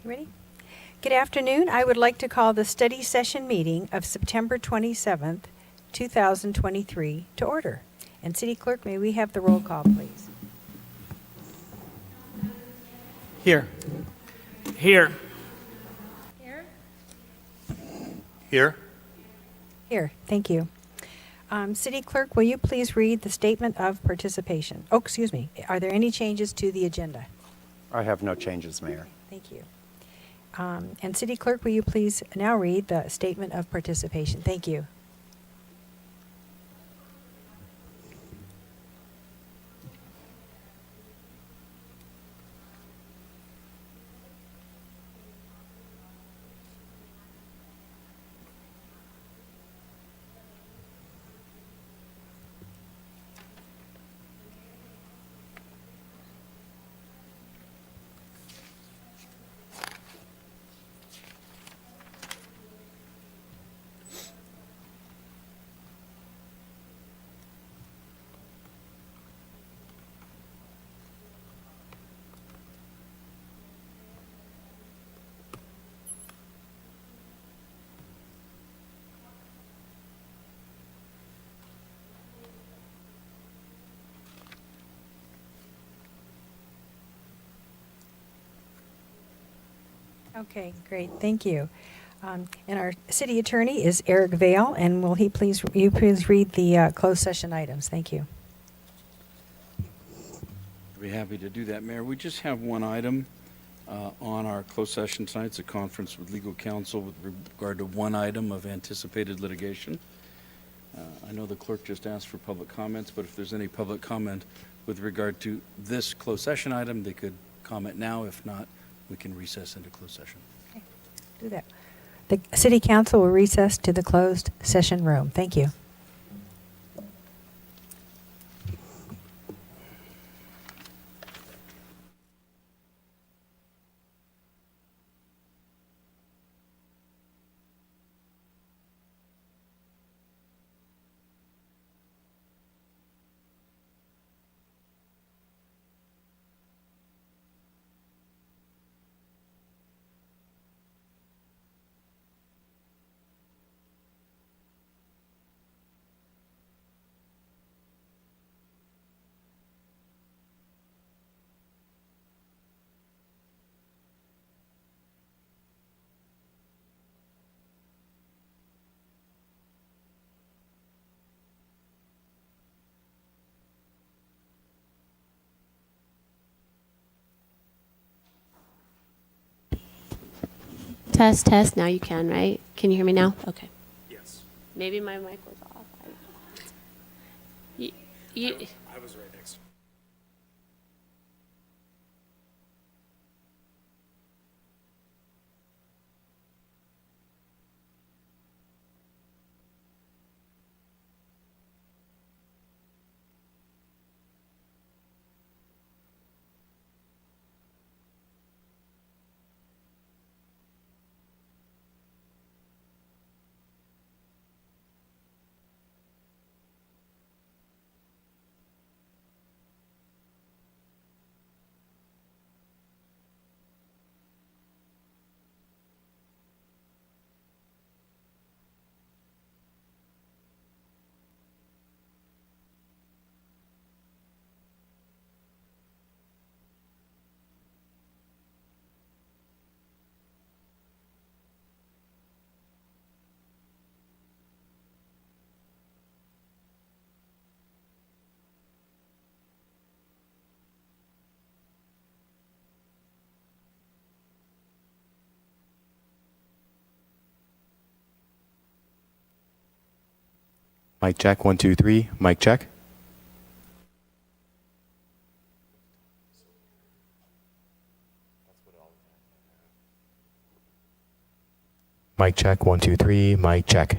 You ready? Good afternoon. I would like to call the study session meeting of September 27th, 2023 to order. And City Clerk, may we have the roll call, please? Here. Here. Here. Here, thank you. City Clerk, will you please read the statement of participation? Oh, excuse me. Are there any changes to the agenda? I have no changes, Mayor. Thank you. And City Clerk, will you please now read the statement of participation? Thank you. Okay, great, thank you. And our city attorney is Eric Vale, and will you please read the closed session items? Thank you. I'd be happy to do that, Mayor. We just have one item on our closed session tonight. It's a conference with legal counsel with regard to one item of anticipated litigation. I know the clerk just asked for public comments, but if there's any public comment with regard to this closed session item, they could comment now. If not, we can recess into closed session. Okay, do that. The city council will recess to the closed session room. Thank you. Test, test. Now you can, right? Can you hear me now? Okay. Yes. Maybe my mic was off. You, I was right next to Mic check, 1, 2, 3. Mic check. Mic check, 1, 2, 3. Mic check.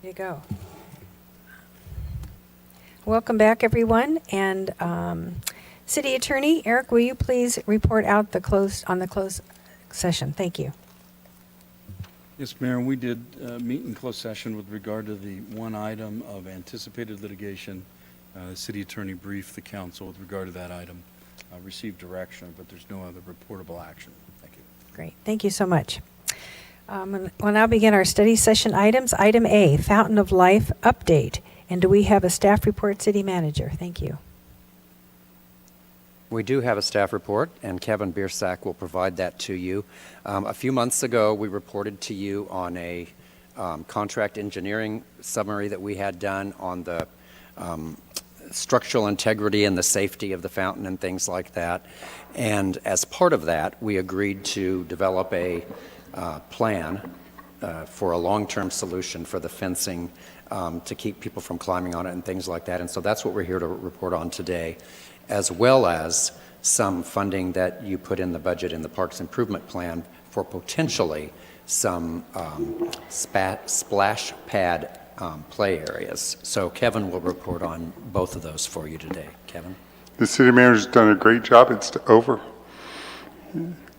There you go. Welcome back, everyone. And City Attorney Eric, will you please report out the closed session? Thank you. Yes, Mayor, we did meet in closed session with regard to the one item of anticipated litigation. The city attorney briefed the council with regard to that item. Received direction, but there's no other reportable action. Thank you. Great. Thank you so much. We'll now begin our study session items. Item A, Fountain of Life update. And do we have a staff report, City Manager? Thank you. We do have a staff report, and Kevin Biersack will provide that to you. A few months ago, we reported to you on a contract engineering summary that we had done on the structural integrity and the safety of the fountain and things like that. And as part of that, we agreed to develop a plan for a long-term solution for the fencing to keep people from climbing on it and things like that. And so that's what we're here to report on today, as well as some funding that you put in the budget in the Parks Improvement Plan for potentially some splash pad play areas. So Kevin will report on both of those for you today. Kevin? The city manager's done a great job. It's over.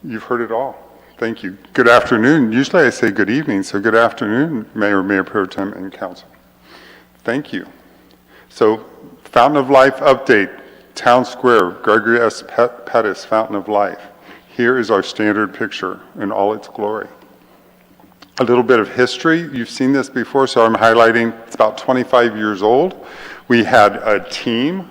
You've heard it all. Thank you. Good afternoon. Usually I say good evening, so good afternoon, Mayor, Mayor Pro Tem, and Council. Thank you. So, Fountain of Life update, Town Square, Gregory S. Pettis Fountain of Life. Here is our standard picture in all its glory. A little bit of history. You've seen this before, so I'm highlighting. It's about 25 years old. We had a team,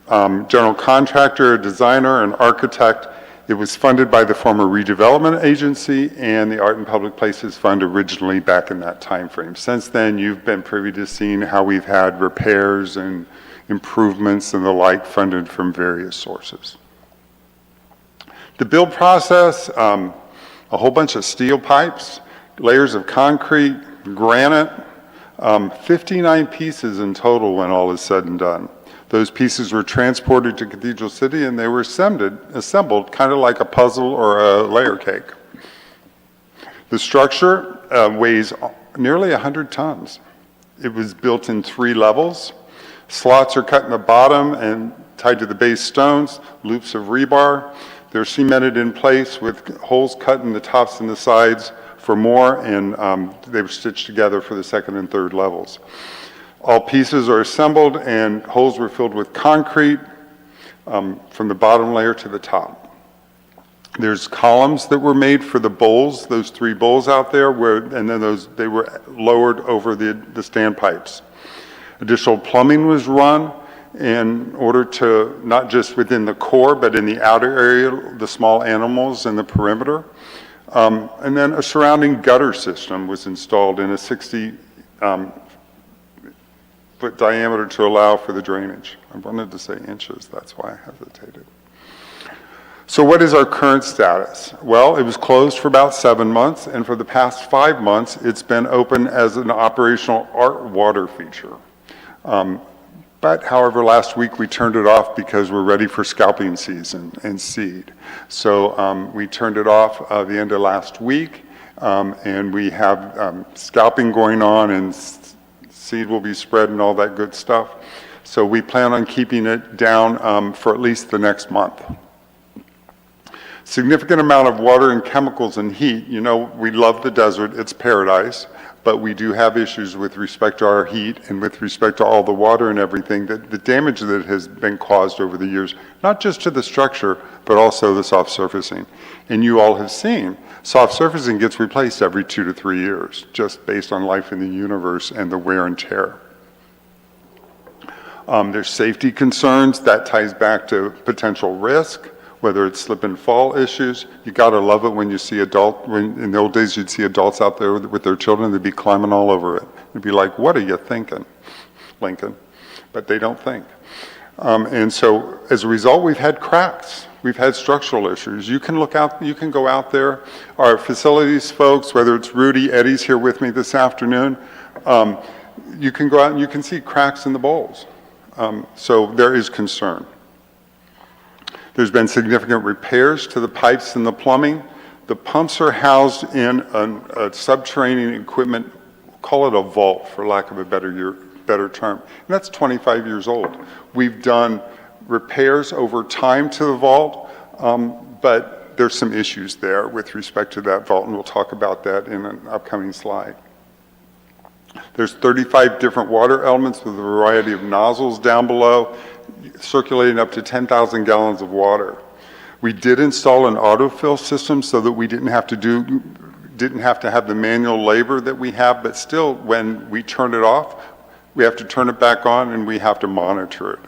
general contractor, a designer, an architect. It was funded by the former redevelopment agency and the Art and Public Places Fund originally back in that time frame. Since then, you've been privy to seeing how we've had repairs and improvements and the like funded from various sources. The build process, a whole bunch of steel pipes, layers of concrete, granite, 59 pieces in total when all is said and done. Those pieces were transported to Cathedral City and they were assembled kind of like a puzzle or a layer cake. The structure weighs nearly 100 tons. It was built in 3 levels. Slots are cut in the bottom and tied to the base stones, loops of rebar. They're cemented in place with holes cut in the tops and the sides for more, and they were stitched together for the 2nd and 3rd levels. All pieces are assembled and holes were filled with concrete from the bottom layer to the top. There's columns that were made for the bowls, those 3 bowls out there, and then they were lowered over the standpipes. Additional plumbing was run in order to, not just within the core, but in the outer area, the small animals and the perimeter. And then a surrounding gutter system was installed in a 60-foot diameter to allow for the drainage. I wanted to say inches, that's why I hesitated. So what is our current status? Well, it was closed for about 7 months, and for the past 5 months, it's been open as an operational art water feature. But however, last week we turned it off because we're ready for scalping season and seed. So we turned it off the end of last week, and we have scalping going on and seed will be spread and all that good stuff. So we plan on keeping it down for at least the next month. Significant amount of water and chemicals and heat. You know, we love the desert, it's paradise, but we do have issues with respect to our heat and with respect to all the water and everything, the damage that has been caused over the years, not just to the structure, but also the soft surfacing. And you all have seen, soft surfacing gets replaced every 2 to 3 years, just based on life in the universe and the wear and tear. There's safety concerns, that ties back to potential risk, whether it's slip and fall issues. You gotta love it when you see in the old days you'd see adults out there with their children, they'd be climbing all over it. You'd be like, what are you thinking, Lincoln? But they don't think. And so as a result, we've had cracks. We've had structural issues. You can go out there. Our facilities folks, whether it's Rudy, Eddie's here with me this afternoon, you can go out and you can see cracks in the bowls. So there is concern. There's been significant repairs to the pipes and the plumbing. The pumps are housed in a subterranean equipment call it a vault for lack of a better term, and that's 25 years old. We've done repairs over time to the vault, but there's some issues there with respect to that vault, and we'll talk about that in an upcoming slide. There's 35 different water elements with a variety of nozzles down below, circulating up to 10,000 gallons of water. We did install an autofill system so that we didn't have to have the manual labor that we have, but still, when we turn it off, we have to turn it back on and we have to monitor it.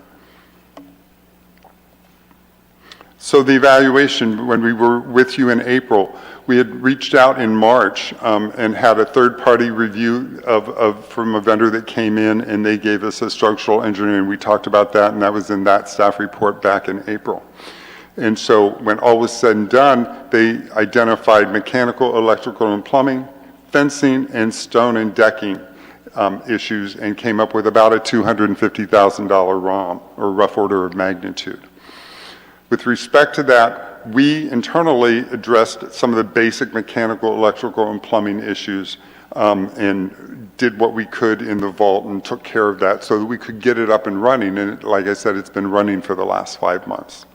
So the evaluation, when we were with you in April, we had reached out in March and had a third-party review from a vendor that came in, and they gave us a structural engineering. We talked about that, and that was in that staff report back in April. And so when all was said and done, they identified mechanical, electrical, and plumbing, fencing, and stone and decking issues, and came up with about a $250,000 ROM, or rough order of magnitude. With respect to that, we internally addressed some of the basic mechanical, electrical, and plumbing issues and did what we could in the vault and took care of that so that we could get it up and running. And like I said, it's been running for the last 5 months.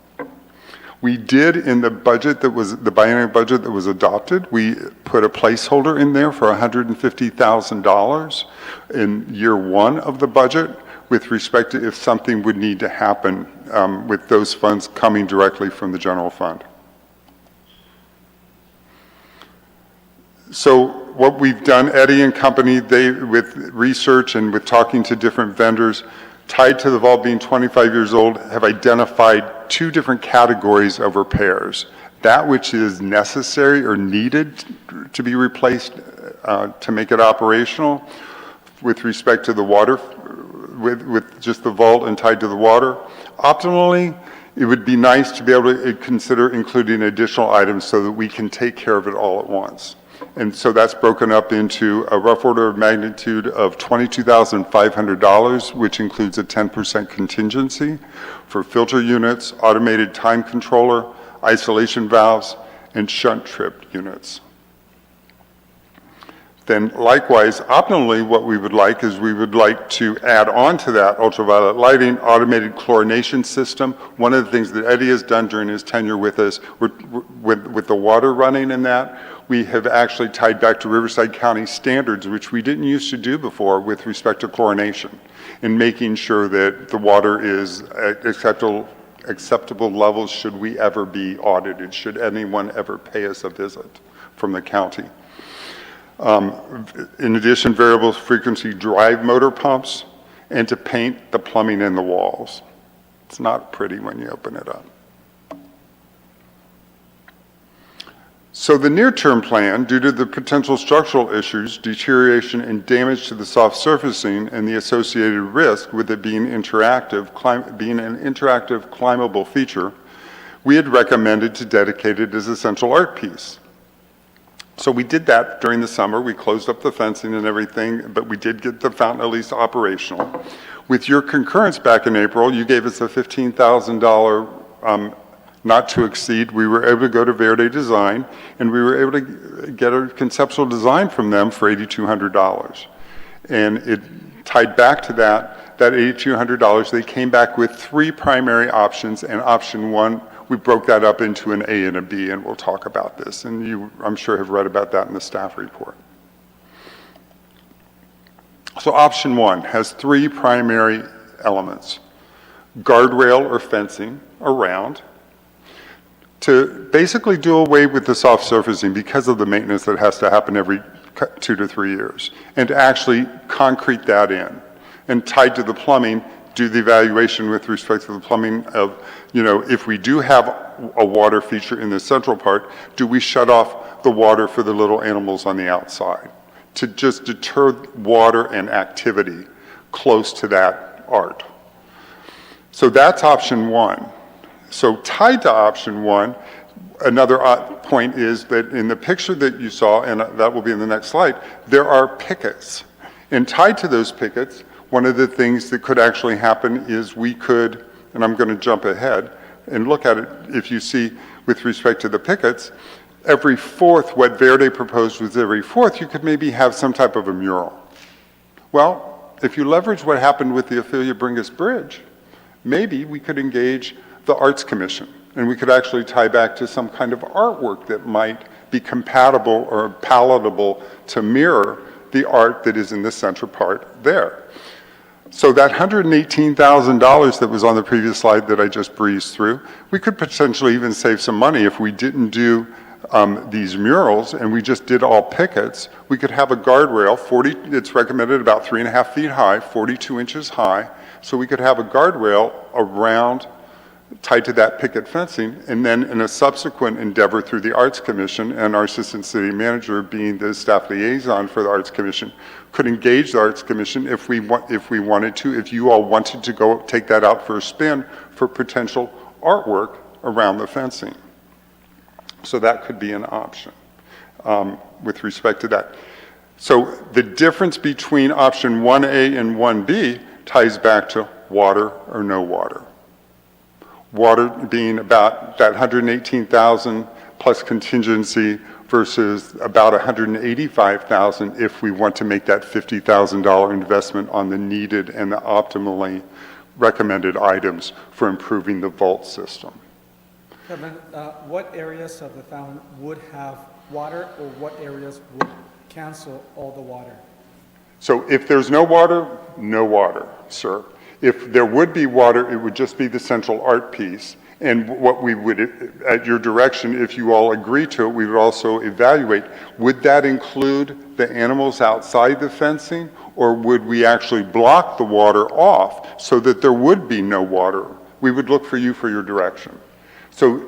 We did, in the budget that was, the biennial budget that was adopted, we put a placeholder in there for $150,000 in year one of the budget with respect to if something would need to happen with those funds coming directly from the general fund. So what we've done, Eddie and company, they, with research and with talking to different vendors, tied to the vault being 25 years old, have identified 2 different categories of repairs. That which is necessary or needed to be replaced to make it operational with respect to the water, with just the vault and tied to the water. Optimally, it would be nice to be able to consider including additional items so that we can take care of it all at once. And so that's broken up into a rough order of magnitude of $22,500, which includes a 10% contingency for filter units, automated time controller, isolation valves, and shunt trip units. Then likewise, optimally, what we would like is we would like to add on to that ultraviolet lighting, automated chlorination system. One of the things that Eddie has done during his tenure with us, with the water running in that, we have actually tied back to Riverside County standards, which we didn't used to do before with respect to chlorination, and making sure that the water is at acceptable levels should we ever be audited, should anyone ever pay us a visit from the county. In addition, variable frequency drive motor pumps, and to paint the plumbing in the walls. It's not pretty when you open it up. So the near-term plan, due to the potential structural issues, deterioration and damage to the soft surfacing and the associated risk with it being interactive, being an interactive climbable feature, we had recommended to dedicate it as a central art piece. So we did that during the summer. We closed up the fencing and everything, but we did get the fountain at least operational. With your concurrence back in April, you gave us a $15,000 not to exceed. We were able to go to Verde Design, and we were able to get a conceptual design from them for $8,200. And it tied back to that $8,200, they came back with 3 primary options, and option 1, we broke that up into an A and a B, and we'll talk about this. And you, I'm sure, have read about that in the staff report. So option 1 has 3 primary elements: guardrail or fencing around, to basically do away with the soft surfacing because of the maintenance that has to happen every 2 to 3 years, and to actually concrete that in. And tied to the plumbing, do the evaluation with respect to the plumbing of, if we do have a water feature in the central part, do we shut off the water for the little animals on the outside to just deter water and activity close to that art? So that's option 1. So tied to option 1, another point is that in the picture that you saw, and that will be in the next slide, there are pickets. And tied to those pickets, one of the things that could actually happen is we could, and I'm going to jump ahead and look at it, if you see with respect to the pickets, every 4th, what Verde proposed was every 4th, you could maybe have some type of a mural. Well, if you leverage what happened with the Ophelia Bringus Bridge, maybe we could engage the Arts Commission, and we could actually tie back to some kind of artwork that might be compatible or palatable to mirror the art that is in the central part there. So that $118,000 that was on the previous slide that I just breezed through, we could potentially even save some money if we didn't do these murals and we just did all pickets. We could have a guardrail, it's recommended about 3.5 feet high, 42 inches high. So we could have a guardrail around, tied to that picket fencing, and then in a subsequent endeavor through the Arts Commission, and our Assistant City Manager being the staff liaison for the Arts Commission, could engage the Arts Commission if we wanted to, if you all wanted to go take that out for a spin for potential artwork around the fencing. So that could be an option with respect to that. So the difference between option 1A and 1B ties back to water or no water. Water being about that 118,000 plus contingency versus about 185,000 if we want to make that $50,000 investment on the needed and the optimally recommended items for improving the vault system. Kevin, what areas of the fountain would have water, or what areas would cancel all the water? So if there's no water, sir. If there would be water, it would just be the central art piece. And what we would, at your direction, if you all agree to it, we would also evaluate, would that include the animals outside the fencing, or would we actually block the water off so that there would be no water? We would look for you for your direction. So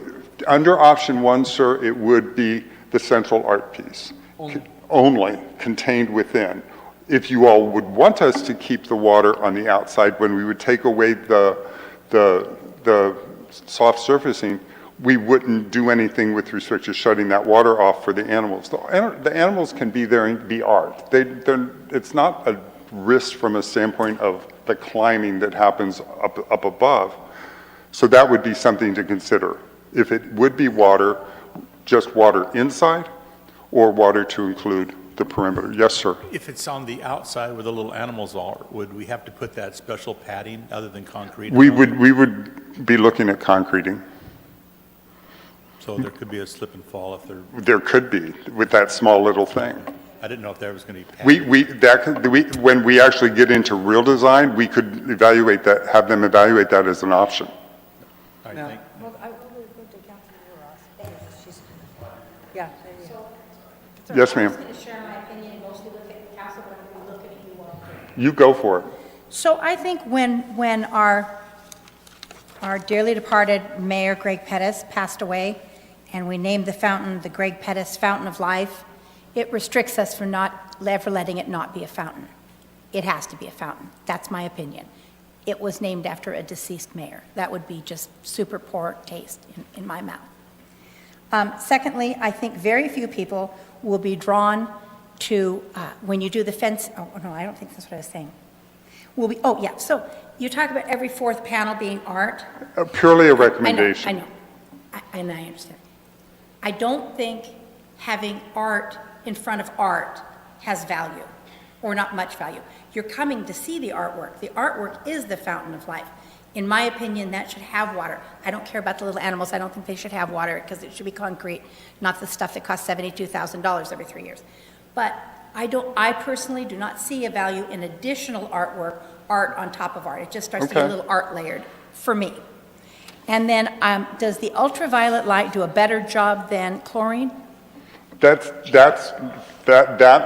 under option 1, sir, it would be the central art piece, only contained within. If you all would want us to keep the water on the outside, when we would take away the soft surfacing, we wouldn't do anything with respect to shutting that water off for the animals. The animals can be there and be art. It's not a risk from a standpoint of the climbing that happens up above. So that would be something to consider. If it would be water, just water inside, or water to include the perimeter. Yes, sir. If it's on the outside where the little animals are, would we have to put that special padding other than concrete? We would be looking at concreting. So there could be a slip and fall if they're, There could be with that small little thing. I didn't know if there was going to be padding. When we actually get into real design, we could evaluate that, have them evaluate that as an option. All right, Now- thank- Well, I will go to Councilmember Ross. She's, yeah. Yes, ma'am. I'm just going to share my opinion and mostly look at the council, but I'm going to be looking at you all. You go for it. So I think when our dearly departed Mayor Greg Pettis passed away, and we named the fountain the Greg Pettis Fountain of Life, it restricts us from not ever letting it not be a fountain. It has to be a fountain. That's my opinion. It was named after a deceased mayor. That would be just super poor taste in my mouth. Secondly, I think very few people will be drawn to, when you do the fence, oh, no, I don't think that's what I was saying. Oh, yeah, so you talk about every fourth panel being art. Purely a recommendation. I know, and I understand. I don't think having art in front of art has value, or not much value. You're coming to see the artwork. The artwork is the fountain of life. In my opinion, that should have water. I don't care about the little animals. I don't think they should have water because it should be concrete, not the stuff that costs $72,000 every 3 years. But I personally do not see a value in additional artwork, art on top of art. It just starts to get a Okay. little art layered for me. And then, does the ultraviolet light do a better job than chlorine? That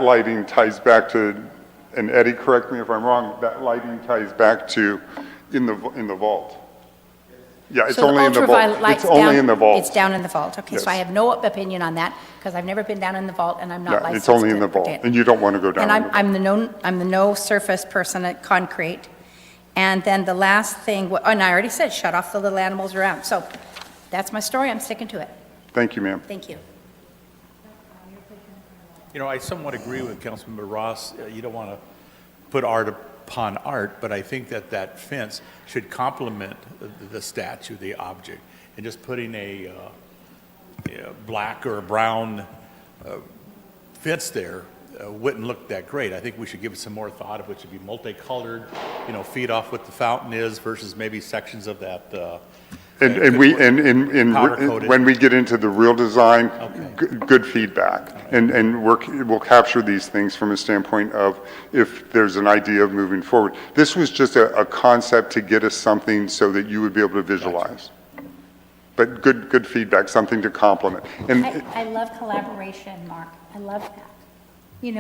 lighting ties back to, and Eddie, correct me if I'm wrong, that lighting ties back to in the vault. Yeah, it's So the only in the ultraviolet vault. light's It's only down- in the vault. It's down in the vault, okay, so I Yes. have no opinion on that, because I've never been down in the vault, and I'm not Yeah, licensed it's only in to the vault, protect. and you don't want to go down And in the vault. I'm the no surface person at concrete. And then the last thing, and I already said, shut off the little animals around. So that's my story, I'm sticking to it. Thank you, ma'am. Thank you. You know, I somewhat agree with Councilmember Ross. You don't want to put art upon art, but I think that that fence should complement the statue, the object, and just putting a black or a brown fence there wouldn't look that great. I think we should give it some more thought if it should be multicolored, feed off what the fountain is versus maybe sections of that. Powder coated. When we get into the real design, Okay. good feedback. And we'll capture these things from a standpoint of if there's an idea of moving forward. This was just a concept to get us something so that you would be able to visualize. But good feedback, something to complement. And I love collaboration, Mark. I love that. You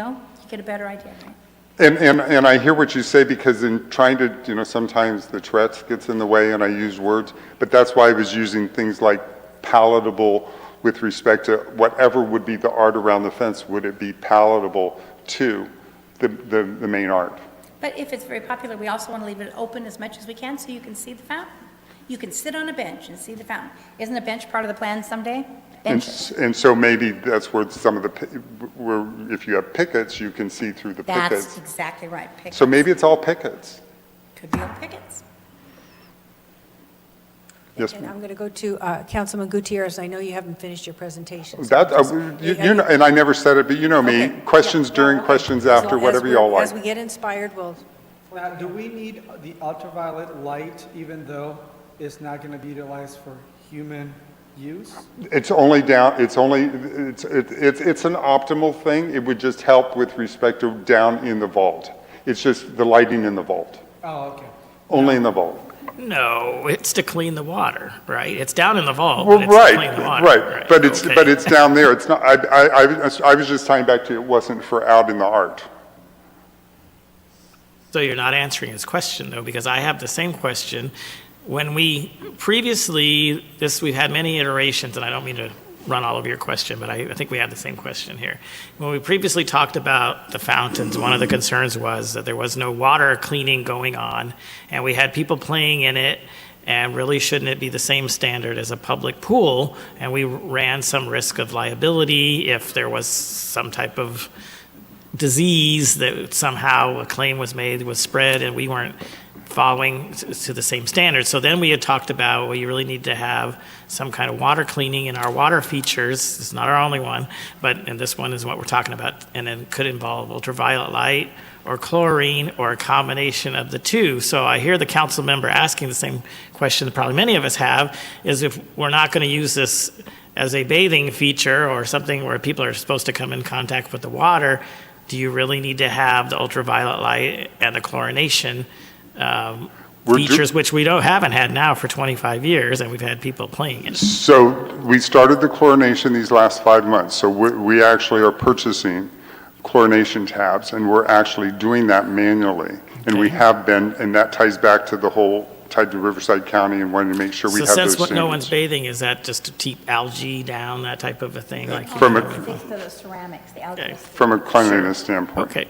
get a better idea, right? And I hear what you say, because in trying to, sometimes the Tourette's gets in the way and I use words, but that's why I was using things like palatable with respect to whatever would be the art around the fence, would it be palatable to the main art? But if it's very popular, we also want to leave it open as much as we can so you can see the fountain. You can sit on a bench and see the fountain. Isn't a bench part of the plan someday? Benches. And so maybe that's where some of where if you have pickets, you can see through the pickets. That's exactly right, pickets. So maybe it's all pickets. Could be all pickets. Yes, And I'm going to go to Councilman Gutierrez. I know you haven't finished your presentation. so that, just- and I never said it, but you know me, Okay. questions Yeah, during, okay. questions As after, long- whatever as y'all we're- like. As we get inspired, we'll, Now, do we need the ultraviolet light even though it's not going to be utilized for human use? It's only down, it's an optimal thing. It would just help with respect to down in the vault. It's just the lighting in the vault, Oh, okay. only in the vault. No, it's to clean the water, right? It's down in the vault, Well, but it's to clean the water. right, but it's, okay. but it's down there. It's not, I was just tying back to it wasn't for out in the art. So you're not answering his question, though, because I have the same question. When we previously, we've had many iterations, and I don't mean to run all over your question, but I think we had the same question here. When we previously talked about the fountains, one of the concerns was that there was no water cleaning going on, and we had people playing in it, and really shouldn't it be the same standard as a public pool? And we ran some risk of liability if there was some type of disease that somehow a claim was made, was spread, and we weren't following to the same standards. So then we had talked about, well, you really need to have some kind of water cleaning in our water features. It's not our only one, and this one is what we're talking about, and then could involve ultraviolet light or chlorine or a combination of the two. So I hear the council member asking the same question that probably many of us have, is if we're not going to use this as a bathing feature or something where people are supposed to come in contact with the water, do you really need to have the ultraviolet light and the chlorination features, which we haven't had now for 25 years, and we've had people playing in it? So we started the chlorination these last 5 months. So we actually are purchasing chlorination tabs, and we're actually doing that manually. And we have been, and that ties back to the whole, tied to Riverside County and wanting to make sure we So have those since no one's standards. bathing, is that just to keep algae down, that type of a thing? Like From a- Thanks to the ceramics, the algae. Okay. From a cleanliness standpoint. Okay,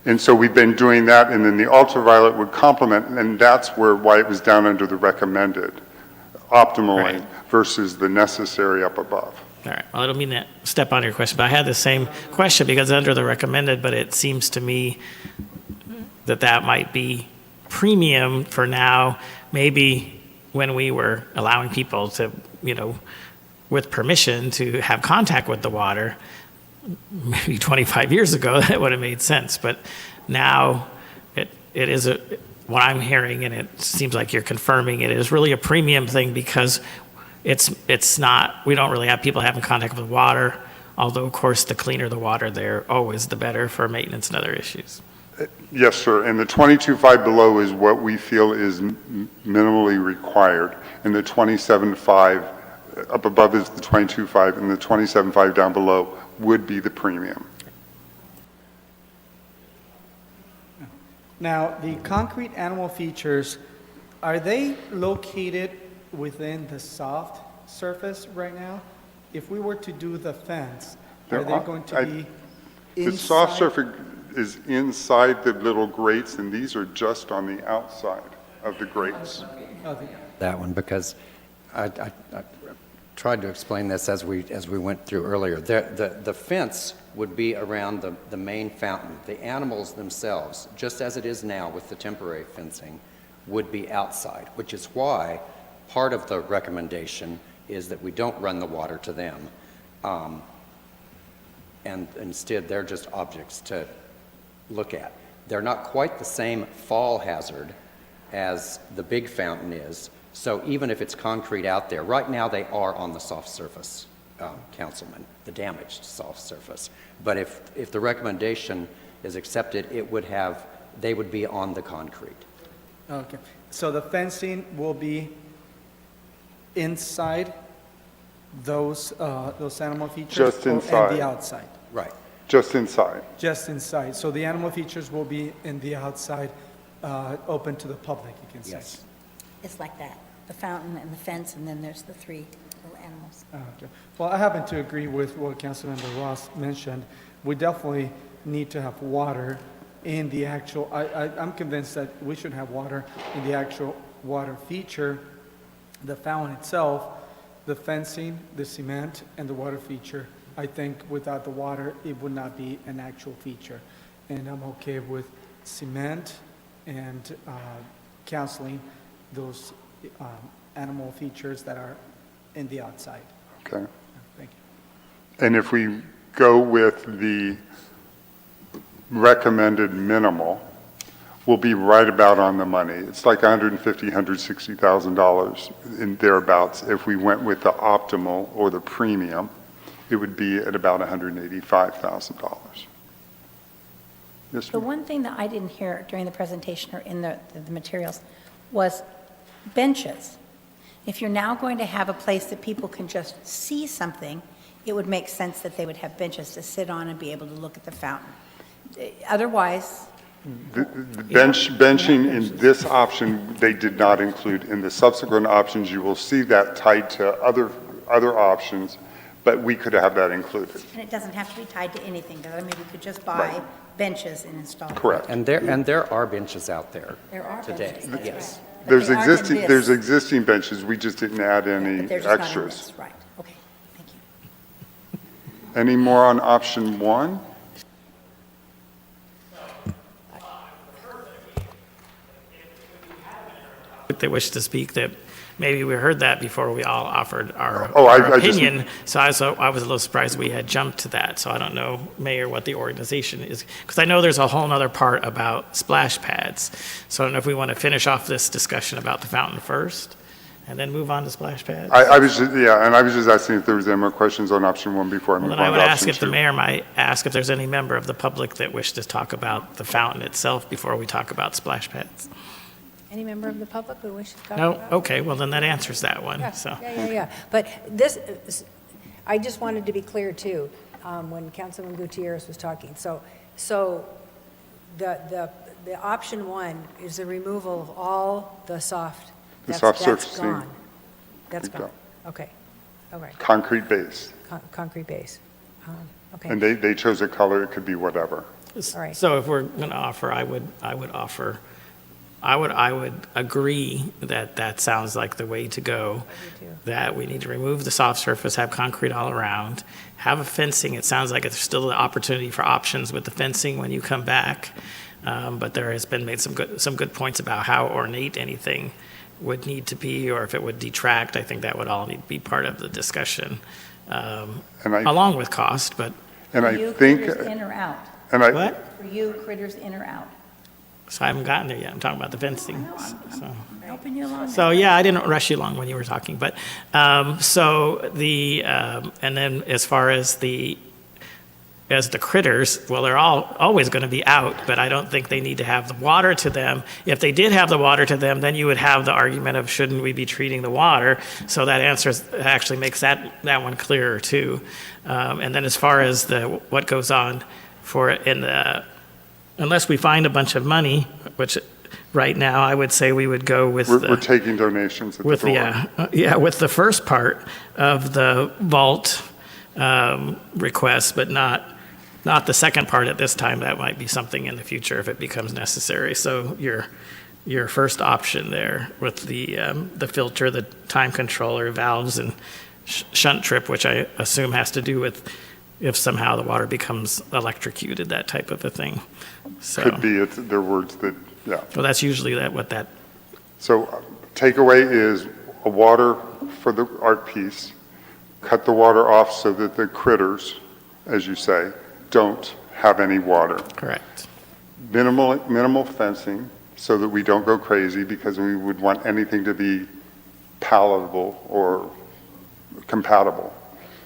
And so we've been doing that, and then the ultraviolet would complement, and that's why it was down under the recommended optimally Right. versus the necessary up above. all right. Well, I don't mean to step on your question, but I had the same question because under the recommended, but it seems to me that might be premium for now. Maybe when we were allowing people to, with permission to have contact with the water, maybe 25 years ago, that would have made sense. But now it is what I'm hearing, and it seems like you're confirming it is really a premium thing because it's not, we don't really have people having contact with water, although of course the cleaner the water there, always the better for maintenance and other issues. Yes, sir, and the 22.5 below is what we feel is minimally required, and the 27.5 up above is the 22.5, and the 27.5 down below would be the premium. Now, the concrete animal features, are they located within the soft surface right now? If we were to do the fence, are they going to be The soft inside? surface is inside the little grates, and these are just on the outside of the grates. Okay. That one, because I tried to explain this as we went through earlier. The fence would be around the main fountain. The animals themselves, just as it is now with the temporary fencing, would be outside, which is why part of the recommendation is that we don't run the water to them. and instead they're just objects to look at. They're not quite the same fall hazard as the big fountain is, so even if it's concrete out there, right now they are on the soft surface, Councilman, the damaged soft surface. But if the recommendation is accepted, they would be on the concrete. Okay, so the fencing will be inside those animal features? Just inside. And the outside? Right. Just inside. Just inside. So the animal features will be in the outside, open to the public, you can say? Yes. It's like that, the fountain and the fence, and then there's the three little animals. Okay. Well, I happen to agree with what Councilmember Ross mentioned. We definitely need to have water in the actual, I'm convinced that we should have water in the actual water feature, the fountain itself, the fencing, the cement, and the water feature. I think without the water, it would not be an actual feature. And I'm okay with cement and canceling those animal features that are in the outside. Okay. Thank you. And if we go with the recommended minimal, we'll be right about on the money. It's like $150,000, $160,000 in thereabouts. If we went with the optimal or the premium, it would be at about $185,000. Yes, The ma'am? one thing that I didn't hear during the presentation or in the materials was benches. If you're now going to have a place that people can just see something, it would make sense that they would have benches to sit on and be able to look at the fountain. Otherwise, The benching in this option, they did not include. In the subsequent options, you will see that tied to other options, but we could have that included. and it doesn't have to be tied to anything, because I mean, we could just buy Right. benches and install them. Correct. And there are benches out there There are today. benches, that's Yes. right. But There's they aren't in existing, this. there's existing benches, we just didn't add But any they're just not in extras. this. Right, okay, thank you. Any more on option one? If they wish to speak, that maybe we heard that before we all offered our Oh, I our just- opinion. So I was a little surprised we had jumped to that. So I don't know, Mayor, what the organization is. Because I know there's a whole nother part about splash pads. So I don't know if we want to finish off this discussion about the fountain first and then move on to splash pads. I was just, yeah, and I was just asking if there was any more questions on option one before I Well, move then I on would to ask option if the two. mayor might ask if there's any member of the public that wished to talk about the fountain itself before we talk about splash pads. Any member of the public who wishes to talk No? about? Okay, well, then that answers that one, Yeah, so. yeah. But this, I just wanted to be clear too, when Councilman Gutierrez was talking. So the option one is the removal of all the soft. The that's- soft That's surfacing. gone. That's Good gone. go. Okay, all right. Concrete base. Concrete base. Okay. And they chose a color, it could be whatever. All right. So if we're going to offer, I would offer, I would agree that that sounds like the way to go. too. That we need to remove the soft surface, have concrete all around, have a fencing. It sounds like there's still an opportunity for options with the fencing when you come back. But there has been made some good points about how ornate anything would need to be, or if it would detract. I think that would all need to be part of the discussion, And I, along with cost, but, and For I you, think, critters in or out? and I, what? For you, critters in or out? So I haven't gotten there yet. I'm talking about the fencing, so. I'm helping you along. So, yeah, I didn't rush you along when you were talking, but, and then as far as the critters, well, they're always going to be out, but I don't think they need to have the water to them. If they did have the water to them, then you would have the argument of shouldn't we be treating the water? So that actually makes that one clearer too. And then as far as what goes on unless we find a bunch of money, which right now I would say we would go with we're taking donations at the with door. with the first part of the vault request, but not the second part at this time. That might be something in the future if it becomes necessary. So your first option there with the filter, the time controller, valves, and shunt trip, which I assume has to do with if somehow the water becomes electrocuted, that type of a thing. So, Could be, it's their words that, yeah. well, that's usually what that. So takeaway is a water for the art piece, cut the water off so that the critters as you say, don't have any water. Correct. Minimal fencing so that we don't go crazy, because we would want anything to be palatable or compatible.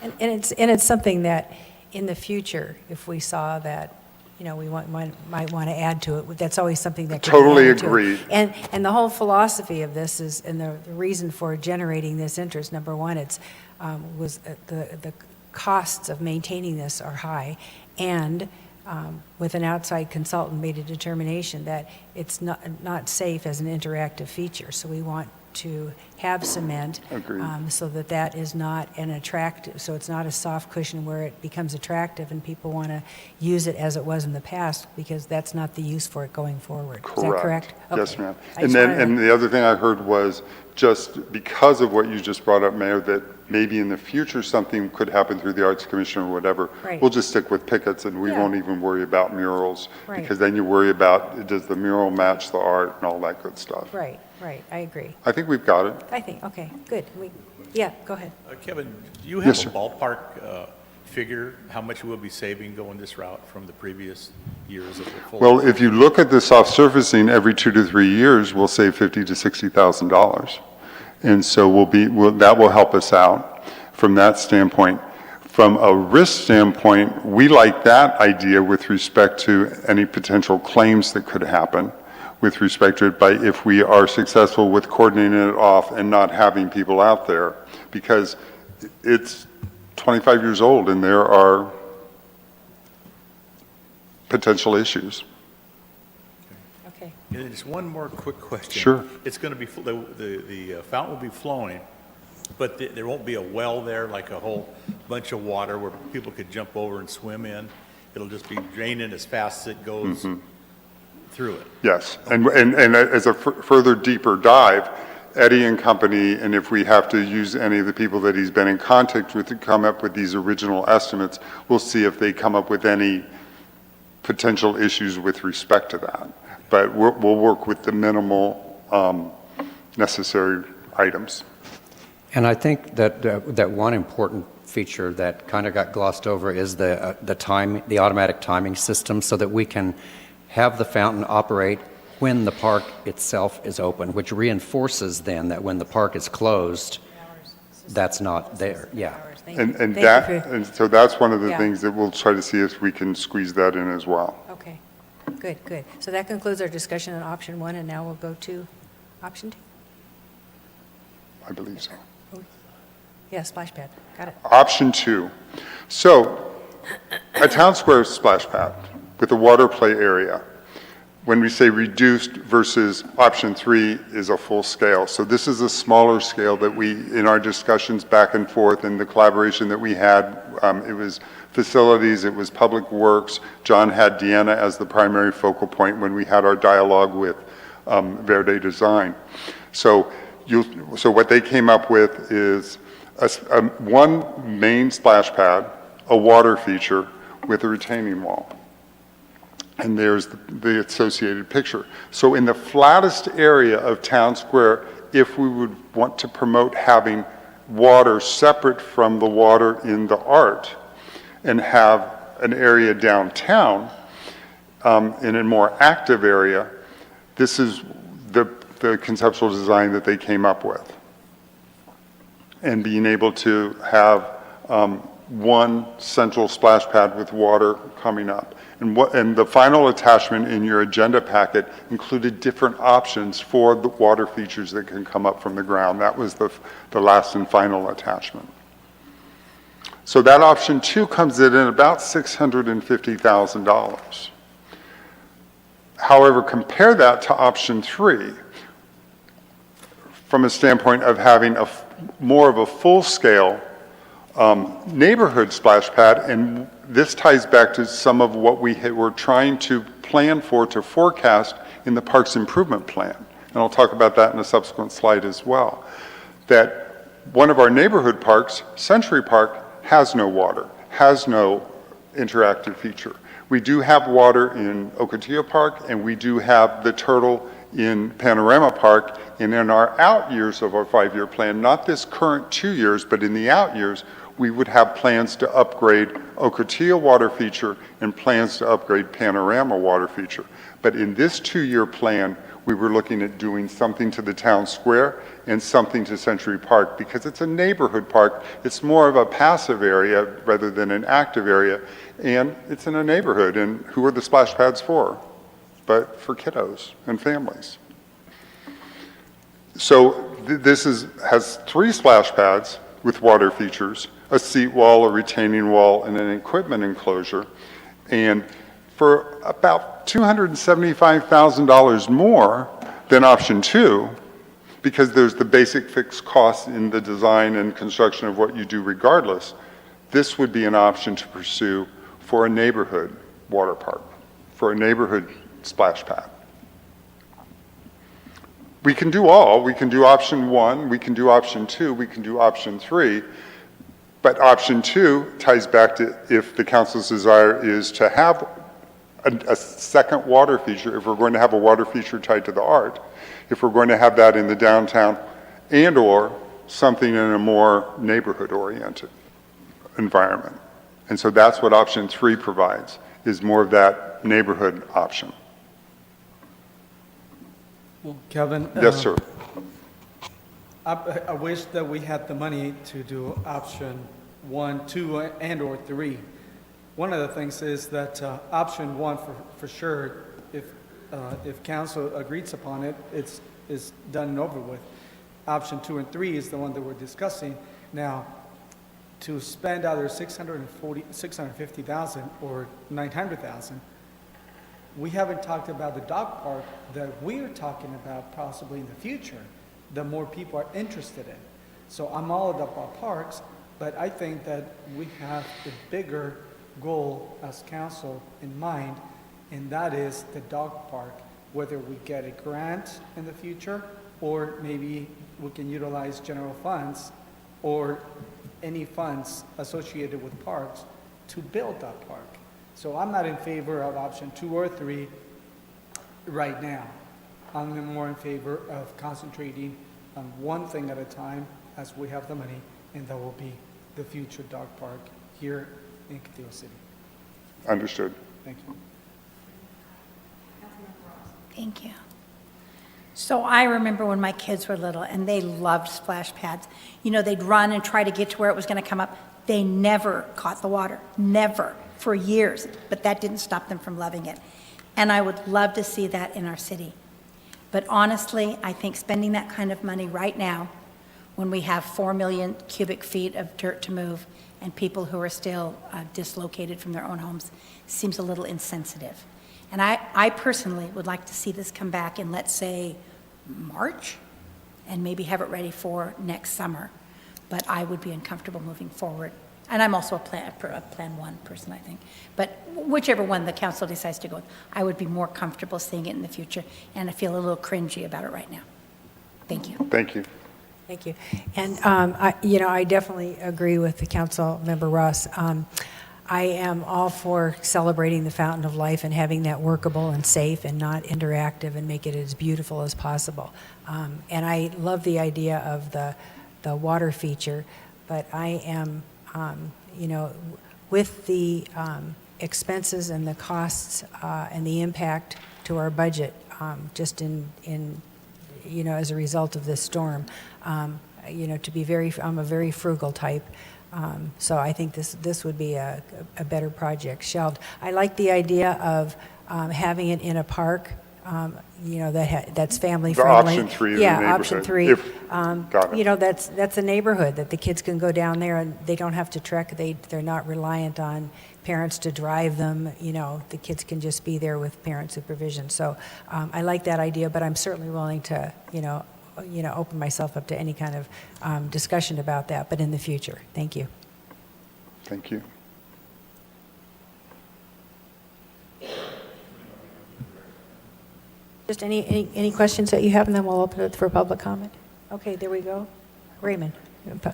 And it's something that in the future, if we saw that, we might want to add to it, that's always something that could be Totally added to it. agreed. And the whole philosophy of this is, and the reason for generating this interest, number one, was the costs of maintaining this are high, and with an outside consultant made a determination that it's not safe as an interactive feature. So we want to have cement so that is not an attractive, so it's not a soft cushion where it becomes attractive and people want to use it as it was in the past, because that's not the use for it going forward. Is that correct? Yes, Okay. ma'am. I And just then, wanted to- and the other thing I heard was, just because of what you just brought up, Mayor, that maybe in the future something could happen through the Arts Commission or whatever. Right. We'll just stick with pickets, and we Yeah. won't even worry about murals. Right. Because then you worry about, does the mural match the art and all that good stuff. Right, I agree. I think we've got it. I think, okay, good. Yeah, go ahead. Kevin, do you Yes, have sir. a ballpark figure, how much we'll be saving going this route from the previous years of the full? Well, if you look at the soft surfacing, every 2 to 3 years, we'll save $50,000 to $60,000. And so that will help us out from that standpoint. From a risk standpoint, we like that idea with respect to any potential claims that could happen with respect to it, by if we are successful with coordinating it off and not having people out there, because it's 25 years old and there are potential issues. Okay. And then just one more quick question. Sure. It's going to be, the fountain will be flowing, but there won't be a well there, like a whole bunch of water where people could jump over and swim in. It'll just be draining as fast as it goes through it. Yes, and as a further deeper dive, Eddie and company, and if we have to use any of the people that he's been in contact with to come up with these original estimates, we'll see if they come up with any potential issues with respect to that. But we'll work with the minimal necessary items. And I think that one important feature that kind of got glossed over is the automatic timing system, so that we can have the fountain operate when the park itself is open, which reinforces then that when the park is closed, that's not there. Yeah. And so that's one of the Yeah. things that we'll try to see if we can squeeze that in as well. Okay, good. So that concludes our discussion on option one, and now we'll go to option two. I believe so. Yeah, splash pad, got it. Option 2. So, a town square splash pad with a water play area. When we say reduced versus option 3 is a full scale. So this is a smaller scale that we, in our discussions back and forth and the collaboration that we had, it was facilities, it was public works. John had Deanna as the primary focal point when we had our dialogue with Verde Design. So what they came up with is one main splash pad, a water feature with a retaining wall. And there's the associated picture. So in the flattest area of town square, if we would want to promote having water separate from the water in the art and have an area downtown in a more active area, this is the conceptual design that they came up with. And being able to have one central splash pad with water coming up. And the final attachment in your agenda packet included different options for the water features that can come up from the ground. That was the last and final attachment. So that option 2 comes in at about $650,000. However, compare that to option 3 from a standpoint of having more of a full-scale neighborhood splash pad, and this ties back to some of what we were trying to plan for, to forecast in the Parks Improvement Plan. And I'll talk about that in a subsequent slide as well. That one of our neighborhood parks, Century Park, has no water, has no interactive feature. We do have water in Ocotillo Park, and we do have the turtle in Panorama Park, and in our out years of our 5-year plan, not this current 2 years, but in the out years, we would have plans to upgrade Ocotillo water feature and plans to upgrade Panorama water feature. But in this 2-year plan, we were looking at doing something to the town square and something to Century Park because it's a neighborhood park. It's more of a passive area rather than an active area, and it's in a neighborhood. And who are the splash pads for? But for kiddos and families. So this has 3 splash pads with water features, a seat wall, a retaining wall, and an equipment enclosure. And for about $275,000 more than option 2, because there's the basic fixed costs in the design and construction of what you do regardless, this would be an option to pursue for a neighborhood water park, for a neighborhood splash pad. We can do all. We can do option 1, we can do option 2, we can do option 3, but option 2 ties back to if the council's desire is to have a second water feature, if we're going to have a water feature tied to the art, if we're going to have that in the downtown, and or something in a more neighborhood-oriented environment. And so that's what option 3 provides, is more of that neighborhood option. Kevin? Yes, sir. I wish that we had the money to do option 1, 2, and or 3. One of the things is that option 1, for sure, if council agrees upon it, it's done and over with. Option 2 and 3 is the one that we're discussing. Now, to spend either $650,000 or $900,000, we haven't talked about the dog park that we're talking about possibly in the future, the more people are interested in. So I'm all about parks, but I think that we have the bigger goal as council in mind, and that is the dog park, whether we get a grant in the future, or maybe we can utilize general funds or any funds associated with parks to build that park. So I'm not in favor of option 2 or 3 right now. I'm more in favor of concentrating on one thing at a time as we have the money, and that will be the future dog park here in Castillo City. Understood. Thank you. Thank you. So I remember when my kids were little and they loved splash pads. You know, they'd run and try to get to where it was going to come up. They never caught the water, never, for years, but that didn't stop them from loving it. And I would love to see that in our city. But honestly, I think spending that kind of money right now, when we have 4 million cubic feet of dirt to move and people who are still dislocated from their own homes, seems a little insensitive. And I personally would like to see this come back in, let's say, March, and maybe have it ready for next summer. But I would be uncomfortable moving forward. And I'm also a plan 1 person, I think. But whichever one the council decides to go with, I would be more comfortable seeing it in the future, and I feel a little cringy about it right now. Thank you. Thank you. Thank you. And, I definitely agree with the council member Ross. I am all for celebrating the Fountain of Life and having that workable and safe and not interactive and make it as beautiful as possible. And I love the idea of the water feature, but I am, with the expenses and the costs and the impact to our budget, just in as a result of this storm, I'm a very frugal type. So I think this would be a better project shelved. I like the idea of having it in a park, that's family friendly. Option 3 is yeah, the option neighborhood. 3. Got it. That's a neighborhood that the kids can go down there and they don't have to trek. They're not reliant on parents to drive them. The kids can just be there with parent supervision. So I like that idea, but I'm certainly willing to, open myself up to any kind of discussion about that, but in the future. Thank you. Thank you. Just any questions that you have, and then we'll open it for public comment. Okay, there we go. Raymond,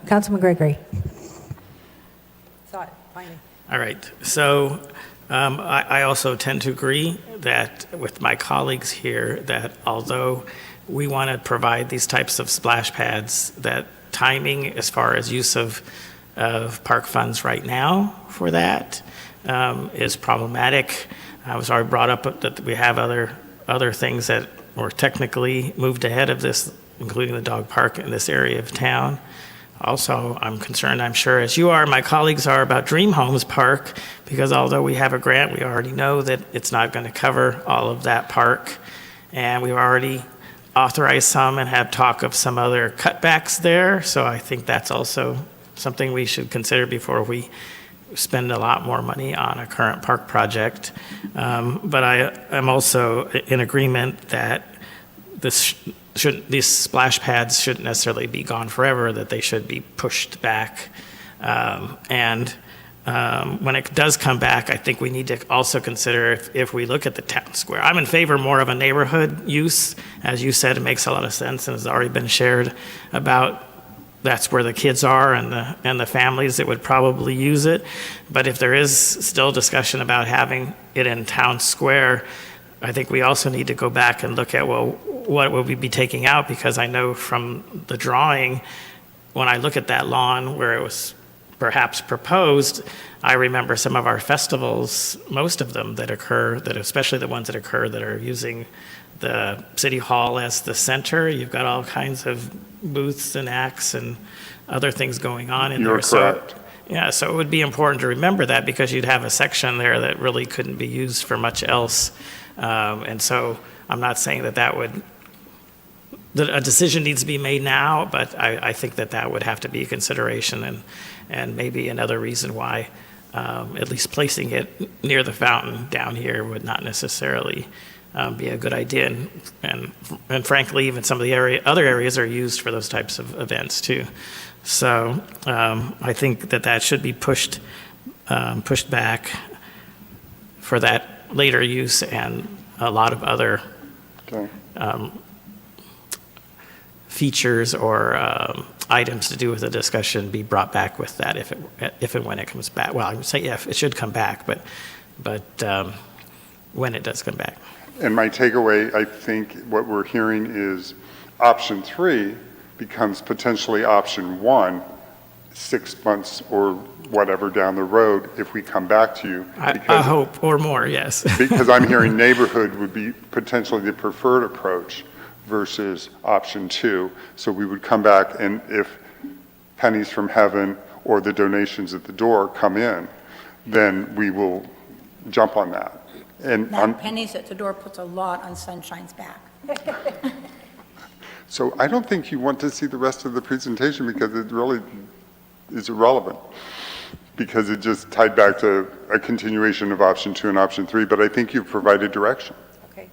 Councilman Gregory. Saw it, finally. All right. So I also tend to agree that with my colleagues here that although we want to provide these types of splash pads, that timing as far as use of of park funds right now for that is problematic. I was already brought up that we have other things that were technically moved ahead of this, including the dog park in this area of town. Also, I'm concerned, I'm sure, as you are, my colleagues are, about Dream Homes Park, because although we have a grant, we already know that it's not going to cover all of that park. And we've already authorized some and have talk of some other cutbacks there. So I think that's also something we should consider before we spend a lot more money on a current park project. But I am also in agreement that these splash pads shouldn't necessarily be gone forever, that they should be pushed back. When it does come back, I think we need to also consider if we look at the town square. I'm in favor more of a neighborhood use. As you said, it makes a lot of sense and has already been shared about that's where the kids are and the families that would probably use it. But if there is still discussion about having it in town square, I think we also need to go back and look at, well, what would we be taking out? Because I know from the drawing, when I look at that lawn where it was perhaps proposed, I remember some of our festivals, most of them that occur, that especially the ones that occur that are using the city hall as the center. You've got all kinds of booths and acts and other things going on in there. You're correct. Yeah, so it would be important to remember that, because you'd have a section there that really couldn't be used for much else. And so I'm not saying that a decision needs to be made now, but I think that would have to be a consideration, and maybe another reason why at least placing it near the fountain down here would not necessarily be a good idea. And frankly, even some of the other areas are used for those types of events too. So I think that should be pushed back for that later use, and a lot of other features or items to do with the discussion be brought back with that if and when it comes back. Well, I would say, yeah, it should come back, but when it does come back. And my takeaway, I think what we're hearing is option 3 becomes potentially option 1 6 months or whatever down the road if we come back to you. I hope, or more, yes. Because I'm hearing neighborhood would be potentially the preferred approach versus option 2. So we would come back, and if pennies from heaven or the donations at the door come in, then we will jump on that. And That pennies at the door puts a lot on Sunshine's back. so I don't think you want to see the rest of the presentation, because it really is irrelevant, because it just tied back to a continuation of option 2 and option 3, but I think you've provided direction. Okay,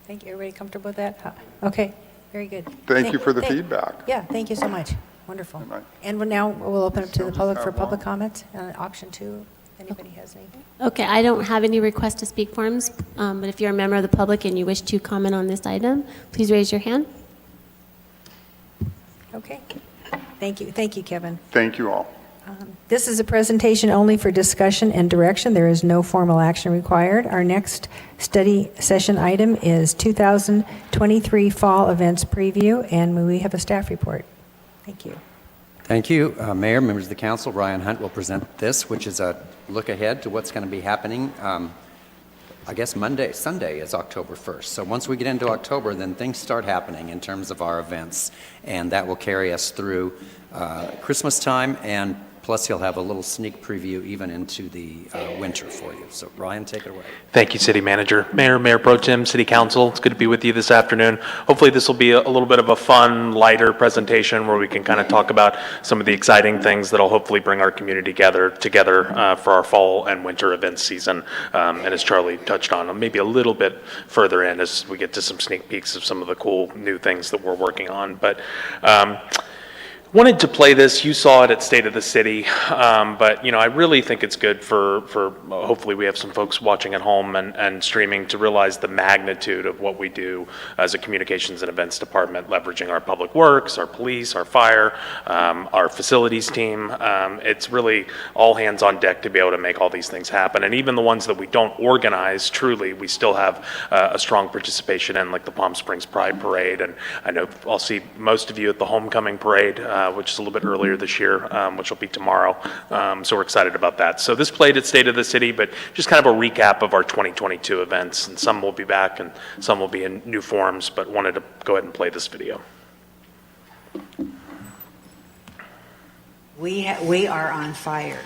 thank you. Everybody comfortable with that? Okay, very good. Thank you for the feedback. Yeah, thank you so much. Wonderful. Good night. And now we'll open up to the public for have public one. comments on option 2. Anybody has anything? Okay, I don't have any request to speak forms, but if you're a member of the public and you wish to comment on this item, please raise your hand. Okay. Thank you. Thank you, Kevin. Thank you all. This is a presentation only for discussion and direction. There is no formal action required. Our next study session item is 2023 Fall Events Preview, and we have a staff report. Thank you. Thank you, Mayor, members of the council. Ryan Hunt will present this, which is a look ahead to what's going to be happening. I guess Sunday is October 1st. So once we get into October, then things start happening in terms of our events, and that will carry us through Christmas time, and plus you'll have a little sneak preview even into the winter for you. So Ryan, take it away. Thank you, City Manager. Mayor Pro Tem, City Council, it's good to be with you this afternoon. Hopefully this will be a little bit of a fun, lighter presentation where we can kind of talk about some of the exciting things that'll hopefully bring our community together for our fall and winter events season. And as Charlie touched on, maybe a little bit further in as we get to some sneak peeks of some of the cool new things that we're working on. But wanted to play this. You saw it at State of the City, but I really think it's good for hopefully we have some folks watching at home and streaming to realize the magnitude of what we do as a communications and events department, leveraging our public works, our police, our fire, our facilities team. It's really all hands on deck to be able to make all these things happen. And even the ones that we don't organize, truly, we still have a strong participation in, like the Palm Springs Pride Parade. And I know I'll see most of you at the homecoming parade which is a little bit earlier this year, which will be tomorrow. So we're excited about that. So this played at State of the City, but just kind of a recap of our 2022 events, and some will be back and some will be in new forms, but wanted to go ahead and play this video. We are on fire.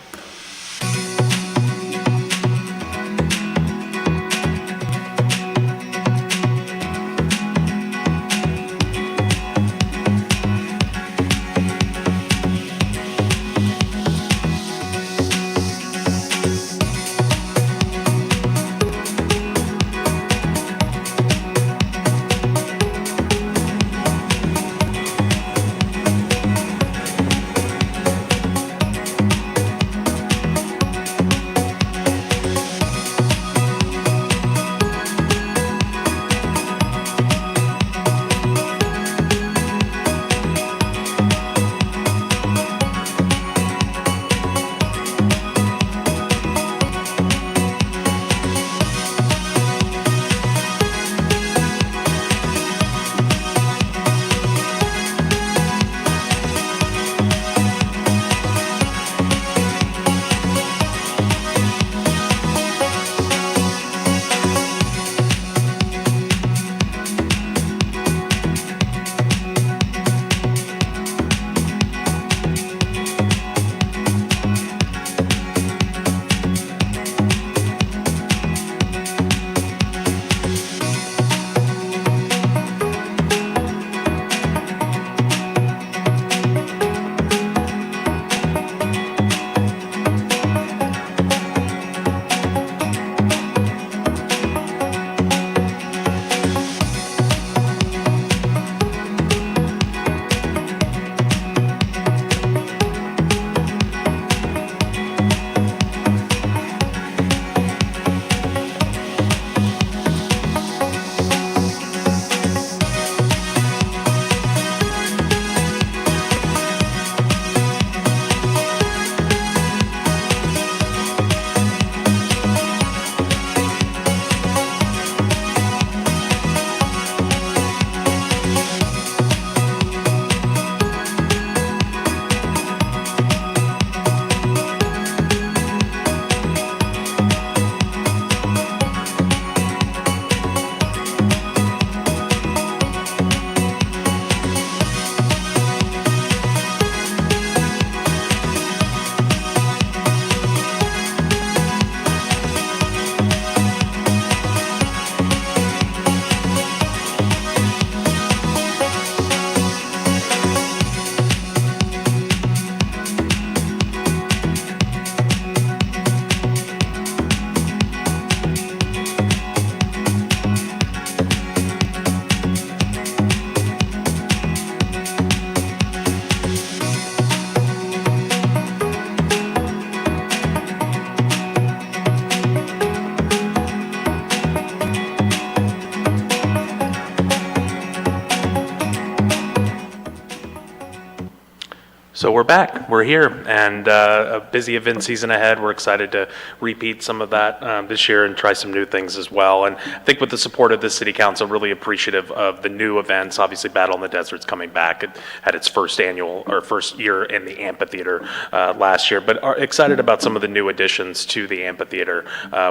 So we're back, we're here, and a busy event season ahead. We're excited to repeat some of that this year and try some new things as well. And I think with the support of the City Council, really appreciative of the new events. Obviously, Battle in the Desert's coming back. It had its first year in the amphitheater last year, but are excited about some of the new additions to the amphitheater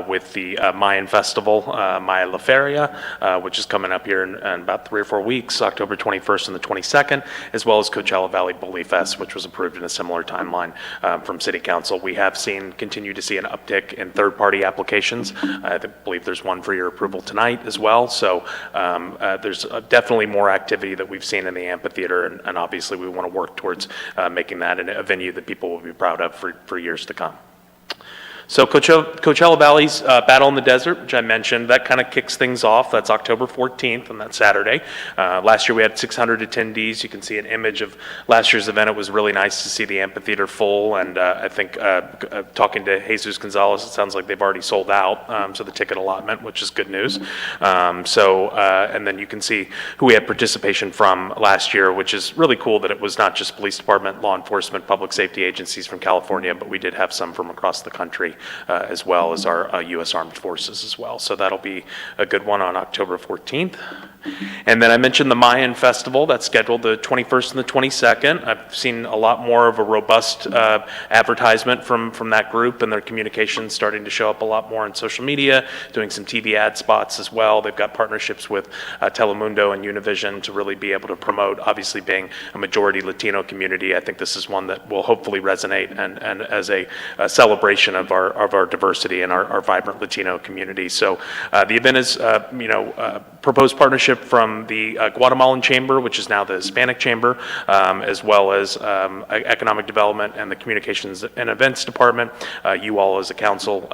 with the Mayan Festival, Maya La Feria, which is coming up here in about 3 or 4 weeks, October 21st and the 22nd, as well as Coachella Valley Bully Fest, which was approved in a similar timeline from City Council. We have continue to see an uptick in third-party applications. I believe there's one for your approval tonight as well. So there's definitely more activity that we've seen in the amphitheater, and obviously we want to work towards making that a venue that people will be proud of for years to come. So Coachella Valley's Battle in the Desert, which I mentioned, that kind of kicks things off. That's October 14th, and that's Saturday. Last year we had 600 attendees. You can see an image of last year's event. It was really nice to see the amphitheater full, and I think talking to Jesus Gonzalez, it sounds like they've already sold out, so the ticket allotment, which is good news. And then you can see who we had participation from last year, which is really cool that it was not just police department, law enforcement, public safety agencies from California, but we did have some from across the country. as well as our U.S. Armed Forces as well. So that'll be a good one on October 14th. And then I mentioned the Mayan Festival. That's scheduled the 21st and the 22nd. I've seen a lot more of a robust advertisement from that group, and their communications starting to show up a lot more on social media, doing some TV ad spots as well. They've got partnerships with Telemundo and Univision to really be able to promote. Obviously, being a majority Latino community, I think this is one that will hopefully resonate and as a celebration of our diversity and our vibrant Latino community. So the event is, proposed partnership from the Guatemalan Chamber, which is now the Hispanic Chamber, as well as Economic Development and the Communications and Events Department. You all as a council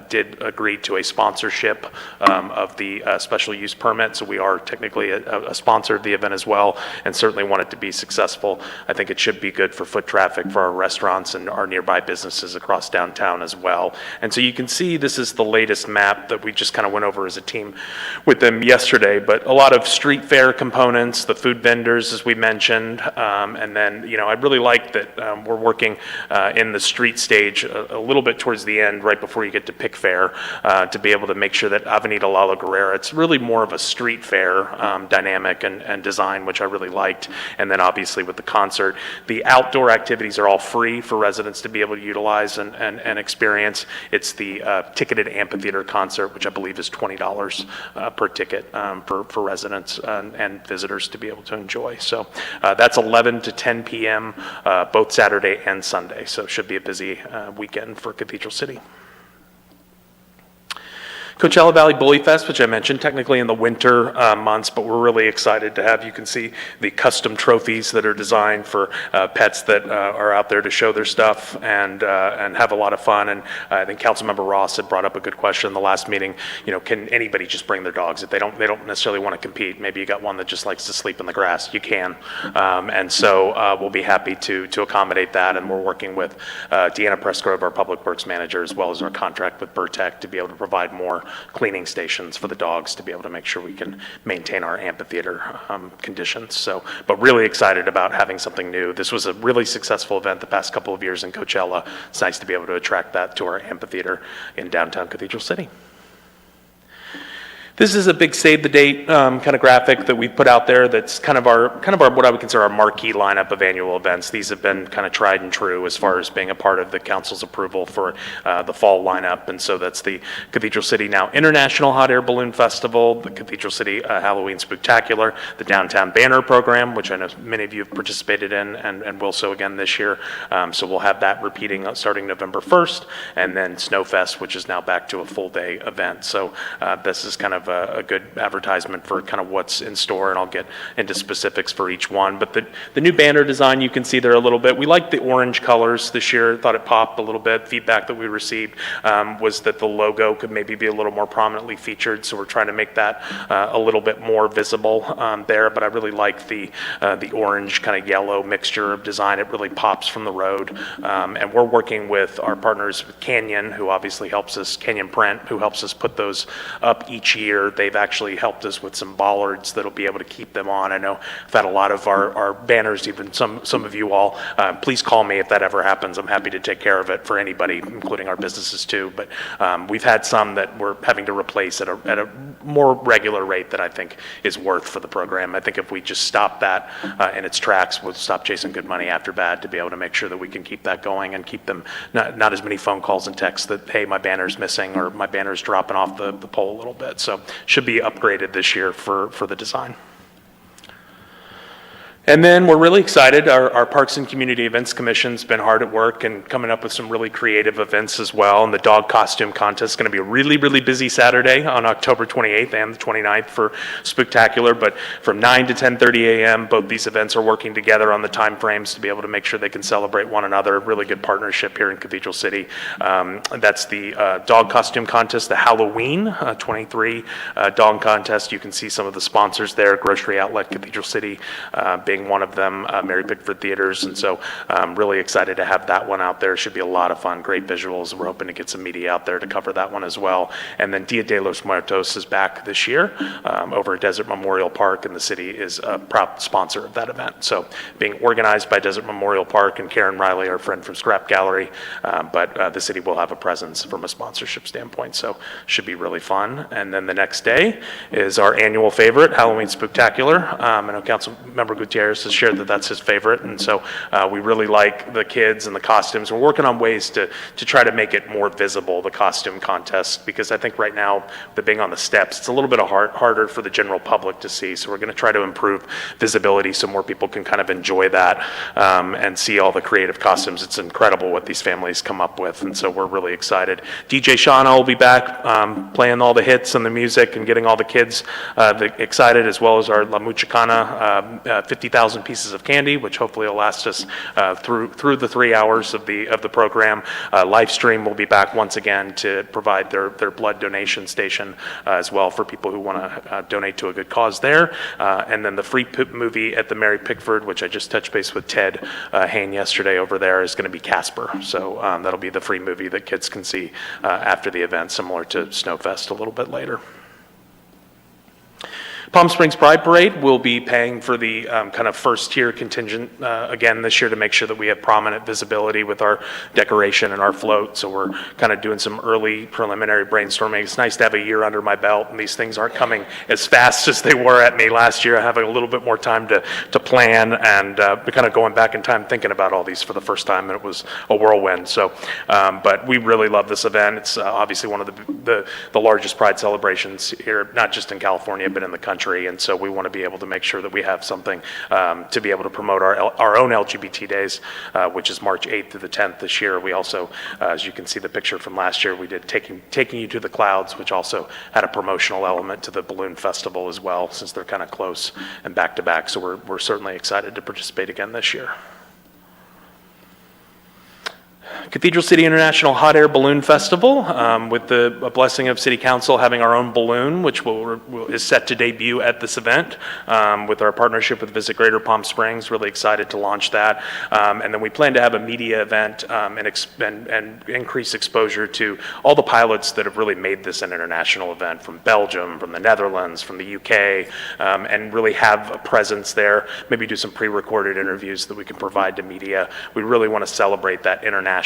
did agree to a sponsorship of the special use permit, so we are technically a sponsor of the event as well, and certainly want it to be successful. I think it should be good for foot traffic for our restaurants and our nearby businesses across downtown as well. And so you can see this is the latest map that we just kind of went over as a team with them yesterday, but a lot of street fair components, the food vendors, as we mentioned, and then, I really like that we're working in the street stage a little bit towards the end, right before you get to Pick Fair, to be able to make sure that Avenida Lalo Guerrera, it's really more of a street fair dynamic and design, which I really liked. And then obviously with the concert, the outdoor activities are all free for residents to be able to utilize and experience. It's the ticketed amphitheater concert, which I believe is $20 per ticket for residents and visitors to be able to enjoy. So that's 11 to 10 p.m. Both Saturday and Sunday. So it should be a busy weekend for Cathedral City. Coachella Valley Bully Fest, which I mentioned, technically in the winter months, but we're really excited to have. You can see the custom trophies that are designed for pets that are out there to show their stuff and have a lot of fun. And I think Councilmember Ross had brought up a good question in the last meeting. Can anybody just bring their dogs if they don't necessarily want to compete? Maybe you got one that just likes to sleep in the grass. You can, and so we'll be happy to accommodate that. And we're working with Deanna Pressgrove, our Public Works Manager, as well as our contract with Burtech to be able to provide more cleaning stations for the dogs to be able to make sure we can maintain our amphitheater conditions. So, but really excited about having something new. This was a really successful event the past couple of years in Coachella. It's nice to be able to attract that to our amphitheater in downtown Cathedral City. This is a big save the date kind of graphic that we put out there. That's kind of our what I would consider our marquee lineup of annual events. These have been kind of tried and true as far as being a part of the council's approval for the fall lineup. And so that's the Cathedral City Now International Hot Air Balloon Festival, the Cathedral City Halloween Spooktacular, the Downtown Banner Program, which I know many of you have participated in and will so again this year. So we'll have that repeating starting November 1st, and then Snowfest, which is now back to a full day event. So this is kind of a good advertisement for kind of what's in store, and I'll get into specifics for each one. But the new banner design, you can see there a little bit. We like the orange colors this year. Thought it popped a little bit. Feedback that we received was that the logo could maybe be a little more prominently featured, so we're trying to make that a little bit more visible there. But I really like the orange kind of yellow mixture of design. It really pops from the road. And we're working with our partners with Canyon, who obviously helps us, Canyon Print, who helps us put those up each year. They've actually helped us with some bollards that'll be able to keep them on. I know I've had a lot of our banners, even some of you all. Please call me if that ever happens. I'm happy to take care of it for anybody, including our businesses too. But we've had some that we're having to replace at a more regular rate that I think is worth for the program. I think if we just stop that in its tracks, we'll stop chasing good money after bad to be able to make sure that we can keep that going and keep them not as many phone calls and texts that, hey, my banner's missing or my banner's dropping off the pole a little bit. So should be upgraded this year for the design. And then we're really excited. Our Parks and Community Events Commission's been hard at work and coming up with some really creative events as well. And the dog costume contest is going to be a really, really busy Saturday on October 28th and the 29th for Spooktacular. But from 9 to 10:30 a.m., both these events are working together on the time frames to be able to make sure they can celebrate one another. Really good partnership here in Cathedral City. That's the dog costume contest, the Halloween 23 dog contest. You can see some of the sponsors there, Grocery Outlet Cathedral City being being one of them, Mary Pickford Theaters. And so really excited to have that one out there. Should be a lot of fun, great visuals. We're hoping to get some media out there to cover that one as well. And then Dia de los Muertos is back this year over at Desert Memorial Park, and the city is a proud sponsor of that event. So being organized by Desert Memorial Park and Karen Riley, our friend from Scrap Gallery, but the city will have a presence from a sponsorship standpoint, so should be really fun. And then the next day is our annual favorite, Halloween Spooktacular. I know Councilmember Gutierrez has shared that that's his favorite, and so we really like the kids and the costumes. We're working on ways to try to make it more visible, the costume contest, because I think right now, the being on the steps, it's a little bit harder for the general public to see, so we're going to try to improve visibility so more people can kind of enjoy that and see all the creative costumes. It's incredible what these families come up with, and so we're really excited. DJ Shauna will be back playing all the hits and the music and getting all the kids excited, as well as our La Muchicana 50,000 pieces of candy, which hopefully will last us through the 3 hours of the program. Livestream will be back once again to provide their blood donation station as well for people who want to donate to a good cause there. And then the free movie at the Mary Pickford, which I just touched base with Ted Hain yesterday over there, is going to be Casper. So that'll be the free movie that kids can see after the event, similar to Snowfest a little bit later. Palm Springs Pride Parade will be paying for the kind of first tier contingent again this year to make sure that we have prominent visibility with our decoration and our float. So we're kind of doing some early preliminary brainstorming. It's nice to have a year under my belt, and these things aren't coming as fast as they were at me last year. I have a little bit more time to plan and kind of going back in time thinking about all these for the first time, and it was a whirlwind. So, but we really love this event. It's obviously one of the largest Pride celebrations here, not just in California, but in the country. And so we want to be able to make sure that we have something to be able to promote our own LGBT days, which is March 8th through the 10th this year. We also, as you can see the picture from last year, we did Taking You to the Clouds, which also had a promotional element to the Balloon Festival as well, since they're kind of close and back to back. So we're certainly excited to participate again this year. Cathedral City International Hot Air Balloon Festival, with the blessing of City Council having our own balloon, which is set to debut at this event with our partnership with Visit Greater Palm Springs. Really excited to launch that. And then we plan to have a media event and increase exposure to all the pilots that have really made this an international event, from Belgium, from the Netherlands, from the UK, and really have a presence there. Maybe do some pre-recorded interviews that we can provide to media. We really want to celebrate that international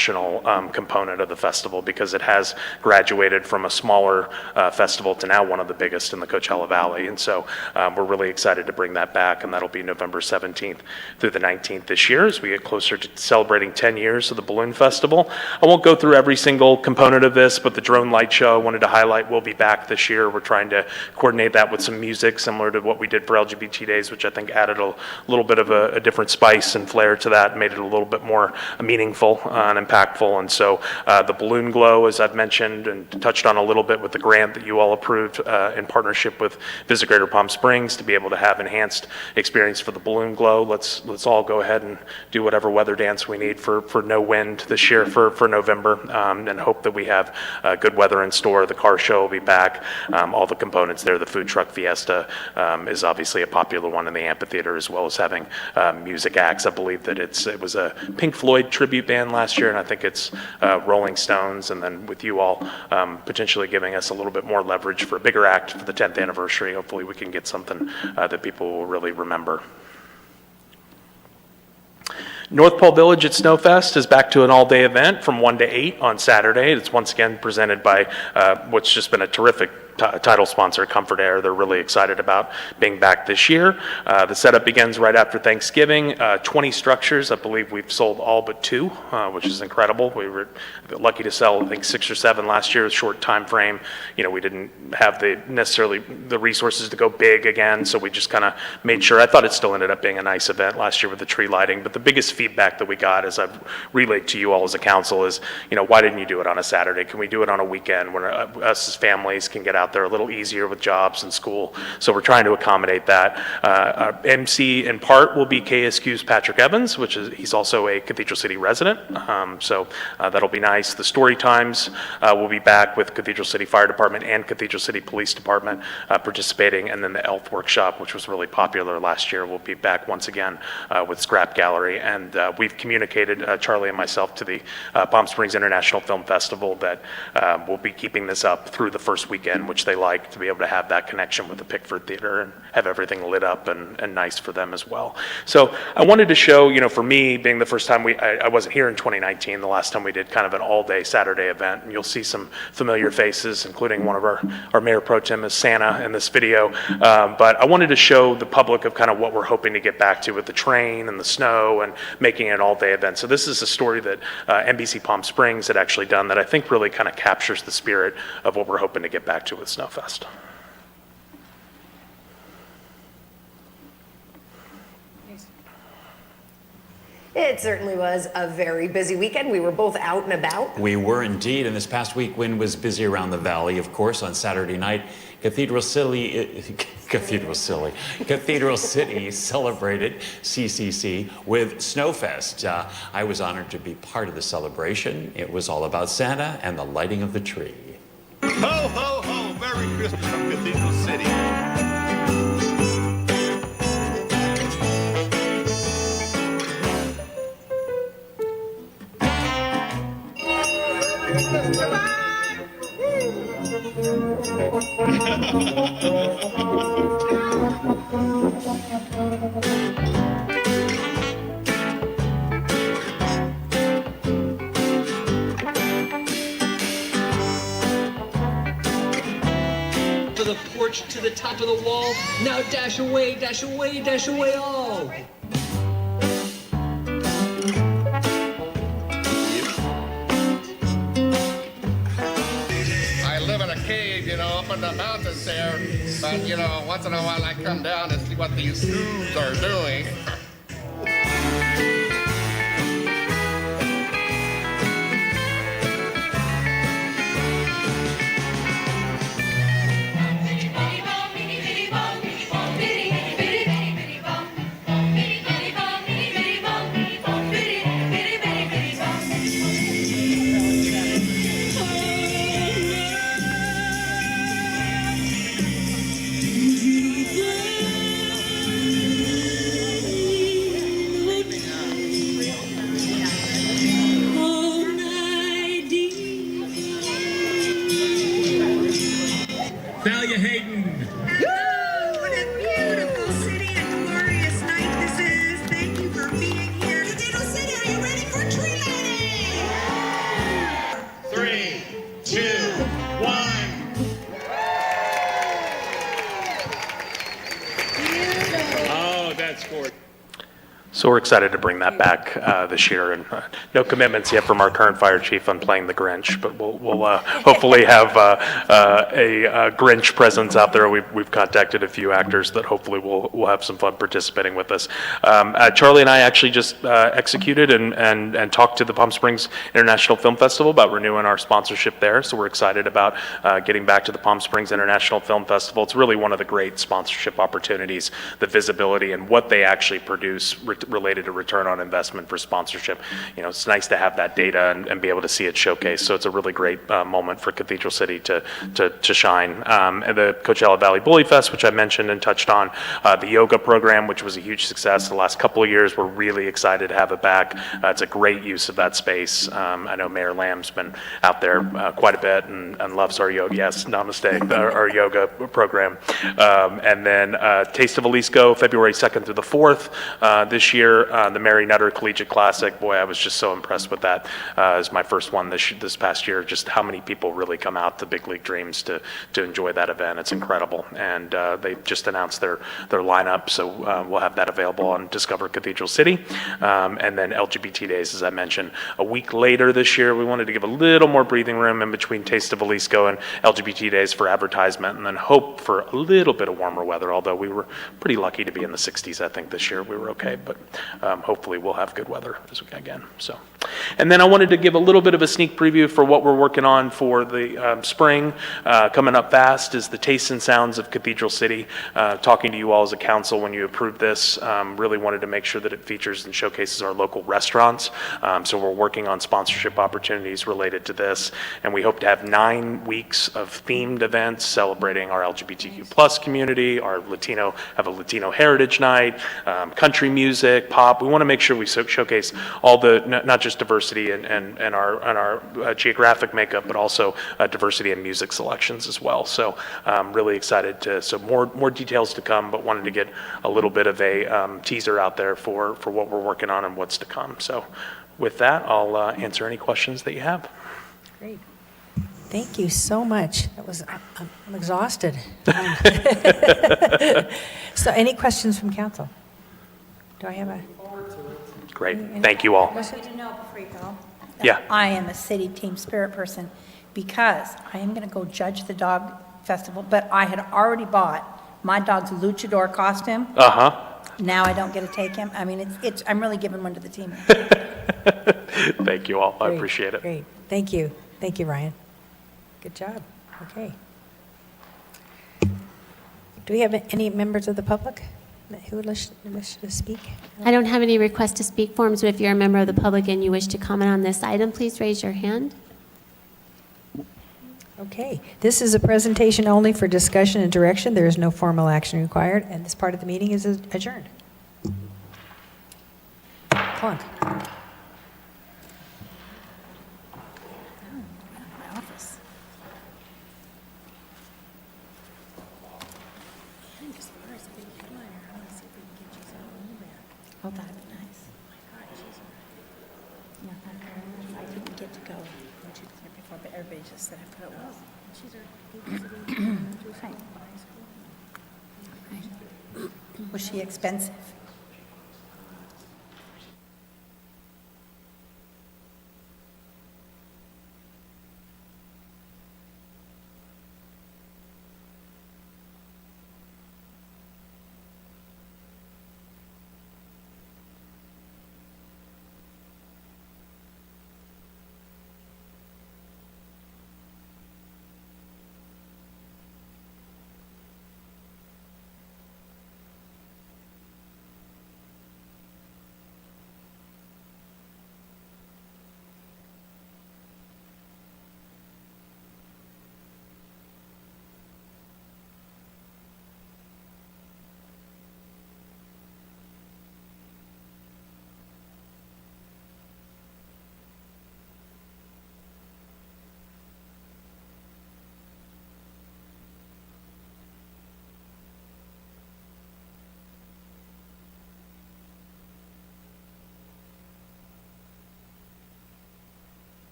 component of the festival, because it has graduated from a smaller festival to now one of the biggest in the Coachella Valley. And so we're really excited to bring that back, and that'll be November 17th through the 19th this year as we get closer to celebrating 10 years of the Balloon Festival. I won't go through every single component of this, but the drone light show I wanted to highlight will be back this year. We're trying to coordinate that with some music similar to what we did for LGBT Days, which I think added a little bit of a different spice and flair to that, made it a little bit more meaningful and impactful. And so the Balloon Glow, as I've mentioned and touched on a little bit with the grant that you all approved in partnership with Visit Greater Palm Springs to be able to have enhanced experience for the Balloon Glow. Let's all go ahead and do whatever weather dance we need for no wind this year for November, and hope that we have good weather in store. The car show will be back. All the components there. The food truck fiesta is obviously a popular one in the amphitheater, as well as having music acts. I believe that it was a Pink Floyd tribute band last year, and I think it's Rolling Stones, and then with you all potentially giving us a little bit more leverage for a bigger act for the 10th anniversary. Hopefully we can get something that people will really remember. North Pole Village at Snowfest is back to an all-day event from 1 to 8 on Saturday. It's once again presented by what's just been a terrific title sponsor, Comfort Air. They're really excited about being back this year. The setup begins right after Thanksgiving. 20 structures. I believe we've sold all but 2, which is incredible. We were lucky to sell, I think, 6 or 7 last year, a short time frame. You know, we didn't have necessarily the resources to go big again, so we just kind of made sure. I thought it still ended up being a nice event last year with the tree lighting, but the biggest feedback that we got, as I've relayed to you all as a council, is, you know, why didn't you do it on a Saturday? Can we do it on a weekend when us as families can get out out there a little easier with jobs and school. So we're trying to accommodate that. Our MC in part will be KSQ's Patrick Evans, he's also a Cathedral City resident. So that'll be nice. The story times will be back with Cathedral City Fire Department and Cathedral City Police Department participating. And then the ELF workshop, which was really popular last year, will be back once again with Scrap Gallery. And we've communicated, Charlie and myself, to the Palm Springs International Film Festival that we'll be keeping this up through the first weekend, which they like, to be able to have that connection with the Pickford Theater and have everything lit up and nice for them as well. So I wanted to show, for me, being the first time I wasn't here in 2019, the last time we did kind of an all-day Saturday event, and you'll see some familiar faces, including one of our Mayor Pro Tem is Santa in this video. But I wanted to show the public of kind of what we're hoping to get back to with the train and the snow and making it an all-day event. So this is a story that NBC Palm Springs had actually done that I think really kind of captures the spirit of what we're hoping to get back to with Snowfest. It certainly was a very busy weekend. We were both out and about. We were indeed, and this past week, wind was busy around the valley. Of course, on Saturday night, Cathedral City celebrated CCC with Snowfest. I was honored to be part of the celebration. It was all about Santa and the lighting of the tree. Ho, ho, ho! Merry Christmas from Cathedral City. To the porch, to the top of the wall. Now dash away, dash away, dash away all. I live in a cave, up in the mountains there. But, once in a while I come down and see what these dudes are doing. Thalia Hayden. What a beautiful city and glorious night this is. Thank you for being here. Cathedral City, are you ready for tree lighting? 3, 2, 1. Oh, that's gorgeous. So we're excited to bring that back this year, and no commitments yet from our current fire chief on playing the Grinch, but we'll hopefully have a Grinch presence out there. We've contacted a few actors that hopefully will have some fun participating with us. Charlie and I actually just executed and talked to the Palm Springs International Film Festival about renewing our sponsorship there, so we're excited about getting back to the Palm Springs International Film Festival. It's really one of the great sponsorship opportunities, the visibility and what they actually produce related to return on investment for sponsorship. It's nice to have that data and be able to see it showcased. So it's a really great moment for Cathedral City to shine. And the Coachella Valley Bully Fest, which I mentioned and touched on, the yoga program, which was a huge success the last couple of years. We're really excited to have it back. It's a great use of that space. I know Mayor Lamb's been out there quite a bit and loves our yoga. Yes, namaste, our yoga program. And then Taste of Jalisco, February 2nd through the 4th this year. The Mary Nutter Collegiate Classic, boy, I was just so impressed with that. It's my first one this past year. Just how many people really come out to Big League Dreams to enjoy that event. It's incredible. And they just announced their lineup, so we'll have that available on Discover Cathedral City. And then LGBT Days, as I mentioned, a week later this year. We wanted to give a little more breathing room in between Taste of Jalisco and LGBT Days for advertisement, and then hope for a little bit of warmer weather, although we were pretty lucky to be in the 60s, I think, this year. We were okay, but hopefully we'll have good weather again. So, and then I wanted to give a little bit of a sneak preview for what we're working on for the spring. Coming up fast is the Tastes and Sounds of Cathedral City. Talking to you all as a council when you approved this, really wanted to make sure that it features and showcases our local restaurants. So we're working on sponsorship opportunities related to this, and we hope to have 9 weeks of themed events celebrating our LGBTQ plus community, have a Latino Heritage Night, country music, pop. We want to make sure we showcase all the, not just diversity and our geographic makeup, but also diversity in music selections as well. So really excited so more details to come, but wanted to get a little bit of a teaser out there for what we're working on and what's to come. So with that, I'll answer any questions that you have. Great. Thank you so much. That was, I'm exhausted. So any questions from council? Do I have a? Great. Thank you all. I want you to know before you go. Yeah. I am a city team spirit person because I am going to go judge the dog festival, but I had already bought my dog's luchador costume. Now I don't get to take him. I mean, I'm really giving one to the team. Thank you all. I Great, appreciate it. Great. Thank you. Thank you, Ryan. Good job. Okay. Do we have any members of the public who would wish to speak? I don't have any requests to speak forms, but if you're a member of the public and you wish to comment on this item, please raise your hand. Okay. This is a presentation only for discussion and direction. There is no formal action required, and this part of the meeting is adjourned. Clunk. Oh, that'd be nice. No, I didn't get to go when she was here before, but everybody just said I thought it was. Right. Was she expensive?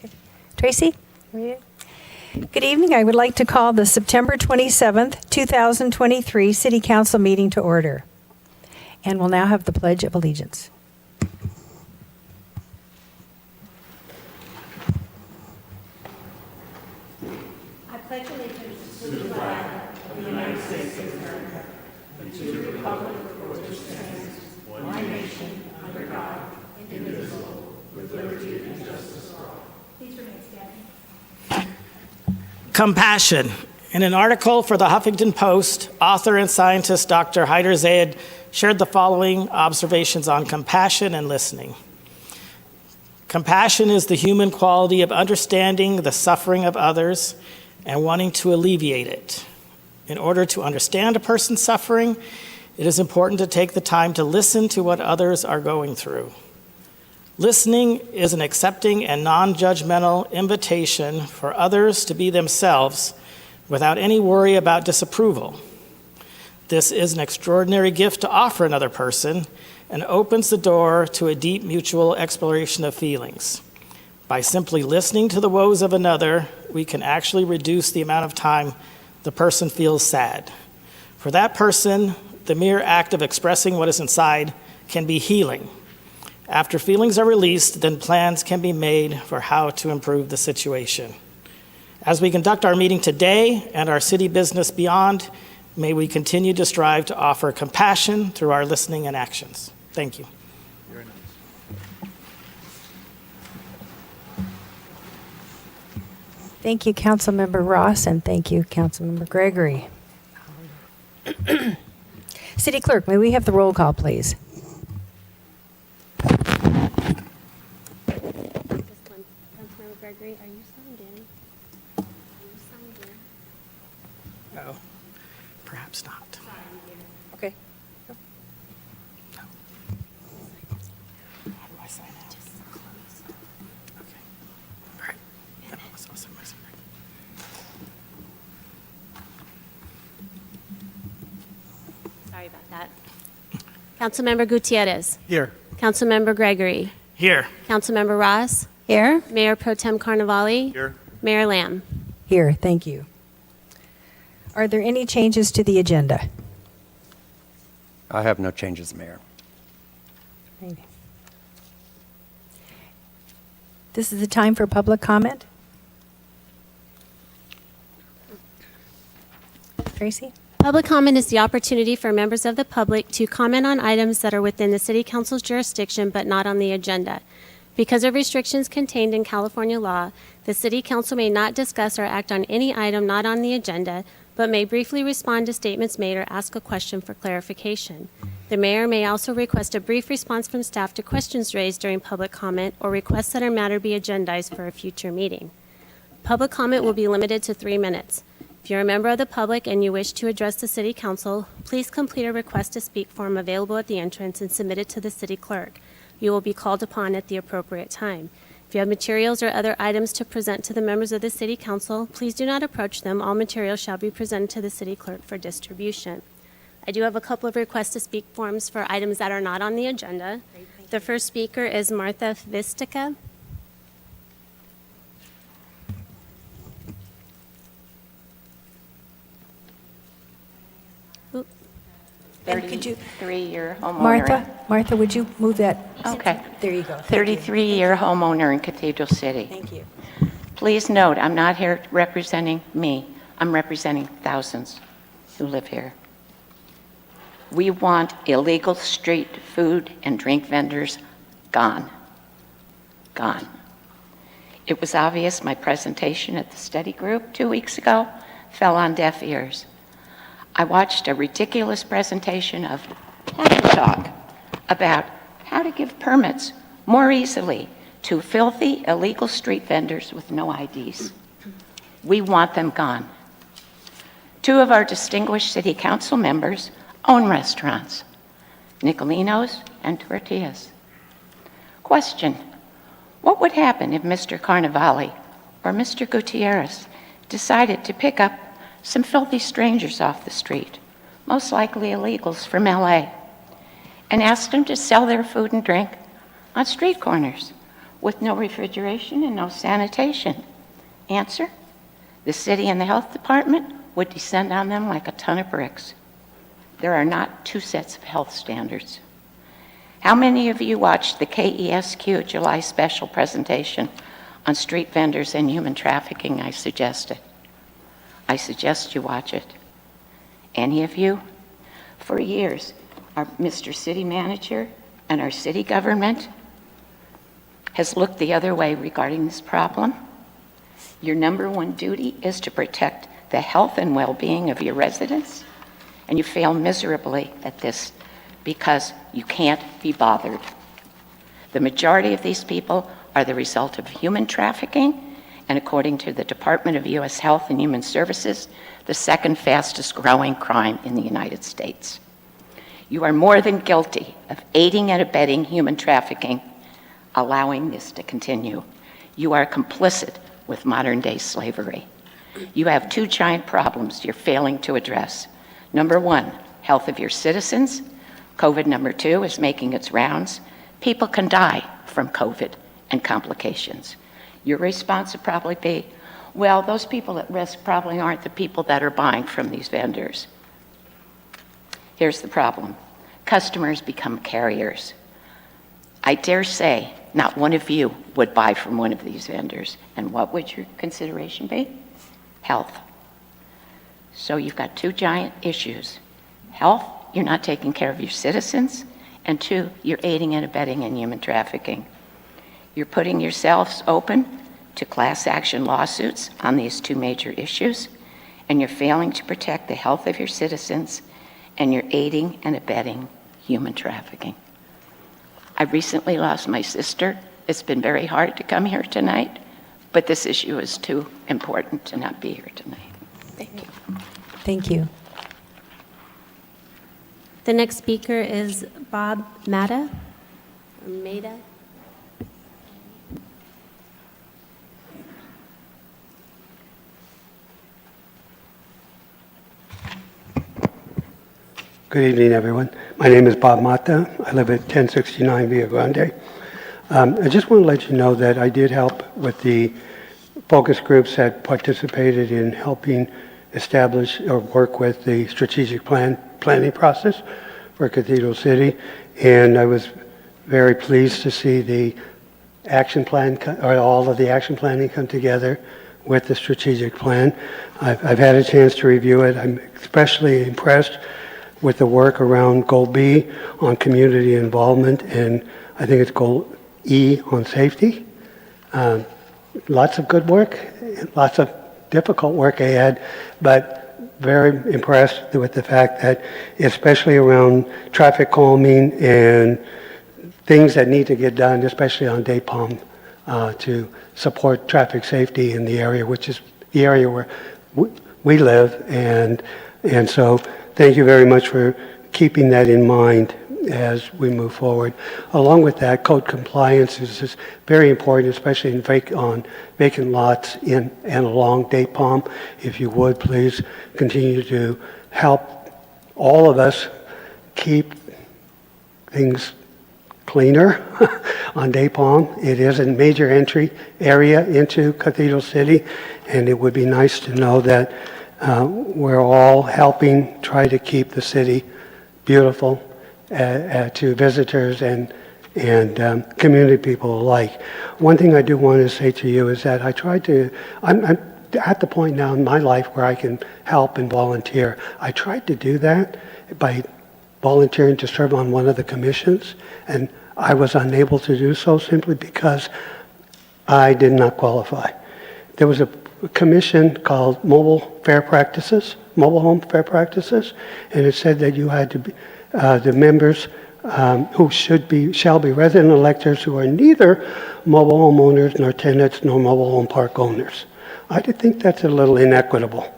Good. Tracy? Good evening. I would like to call the September 27th, 2023 City Council meeting to order. And we'll now have the Pledge of Allegiance. I pledge allegiance to the flag of the United States of America and to the republic for which it stands, one nation, under God, indivisible, with liberty and justice for all. Please remain standing. Compassion. In an article for the Huffington Post, author and scientist Dr. Haider Zayed shared the following observations on compassion and listening. Compassion is the human quality of understanding the suffering of others and wanting to alleviate it. In order to understand a person's suffering, it is important to take the time to listen to what others are going through. Listening is an accepting and non-judgmental invitation for others to be themselves without any worry about disapproval. This is an extraordinary gift to offer another person and opens the door to a deep mutual exploration of feelings. By simply listening to the woes of another, we can actually reduce the amount of time the person feels sad. For that person, the mere act of expressing what is inside can be healing. After feelings are released, then plans can be made for how to improve the situation. As we conduct our meeting today and our city business beyond, may we continue to strive to offer compassion through our listening and actions. Thank you. Thank you, Councilmember Ross, and thank you, Councilmember Gregory. City Clerk, may we have the roll call, please? Councilmember Gregory, are you signed in? Are you signed in? Oh, perhaps not. Okay. How do I sign out? Okay. All right. That was awesome. Sorry about that. Councilmember Gutierrez. Here. Councilmember Gregory. Here. Councilmember Ross. Here? Mayor Pro Tem Carnevale. Here. Mayor Lamb. Here, thank you. Are there any changes to the agenda? I have no changes, Mayor. This is the time for public comment. Tracy? Public comment is the opportunity for members of the public to comment on items that are within the City Council's jurisdiction but not on the agenda. Because of restrictions contained in California law, the City Council may not discuss or act on any item not on the agenda, but may briefly respond to statements made or ask a question for clarification. The mayor may also request a brief response from staff to questions raised during public comment or request that a matter be agendized for a future meeting. Public comment will be limited to 3 minutes. If you're a member of the public and you wish to address the City Council, please complete a request to speak form available at the entrance and submit it to the city clerk. You will be called upon at the appropriate time. If you have materials or other items to present to the members of the City Council, please do not approach them. All materials shall be presented to the city clerk for distribution. I do have a couple of requests to speak forms for items that are not on the agenda. The first speaker is Martha Vistica. And could you, 33-year homeowner. Martha, would you move that? Okay. There you go. Thank you. 33-year homeowner in Cathedral City. Thank you. Please note, I'm not here representing me. I'm representing thousands who live here. We want illegal street food and drink vendors gone. Gone. It was obvious my presentation at the study group 2 weeks ago fell on deaf ears. I watched a ridiculous presentation of talk about how to give permits more easily to filthy, illegal street vendors with no IDs. We want them gone. 2 of our distinguished city council members own restaurants, Nicolinos and Tortillas. Question: what would happen if Mr. Carnevale or Mr. Gutierrez decided to pick up some filthy strangers off the street, most likely illegals from LA, and asked them to sell their food and drink on street corners with no refrigeration and no sanitation? Answer, the city and the health department would descend on them like a ton of bricks. There are not two sets of health standards. How many of you watched the KESQ July special presentation on street vendors and human trafficking I suggested? I suggest you watch it. Any of you? For years, our Mr. City Manager and our city government has looked the other way regarding this problem. Your number one duty is to protect the health and well-being of your residents, and you fail miserably at this because you can't be bothered. The majority of these people are the result of human trafficking, and according to the Department of U.S. Health and Human Services, the second fastest growing crime in the United States. You are more than guilty of aiding and abetting human trafficking, allowing this to continue. You are complicit with modern-day slavery. You have two giant problems you're failing to address. Number one, health of your citizens. COVID number two is making its rounds. People can die from COVID and complications. Your response would probably be, well, those people at risk probably aren't the people that are buying from these vendors. Here's the problem. Customers become carriers. I dare say not one of you would buy from one of these vendors. And what would your consideration be? Health. So you've got two giant issues. Health, you're not taking care of your citizens. And two, you're aiding and abetting in human trafficking. You're putting yourselves open to class action lawsuits on these two major issues, and you're failing to protect the health of your citizens, and you're aiding and abetting human trafficking. I recently lost my sister. It's been very hard to come here tonight, but this issue is too important to not be here tonight. Thank you. Thank you. The next speaker is Bob Mata, or Maida. Good evening, everyone. My name is Bob Mata. I live at 1069 Via Grande. I just want to let you know that I did help with the focus groups that participated in helping establish or work with the strategic planning process for Cathedral City, and I was very pleased to see the action plan, or all of the action planning come together with the strategic plan. I've had a chance to review it. I'm especially impressed with the work around Goal B on community involvement, and I think it's Goal E on safety. Lots of good work, lots of difficult work ahead, but very impressed with the fact that, especially around traffic calming and things that need to get done, especially on Day Palm, to support traffic safety in the area, which is the area where we live, and so thank you very much for keeping that in mind as we move forward. Along with that, code compliance is very important, especially on vacant lots in and along Day Palm. If you would, please continue to help all of us keep things cleaner on Day Palm. It is a major entry area into Cathedral City, and it would be nice to know that we're all helping try to keep the city beautiful to visitors and community people alike. One thing I do want to say to you is that I'm at the point now in my life where I can help and volunteer. I tried to do that by volunteering to serve on one of the commissions, and I was unable to do so simply because I did not qualify. There was a commission called Mobile Home Fair Practices, and it said that you had to be the members who shall be resident electors who are neither mobile home owners nor tenants nor mobile home park owners. I think that's a little inequitable,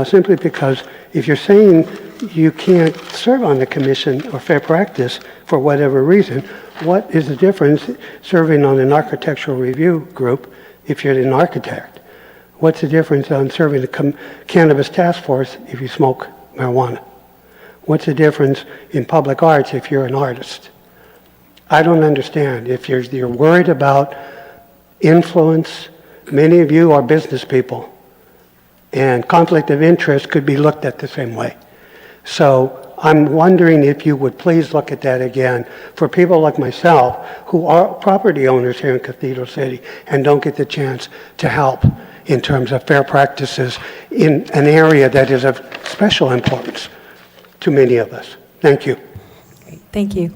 simply because if you're saying you can't serve on the commission or fair practice for whatever reason, what is the difference serving on an architectural review group if you're an architect? What's the difference on serving the cannabis task force if you smoke marijuana? What's the difference in public arts if you're an artist? I don't understand. If you're worried about influence, many of you are business people, and conflict of interest could be looked at the same way. So I'm wondering if you would please look at that again for people like myself who are property owners here in Cathedral City and don't get the chance to help in terms of fair practices in an area that is of special importance to many of us. Thank you. Thank you.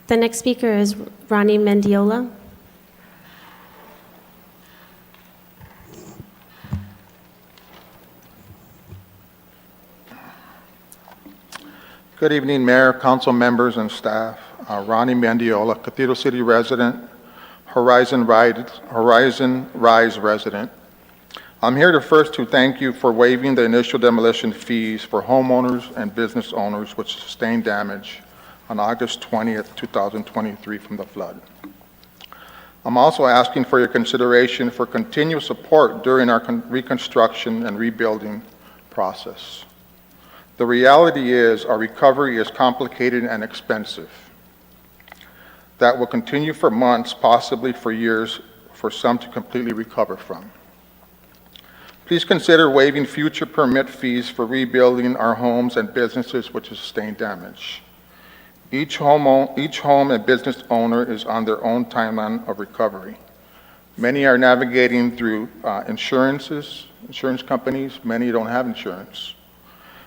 The next speaker is Ronnie Mendiola. Good evening, Mayor, council members, and staff. Ronnie Mendiola, Cathedral City resident, Horizon Rise resident. I'm here first to thank you for waiving the initial demolition fees for homeowners and business owners which sustained damage on August 20th, 2023 from the flood. I'm also asking for your consideration for continued support during our reconstruction and rebuilding process. The reality is our recovery is complicated and expensive. That will continue for months, possibly for years, for some to completely recover from. Please consider waiving future permit fees for rebuilding our homes and businesses which sustained damage. Each home and business owner is on their own timeline of recovery. Many are navigating through insurance companies. Many don't have insurance.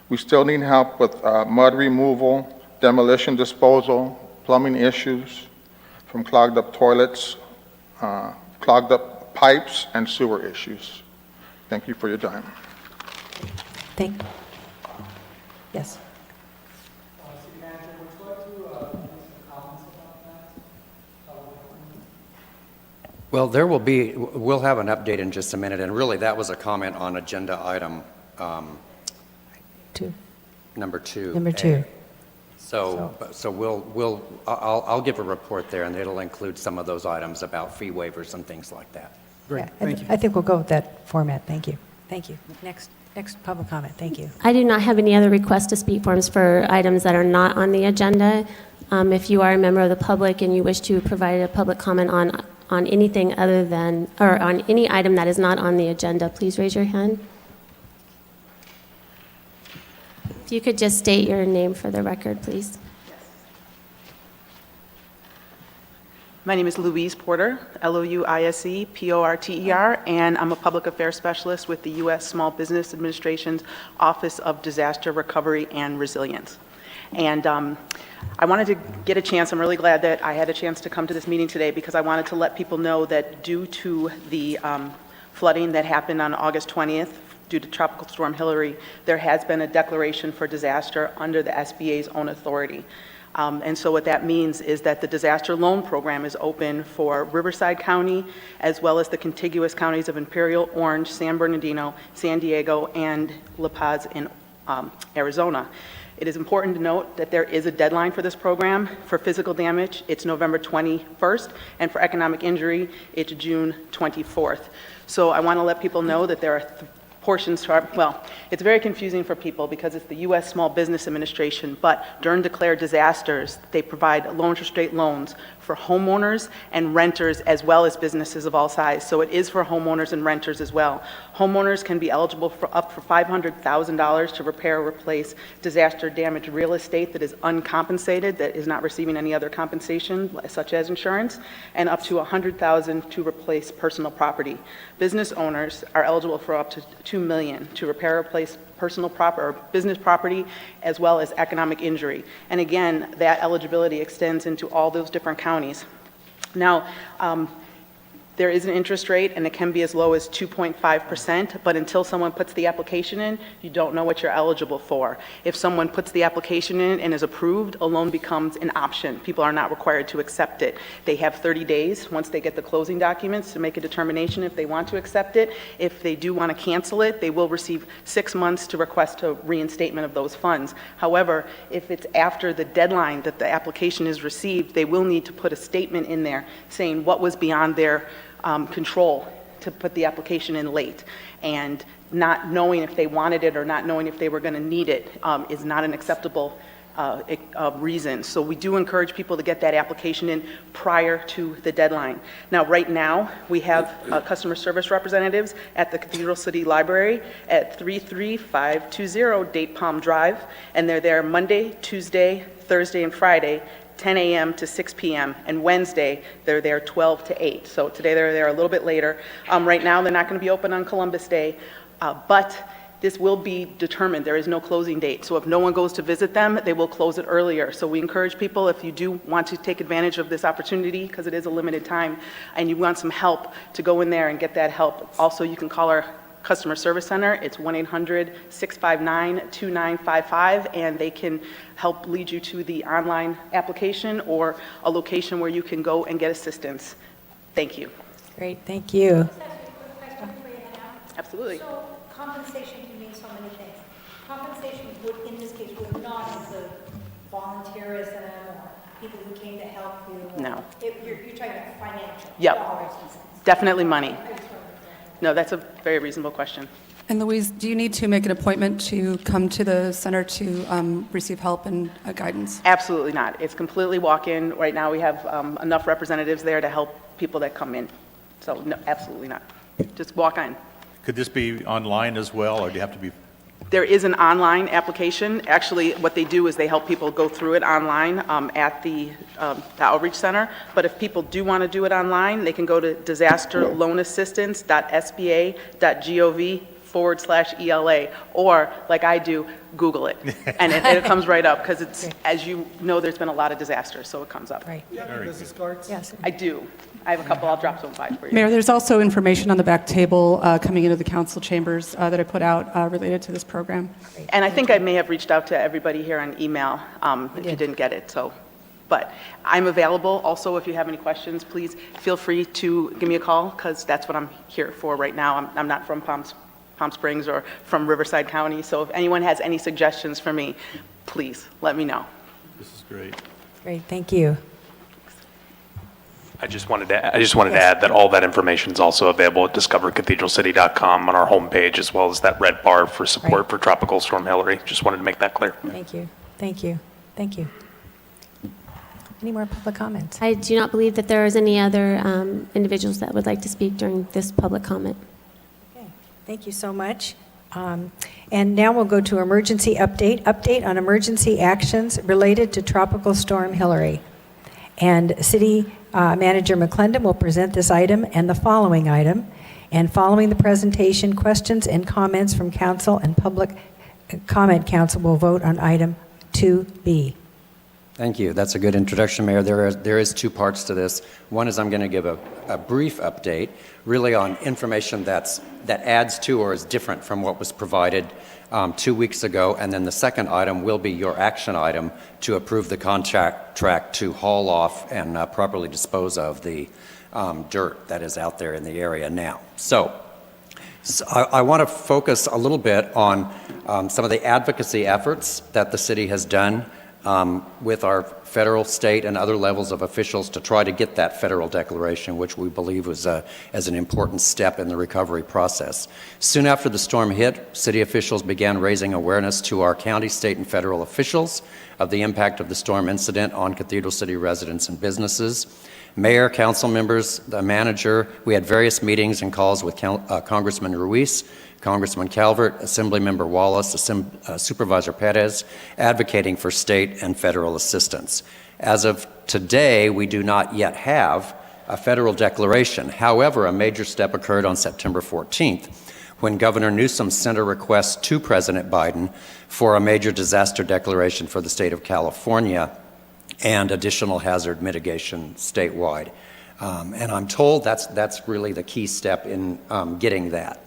We still need help with mud removal, demolition disposal, plumbing issues from clogged up toilets, clogged up pipes, and sewer issues. Thank you for your time. Yes. Well, we'll have an update in just a minute, and really that was a comment on agenda item number 2. Number 2. So I'll give a report there, and it'll include some of those items about fee waivers and things like that. Great, Yeah, thank you. I think we'll go with that format. Thank you. Thank you. Next public comment. Thank you. I do not have any other request to speak forms for items that are not on the agenda. If you are a member of the public and you wish to provide a public comment on anything other than, or on any item that is not on the agenda, please raise your hand. If you could just state your name for the record, please. My name is Louise Porter, Louise Porter, and I'm a public affairs specialist with the U.S. Small Business Administration's Office of Disaster Recovery and Resilience. And I wanted to get a chance, I'm really glad that I had a chance to come to this meeting today because I wanted to let people know that due to the flooding that happened on August 20th, due to Tropical Storm Hillary, there has been a declaration for disaster under the SBA's own authority. And so what that means is that the disaster loan program is open for Riverside County, as well as the contiguous counties of Imperial, Orange, San Bernardino, San Diego, and La Paz in Arizona. It is important to note that there is a deadline for this program. For physical damage, it's November 21st, and for economic injury, it's June 24th. So I want to let people know that there are portions to our, well, it's very confusing for people because it's the U.S. Small Business Administration, but during declared disasters, they provide low interest rate loans for homeowners and renters as well as businesses of all size. So it is for homeowners and renters as well. Homeowners can be eligible for up for $500,000 to repair or replace disaster damaged real estate that is uncompensated, that is not receiving any other compensation such as insurance, and up to $100,000 to replace personal property. Business owners are eligible for up to $2 million to repair or replace personal or business property as well as economic injury. And again, that eligibility extends into all those different counties. Now, there is an interest rate, and it can be as low as 2.5%, but until someone puts the application in, you don't know what you're eligible for. If someone puts the application in and is approved, a loan becomes an option. People are not required to accept it. They have 30 days once they get the closing documents to make a determination if they want to accept it. If they do want to cancel it, they will receive 6 months to request a reinstatement of those funds. However, if it's after the deadline that the application is received, they will need to put a statement in there saying what was beyond their control to put the application in late. And not knowing if they wanted it or not knowing if they were going to need it is not an acceptable reason. So we do encourage people to get that application in prior to the deadline. Now, right now, we have customer service representatives at the Cathedral City Library at 33520 Date Palm Drive, and they're there Monday, Tuesday, Thursday, and Friday, 10 a.m. to 6 p.m., and Wednesday, they're there 12 to 8. So today, they're there a little bit later. Right now, they're not going to be open on Columbus Day, but this will be determined. There is no closing date. So if no one goes to visit them, they will close it earlier. So we encourage people, if you do want to take advantage of this opportunity, because it is a limited time, and you want some help, to go in there and get that help. Also, you can call our customer service center. It's 1-800-659-2955, and they can help lead you to the online application or a location where you can go and get assistance. Thank you. Great, thank you. Absolutely. So compensation can mean so many things. Compensation would, in this case, would not include volunteerism or people who came to help you. No. You're talking about financial. Yep. Dollars and cents. Definitely money. No, that's a very reasonable question. And Louise, do you need to make an appointment to come to the center to receive help and guidance? Absolutely not. It's completely walk-in. Right now, we have enough representatives there to help people that come in. So, no, absolutely not. Just walk on. Could this be online as well, or do you have to be? There is an online application. Actually, what they do is they help people go through it online at the Outreach Center. But if people do want to do it online, they can go to disasterloanassistance.sba.gov/ELA, or, like I do, Google it. And it comes right up, because it's, as you know, there's been a lot of disasters, so it comes up. Right. Business cards? Yes. I do. I have a couple. I'll drop some by for you. Mayor, there's also information on the back table coming into the council chambers that I put out related to this program. And I think I may have reached out to everybody here on email if you didn't get it, so. But I'm available. Also, if you have any questions, please feel free to give me a call, because that's what I'm here for right now. I'm not from Palm Springs or from Riverside County, so if anyone has any suggestions for me, please let me know. This is great. Great, thank you. I just wanted to add that all that information is also available at discovercathedralcity.com on our homepage, as well as that red bar for support for Tropical Storm Hilary. Just wanted to make that clear. Thank you, thank you, thank you. Any more public comments? I do not believe that there is any other individuals that would like to speak during this public comment. Okay, thank you so much. And now we'll go to emergency update on emergency actions related to Tropical Storm Hilary. And City Manager McClendon will present this item and the following item. And following the presentation, questions and comments from council and public comment council will vote on item 2B. Thank you. That's a good introduction, Mayor. There is two parts to this. One is I'm going to give a brief update, really on information that adds to or is different from what was provided 2 weeks ago. And then the second item will be your action item to approve the contract to haul off and properly dispose of the dirt that is out there in the area now. So I want to focus a little bit on some of the advocacy efforts that the city has done with our federal, state, and other levels of officials to try to get that federal declaration, which we believe was as an important step in the recovery process. Soon after the storm hit, city officials began raising awareness to our county, state, and federal officials of the impact of the storm incident on Cathedral City residents and businesses. Mayor, council members, the manager, we had various meetings and calls with Congressman Ruiz, Congressman Calvert, Assemblymember Wallace, Supervisor Perez, advocating for state and federal assistance. As of today, we do not yet have a federal declaration. However, a major step occurred on September 14th when Governor Newsom sent a request to President Biden for a major disaster declaration for the state of California and additional hazard mitigation statewide. And I'm told that's really the key step in getting that.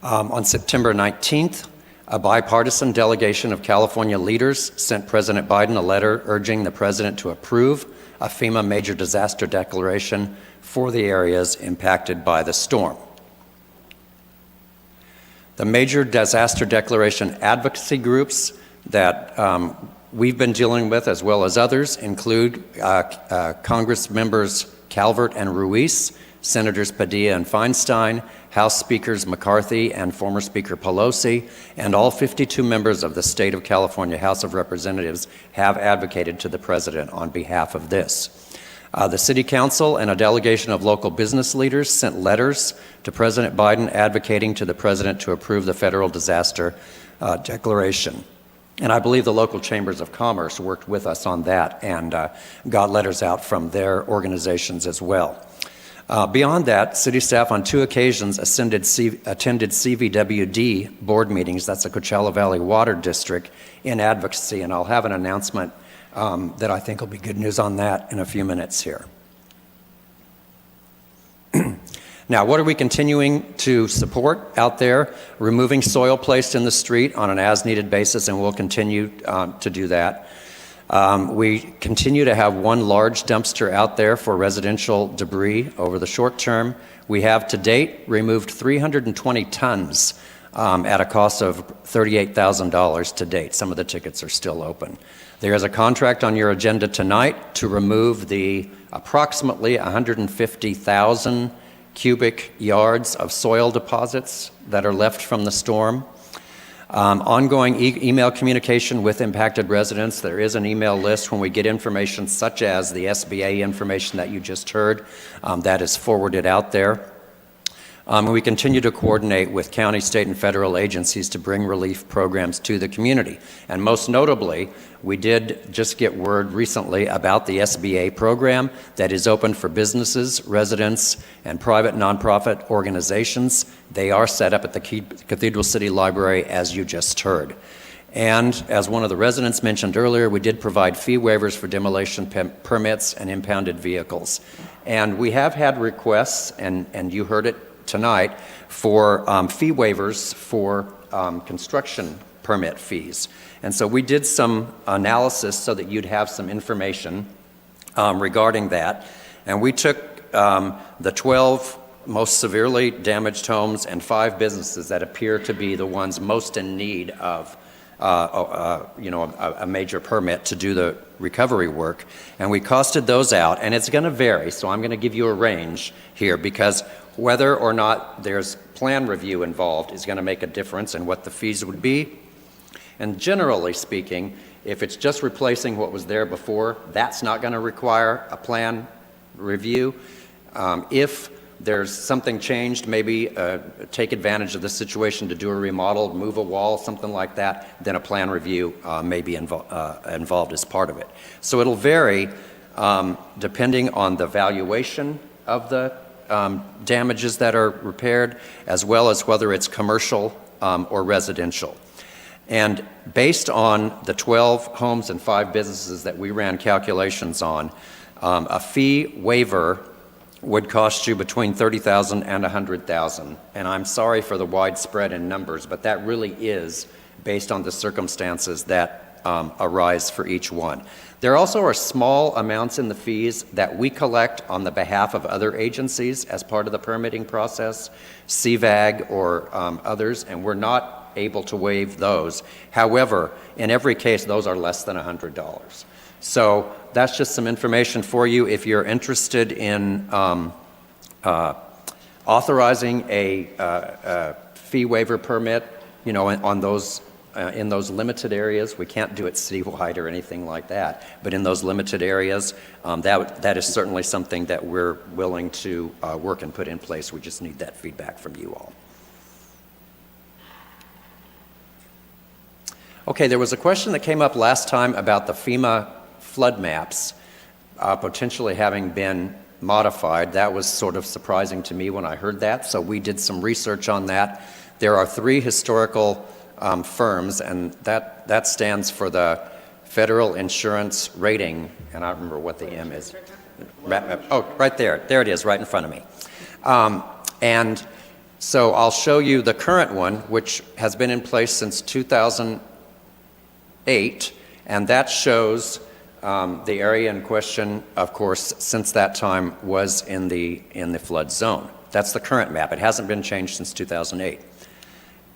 On September 19th, a bipartisan delegation of California leaders sent President Biden a letter urging the president to approve a FEMA major disaster declaration for the areas impacted by the storm. The major disaster declaration advocacy groups that we've been dealing with, as well as others, include Congress members Calvert and Ruiz, Senators Padilla and Feinstein, House Speakers McCarthy and former Speaker Pelosi, and all 52 members of the State of California House of Representatives have advocated to the President on behalf of this. The City Council and a delegation of local business leaders sent letters to President Biden advocating to the President to approve the federal disaster declaration. And I believe the local chambers of commerce worked with us on that and got letters out from their organizations as well. Beyond that, city staff on 2 occasions attended CVWD board meetings, that's the Coachella Valley Water District, in advocacy, and I'll have an announcement that I think will be good news on that in a few minutes here. Now, what are we continuing to support out there? Removing soil placed in the street on an as-needed basis, and we'll continue to do that. We continue to have 1 large dumpster out there for residential debris over the short term. We have to date removed 320 tons at a cost of $38,000 to date. Some of the tickets are still open. There is a contract on your agenda tonight to remove the approximately 150,000 cubic yards of soil deposits that are left from the storm. Ongoing email communication with impacted residents. There is an email list when we get information such as the SBA information that you just heard that is forwarded out there. We continue to coordinate with county, state, and federal agencies to bring relief programs to the community. And most notably, we did just get word recently about the SBA program that is open for businesses, residents, and private nonprofit organizations. They are set up at the Cathedral City Library, as you just heard. And as one of the residents mentioned earlier, we did provide fee waivers for demolition permits and impounded vehicles. And we have had requests, and you heard it tonight, for fee waivers for construction permit fees. And so we did some analysis so that you'd have some information regarding that. And we took the 12 most severely damaged homes and 5 businesses that appear to be the ones most in need of a major permit to do the recovery work, and we costed those out, and it's going to vary, so I'm going to give you a range here, because whether or not there's plan review involved is going to make a difference in what the fees would be. And generally speaking, if it's just replacing what was there before, that's not going to require a plan review. If there's something changed, maybe take advantage of the situation to do a remodel, move a wall, something like that, then a plan review may be involved as part of it. So it'll vary depending on the valuation of the damages that are repaired, as well as whether it's commercial or residential. And based on the 12 homes and 5 businesses that we ran calculations on, a fee waiver would cost you between $30,000 and $100,000. And I'm sorry for the widespread in numbers, but that really is based on the circumstances that arise for each one. There also are small amounts in the fees that we collect on the behalf of other agencies as part of the permitting process, CVAG or others, and we're not able to waive those. However, in every case, those are less than $100. So that's just some information for you. If you're interested in authorizing a fee waiver permit, on those in those limited areas, we can't do it citywide or anything like that, but in those limited areas, that is certainly something that we're willing to work and put in place. We just need that feedback from you all. Okay, there was a question that came up last time about the FEMA flood maps potentially having been modified. That was sort of surprising to me when I heard that, so we did some research on that. There are 3 historical firms, and that stands for the Federal Insurance Rating, and I don't remember what the M is. Oh, right there. There it is, right in front of me. And so I'll show you the current one, which has been in place since 2008, and that shows the area in question, of course, since that time was in the flood zone. That's the current map. It hasn't been changed since 2008.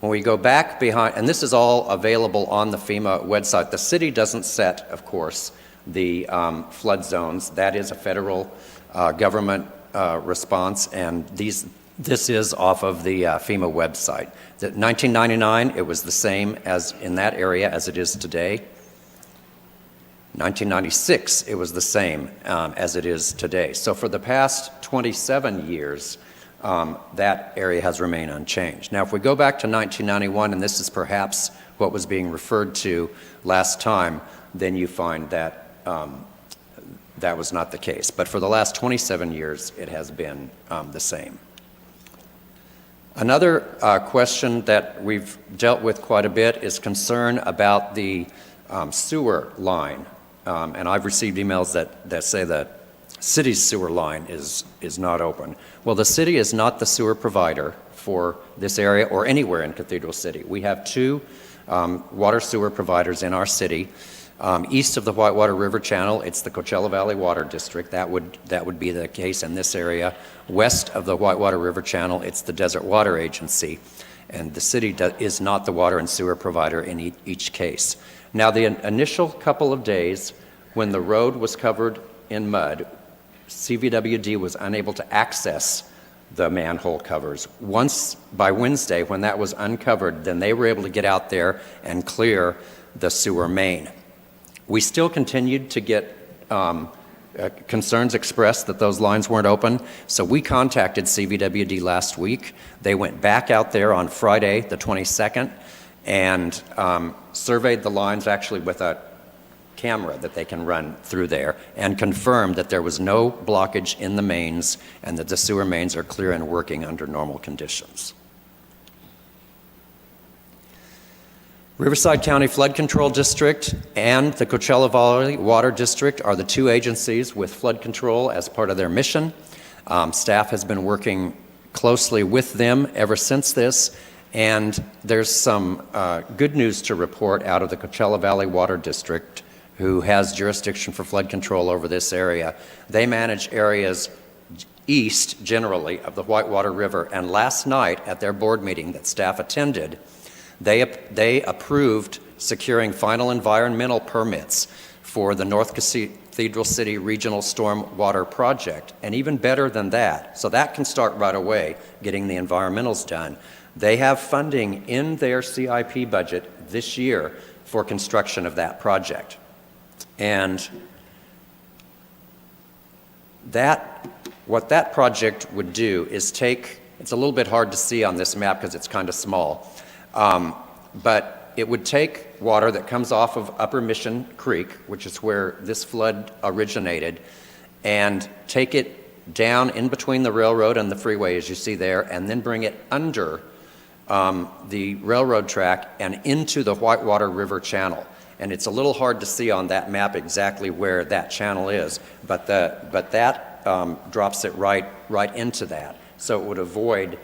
When we go back behind, and this is all available on the FEMA website, the city doesn't set, of course, the flood zones. That is a federal government response, and this is off of the FEMA website. That 1999, it was the same as in that area as it is today. 1996, it was the same as it is today. So for the past 27 years, that area has remained unchanged. Now, if we go back to 1991, and this is perhaps what was being referred to last time, then you find that that was not the case. But for the last 27 years, it has been the same. Another question that we've dealt with quite a bit is concern about the sewer line. And I've received emails that say that city's sewer line is not open. Well, the city is not the sewer provider for this area or anywhere in Cathedral City. We have two water sewer providers in our city. East of the Whitewater River Channel, it's the Coachella Valley Water District. That would be the case in this area. West of the Whitewater River Channel, it's the Desert Water Agency. And the city is not the water and sewer provider in each case. Now, the initial couple of days when the road was covered in mud, CVWD was unable to access the manhole covers. Once, by Wednesday, when that was uncovered, then they were able to get out there and clear the sewer main. We still continued to get concerns expressed that those lines weren't open, so we contacted CVWD last week. They went back out there on Friday, the 22nd, and surveyed the lines actually with a camera that they can run through there, and confirmed that there was no blockage in the mains and that the sewer mains are clear and working under normal conditions. Riverside County Flood Control District and the Coachella Valley Water District are the two agencies with flood control as part of their mission. Staff has been working closely with them ever since this, and there's some good news to report out of the Coachella Valley Water District, who has jurisdiction for flood control over this area. They manage areas east, generally, of the Whitewater River, and last night at their board meeting that staff attended, they approved securing final environmental permits for the North Cathedral City Regional Storm Water Project. And even better than that, so that can start right away, getting the environmentals done. They have funding in their CIP budget this year for construction of that project. And what that project would do is it's a little bit hard to see on this map because it's kind of small, but it would take water that comes off of Upper Mission Creek, which is where this flood originated, and take it down in between the railroad and the freeway, as you see there, and then bring it under the railroad track and into the Whitewater River Channel. And it's a little hard to see on that map exactly where that channel is, but that drops it right into that. So it would avoid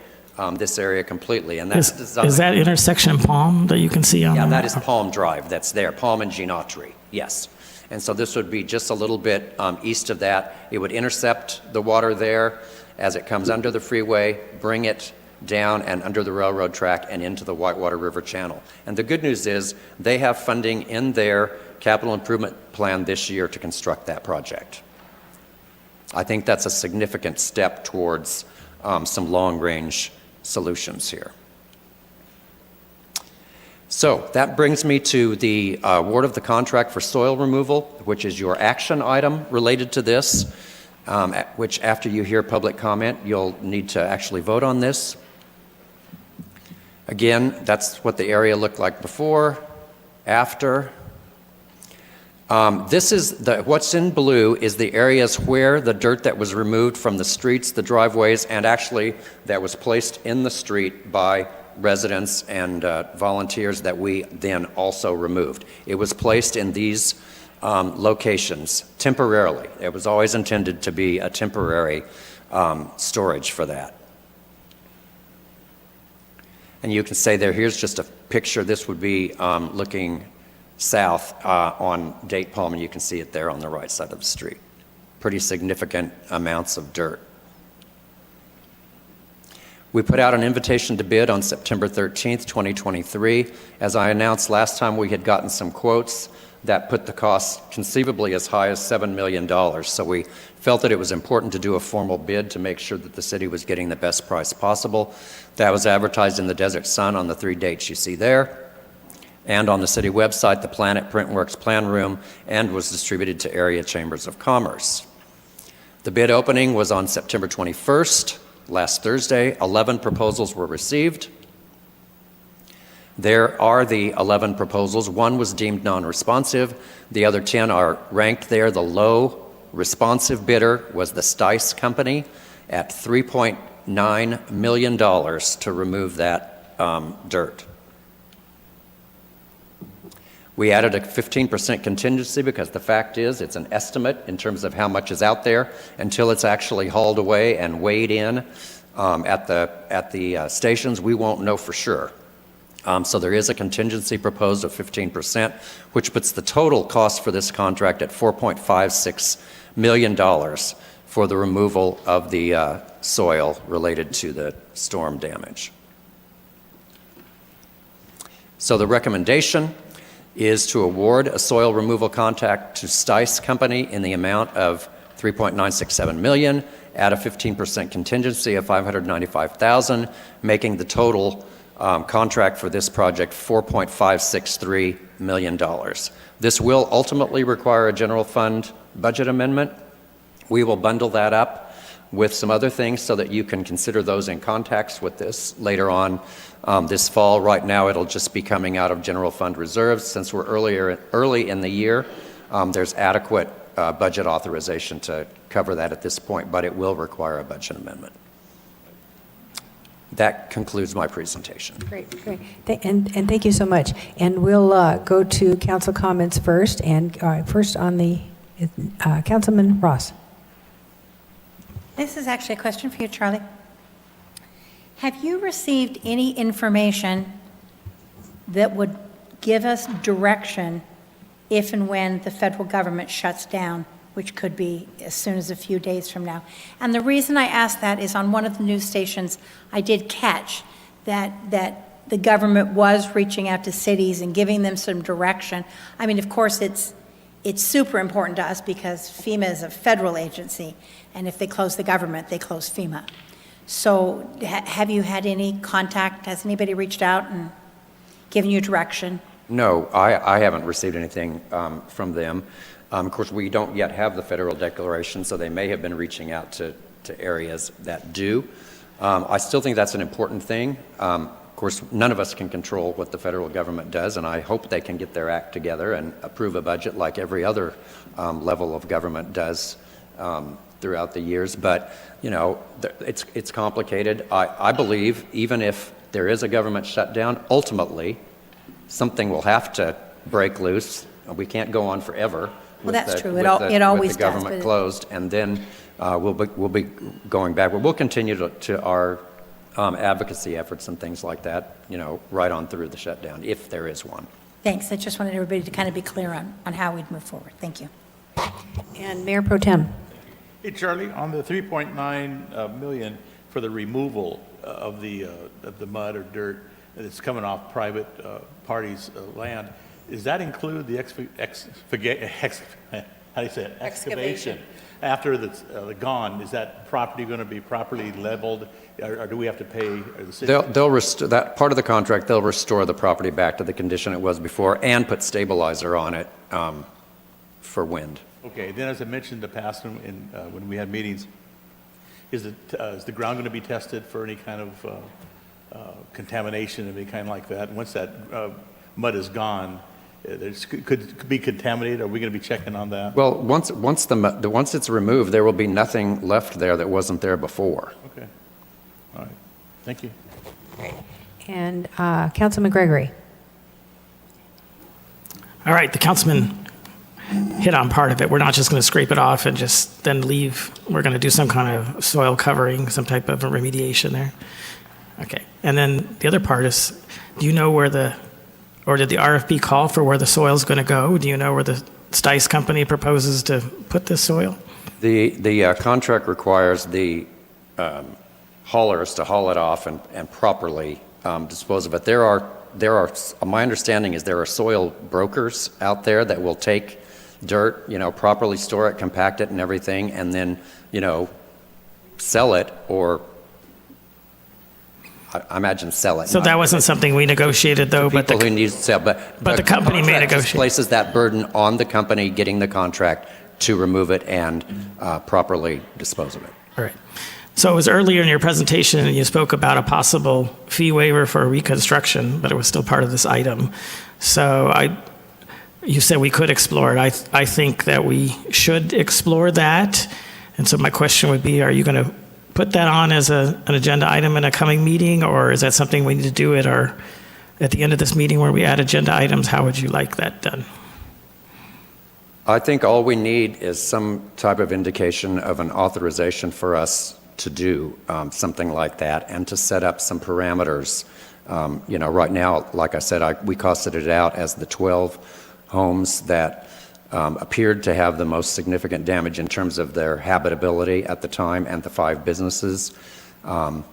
this area completely. And that's designed. Is that intersection Palm that you can see on the map? Yeah, that is Palm Drive. That's there, Palm and Gene Autry, yes. And so this would be just a little bit east of that. It would intercept the water there as it comes under the freeway, bring it down and under the railroad track and into the Whitewater River Channel. And the good news is they have funding in their capital improvement plan this year to construct that project. I think that's a significant step towards some long-range solutions here. So that brings me to the award of the contract for soil removal, which is your action item related to this, which after you hear public comment, you'll need to actually vote on this. Again, that's what the area looked like before, after. What's in blue is the areas where the dirt that was removed from the streets, the driveways, and actually that was placed in the street by residents and volunteers that we then also removed. It was placed in these locations temporarily. It was always intended to be a temporary storage for that. And you can say there, here's just a picture. This would be looking south on Date Palm, and you can see it there on the right side of the street. Pretty significant amounts of dirt. We put out an invitation to bid on September 13th, 2023. As I announced last time, we had gotten some quotes that put the cost conceivably as high as $7 million. So we felt that it was important to do a formal bid to make sure that the city was getting the best price possible. That was advertised in the Desert Sun on the 3 dates you see there, and on the city website, the Planet Printworks Plan Room, and was distributed to area chambers of commerce. The bid opening was on September 21st, last Thursday. 11 proposals were received. There are the 11 proposals. 1 was deemed non-responsive. The other 10 are ranked there. The low responsive bidder was the Stice Company at $3.9 million to remove that dirt. We added a 15% contingency because the fact is it's an estimate in terms of how much is out there. Until it's actually hauled away and weighed in at the stations, we won't know for sure. So there is a contingency proposed of 15%, which puts the total cost for this contract at $4.56 million for the removal of the soil related to the storm damage. So the recommendation is to award a soil removal contract to Stice Company in the amount of $3.967 million, add a 15% contingency of $595,000, making the total contract for this project $4.563 million. This will ultimately require a general fund budget amendment. We will bundle that up with some other things so that you can consider those in context with this later on this fall. Right now, it'll just be coming out of general fund reserves. Since we're early in the year, there's adequate budget authorization to cover that at this point, but it will require a budget amendment. That concludes my presentation. Great. And thank you so much. And we'll go to council comments first, and first on the Councilman Ross. This is actually a question for you, Charlie. Have you received any information that would give us direction if and when the federal government shuts down, which could be as soon as a few days from now? And the reason I ask that is on one of the news stations, I did catch that the government was reaching out to cities and giving them some direction. I mean, of course, it's super important to us because FEMA is a federal agency, and if they close the government, they close FEMA. So have you had any contact? Has anybody reached out and given you direction? No, I haven't received anything from them. Of course, we don't yet have the federal declaration, so they may have been reaching out to areas that do. I still think that's an important thing. Of course, none of us can control what the federal government does, and I hope they can get their act together and approve a budget like every other level of government does throughout the years. But, you know, it's complicated. I believe even if there is a government shutdown, ultimately something will have to break loose. We can't go on forever. Well, that's true. It With always the government does. closed, and then we'll be going back. But we'll continue to our advocacy efforts and things like that, you know, right on through the shutdown, if there is one. Thanks. I just wanted everybody to kind of be clear on how we'd move forward. Thank you. And Mayor Pro Tem. Hey, Charlie, on the 3.9 million for the removal of the mud or dirt that's coming off private parties' land, does that include the excavation? After the gone, is that property going to be properly leveled, or do we have to pay or the city? They'll restore that part of the contract. They'll restore the property back to the condition it was before and put stabilizer on it for wind. Okay. Then, as I mentioned in the past when we had meetings, is the ground going to be tested for any kind of contamination of any kind like that? Once that mud is gone, could be contaminated. Are we going to be checking on that? Well, once it's removed, there will be nothing left there that wasn't there before. Okay. All right. Thank you. And Councilman Gregory. All right, the councilman hit on part of it. We're not just going to scrape it off and just then leave. We're going to do some kind of soil covering, some type of remediation there. Okay. And then the other part is, do you know did the RFP call for where the soil's going to go? Do you know where the Stice Company proposes to put this soil? The contract requires the haulers to haul it off and properly dispose of it. There are my understanding is there are soil brokers out there that will take dirt, properly store it, compact it and everything, and then, sell it, or I imagine sell it. So that wasn't something we negotiated, though, but People who need to sell, but the company may contract just negotiate. places that burden on the company getting the contract to remove it and properly dispose of it. All right. So it was earlier in your presentation, and you spoke about a possible fee waiver for reconstruction, but it was still part of this item. So you said we could explore it. I think that we should explore that. And so my question would be, are you going to put that on as an agenda item in a coming meeting, or is that something we need to do at the end of this meeting where we add agenda items? How would you like that done? I think all we need is some type of indication of an authorization for us to do something like that and to set up some parameters. Right now, like I said, we costed it out as the 12 homes that appeared to have the most significant damage in terms of their habitability at the time, and the 5 businesses. And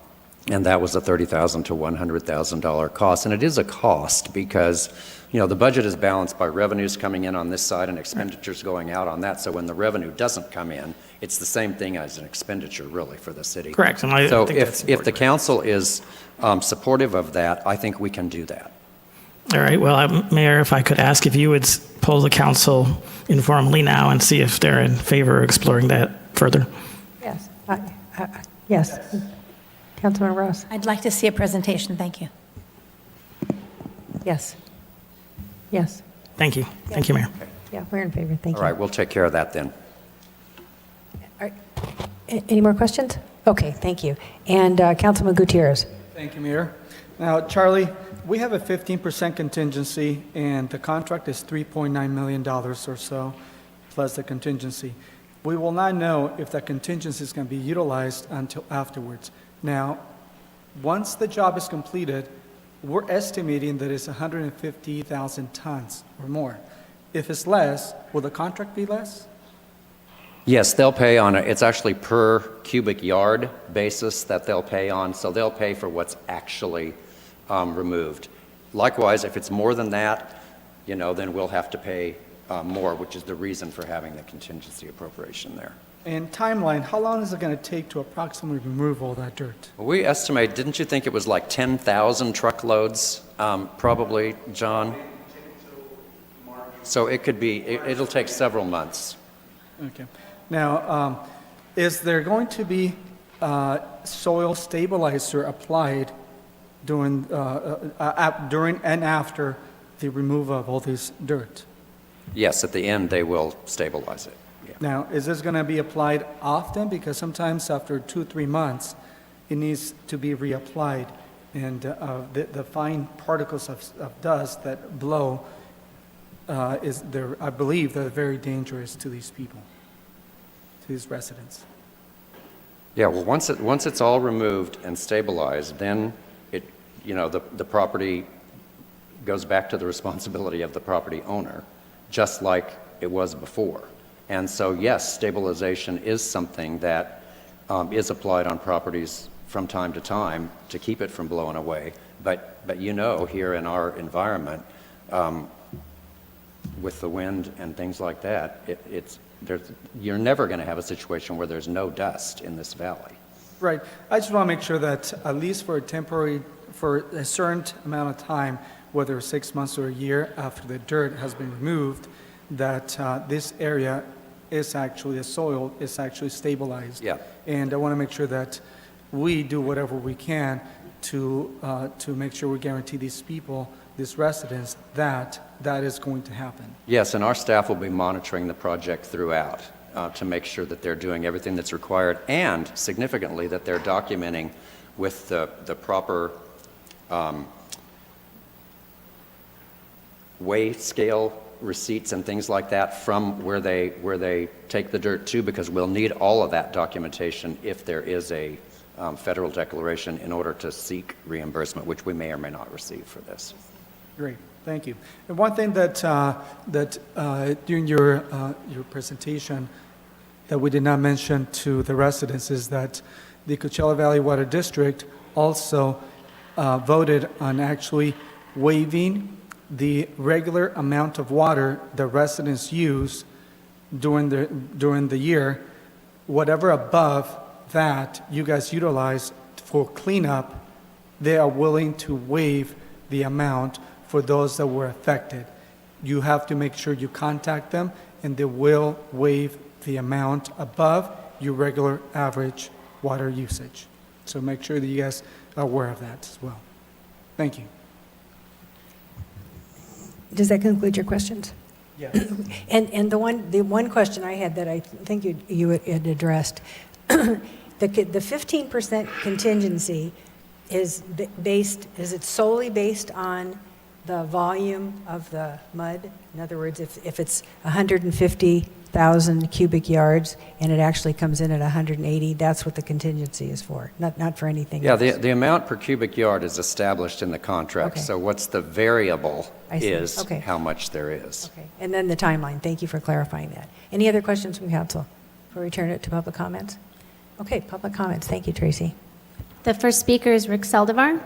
that was a $30,000 to $100,000 cost. And it is a cost because, the budget is balanced by revenues coming in on this side and expenditures going out on that. So when the revenue doesn't come in, it's the same thing as an expenditure, really, for the city. Correct. And I So think that's if the council is supportive of that, I think we can do that. All right. Well, Mayor, if I could ask if you would poll the council informally now and see if they're in favor of exploring that further. Yes. Yes. Councilman Ross? I'd like to see a presentation, thank you. Yes. Yes. Thank you. Thank you, Mayor. Yeah, we're in favor. Thank All you. right, we'll take care of that then. Any more questions? Okay, thank you. And Councilman Gutierrez? Thank you, Mayor. Now, Charlie, we have a 15% contingency, and the contract is $3.9 million or so, plus the contingency. We will not know if that contingency is going to be utilized until afterwards. Now, once the job is completed, we're estimating that it's 150,000 tons or more. If it's less, will the contract be less? Yes, they'll pay on it's actually per cubic yard basis that they'll pay on, so they'll pay for what's actually removed. Likewise, if it's more than that, then we'll have to pay more, which is the reason for having the contingency appropriation there. And timeline, how long is it going to take to approximately remove all that dirt? We estimate, didn't you think it was like 10,000 truckloads, probably, John? So it could be, it'll take several months. Okay. Now, is there going to be soil stabilizer applied during and after the removal of all this dirt? Yes, at the end, they will stabilize it. Yeah. Now, is this going to be applied often? Because sometimes after 2-3 months, it needs to be reapplied. And the fine particles of dust that blow, I believe they're very dangerous to these people, to these residents. Yeah, well, once it's all removed and stabilized, then the property goes back to the responsibility of the property owner, just like it was before. And so, yes, stabilization is something that is applied on properties from time to time to keep it from blowing away. But here in our environment, with the wind and things like that, you're never going to have a situation where there's no dust in this valley. Right. I just want to make sure that at least for a certain amount of time, whether 6 months or a year after the dirt has been removed, that this area is actually, the soil is actually stabilized. Yeah. And I want to make sure that we do whatever we can to make sure we guarantee these people, these residents, that is going to happen. Yes, and our staff will be monitoring the project throughout to make sure that they're doing everything that's required, and significantly that they're documenting with the proper weigh scale receipts and things like that from where they take the dirt to, because we'll need all of that documentation if there is a federal declaration in order to seek reimbursement, which we may or may not receive for this. Great, thank you. And one thing that during your presentation that we did not mention to the residents is that the Coachella Valley Water District also voted on actually waiving the regular amount of water the residents use during the year, whatever above that you guys utilize for cleanup, they are willing to waive the amount for those that were affected. You have to make sure you contact them, and they will waive the amount above your regular average water usage. So make sure that you guys are aware of that as well. Thank you. Does that conclude your questions? Yeah. And the one question I had that I think you had addressed, the 15% contingency is it solely based on the volume of the mud? In other words, if it's 150,000 cubic yards and it actually comes in at 180, that's what the contingency is for, not for anything Yeah, else. the amount per cubic yard is established in the contract. Okay. So what's the variable I see. is Okay. how much there is. Okay, and then the timeline. Thank you for clarifying that. Any other questions from council before we turn it to public comments? Okay, public comments. Thank you, Tracy. The first speaker is Rick Saldivar.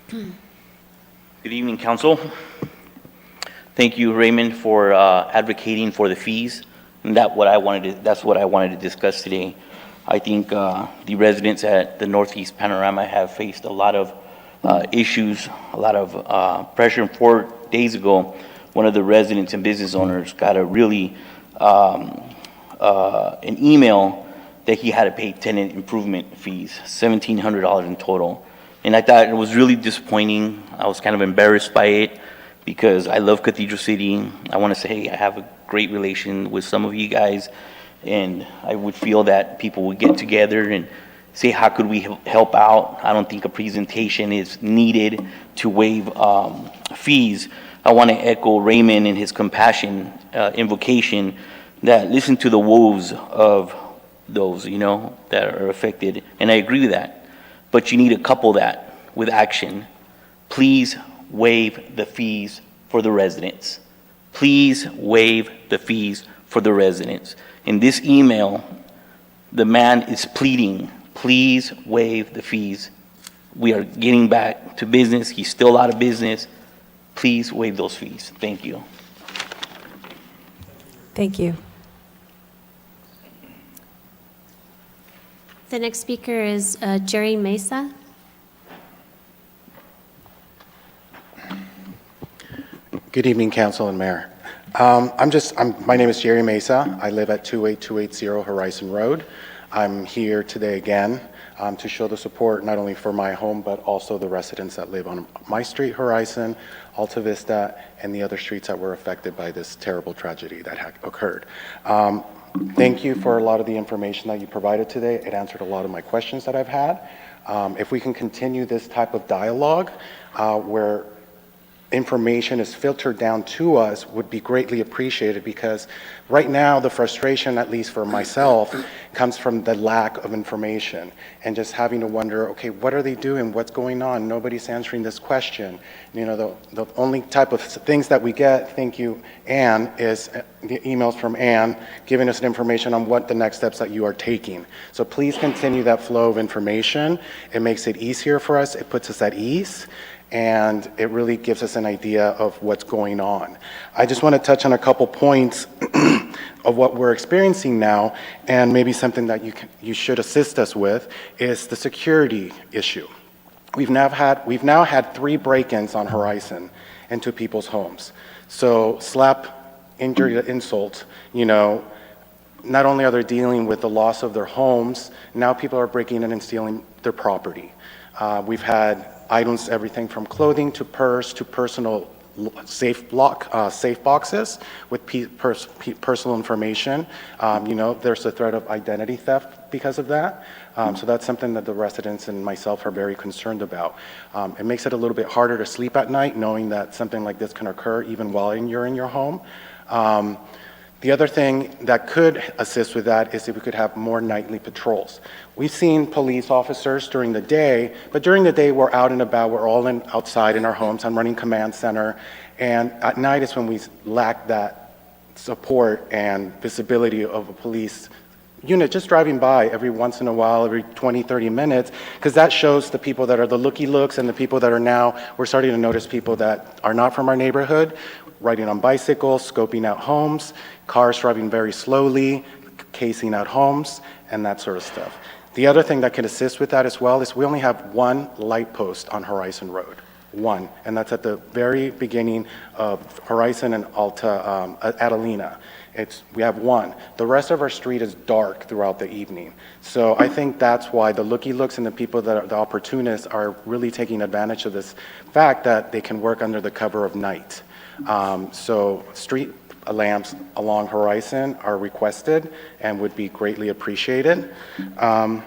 Good evening, Council. Thank you, Raymond, for advocating for the fees. And that's what I wanted to discuss today. I think the residents at the Northeast Panorama have faced a lot of issues, a lot of pressure. And 4 days ago, one of the residents and business owners got a really an email that he had to pay tenant improvement fees, $1,700 in total. And I thought it was really disappointing. I was kind of embarrassed by it because I love Cathedral City. I want to say I have a great relation with some of you guys, and I would feel that people would get together and say, how could we help out? I don't think a presentation is needed to waive fees. I want to echo Raymond and his compassion invocation that listen to the woes of those, that are affected. And I agree with that. But you need to couple that with action. Please waive the fees for the residents. Please waive the fees for the residents. In this email, the man is pleading, please waive the fees. We are getting back to business. He's still out of business. Please waive those fees. Thank you. Thank you. The next speaker is Jerry Mesa. Good evening, Council and Mayor. My name is Jerry Mesa. I live at 28280 Horizon Road. I'm here today again to show the support not only for my home, but also the residents that live on my street, Horizon, Alta Vista, and the other streets that were affected by this terrible tragedy that had occurred. Thank you for a lot of the information that you provided today. It answered a lot of my questions that I've had. If we can continue this type of dialogue where information is filtered down to us would be greatly appreciated, because right now the frustration, at least for myself, comes from the lack of information and just having to wonder, okay, what are they doing? What's going on? Nobody's answering this question. The only type of things that we get, thank you, Ann, is the emails from Ann giving us information on what the next steps that you are taking. So please continue that flow of information. It makes it easier for us. It puts us at ease. And it really gives us an idea of what's going on. I just want to touch on a couple points of what we're experiencing now, and maybe something that you should assist us with is the security issue. We've now had 3 break-ins on Horizon into people's homes. So slap, injury to insult, not only are they dealing with the loss of their homes, now people are breaking in and stealing their property. We've had items, everything from clothing to purse to personal safe boxes with personal information. There's a threat of identity theft because of that. So that's something that the residents and myself are very concerned about. It makes it a little bit harder to sleep at night knowing that something like this can occur even while you're in your home. The other thing that could assist with that is if we could have more nightly patrols. We've seen police officers during the day, but during the day we're out and about, we're all outside in our homes. I'm running command center, and at night is when we lack that support and visibility of a police unit just driving by every once in a while, every 20, 30 minutes, because that shows the people that are the looky-looks and the people that are now, we're starting to notice people that are not from our neighborhood, riding on bicycles, scoping out homes, cars driving very slowly, casing out homes, and that sort of stuff. The other thing that can assist with that as well is we only have one light post on Horizon Road. One, and that's at the very beginning of Horizon and Alta, Adelina. We have one. The rest of our street is dark throughout the evening. So I think that's why the looky-looks and the people that are the opportunists are really taking advantage of this fact that they can work under the cover of night. So street lamps along Horizon are requested and would be greatly appreciated. And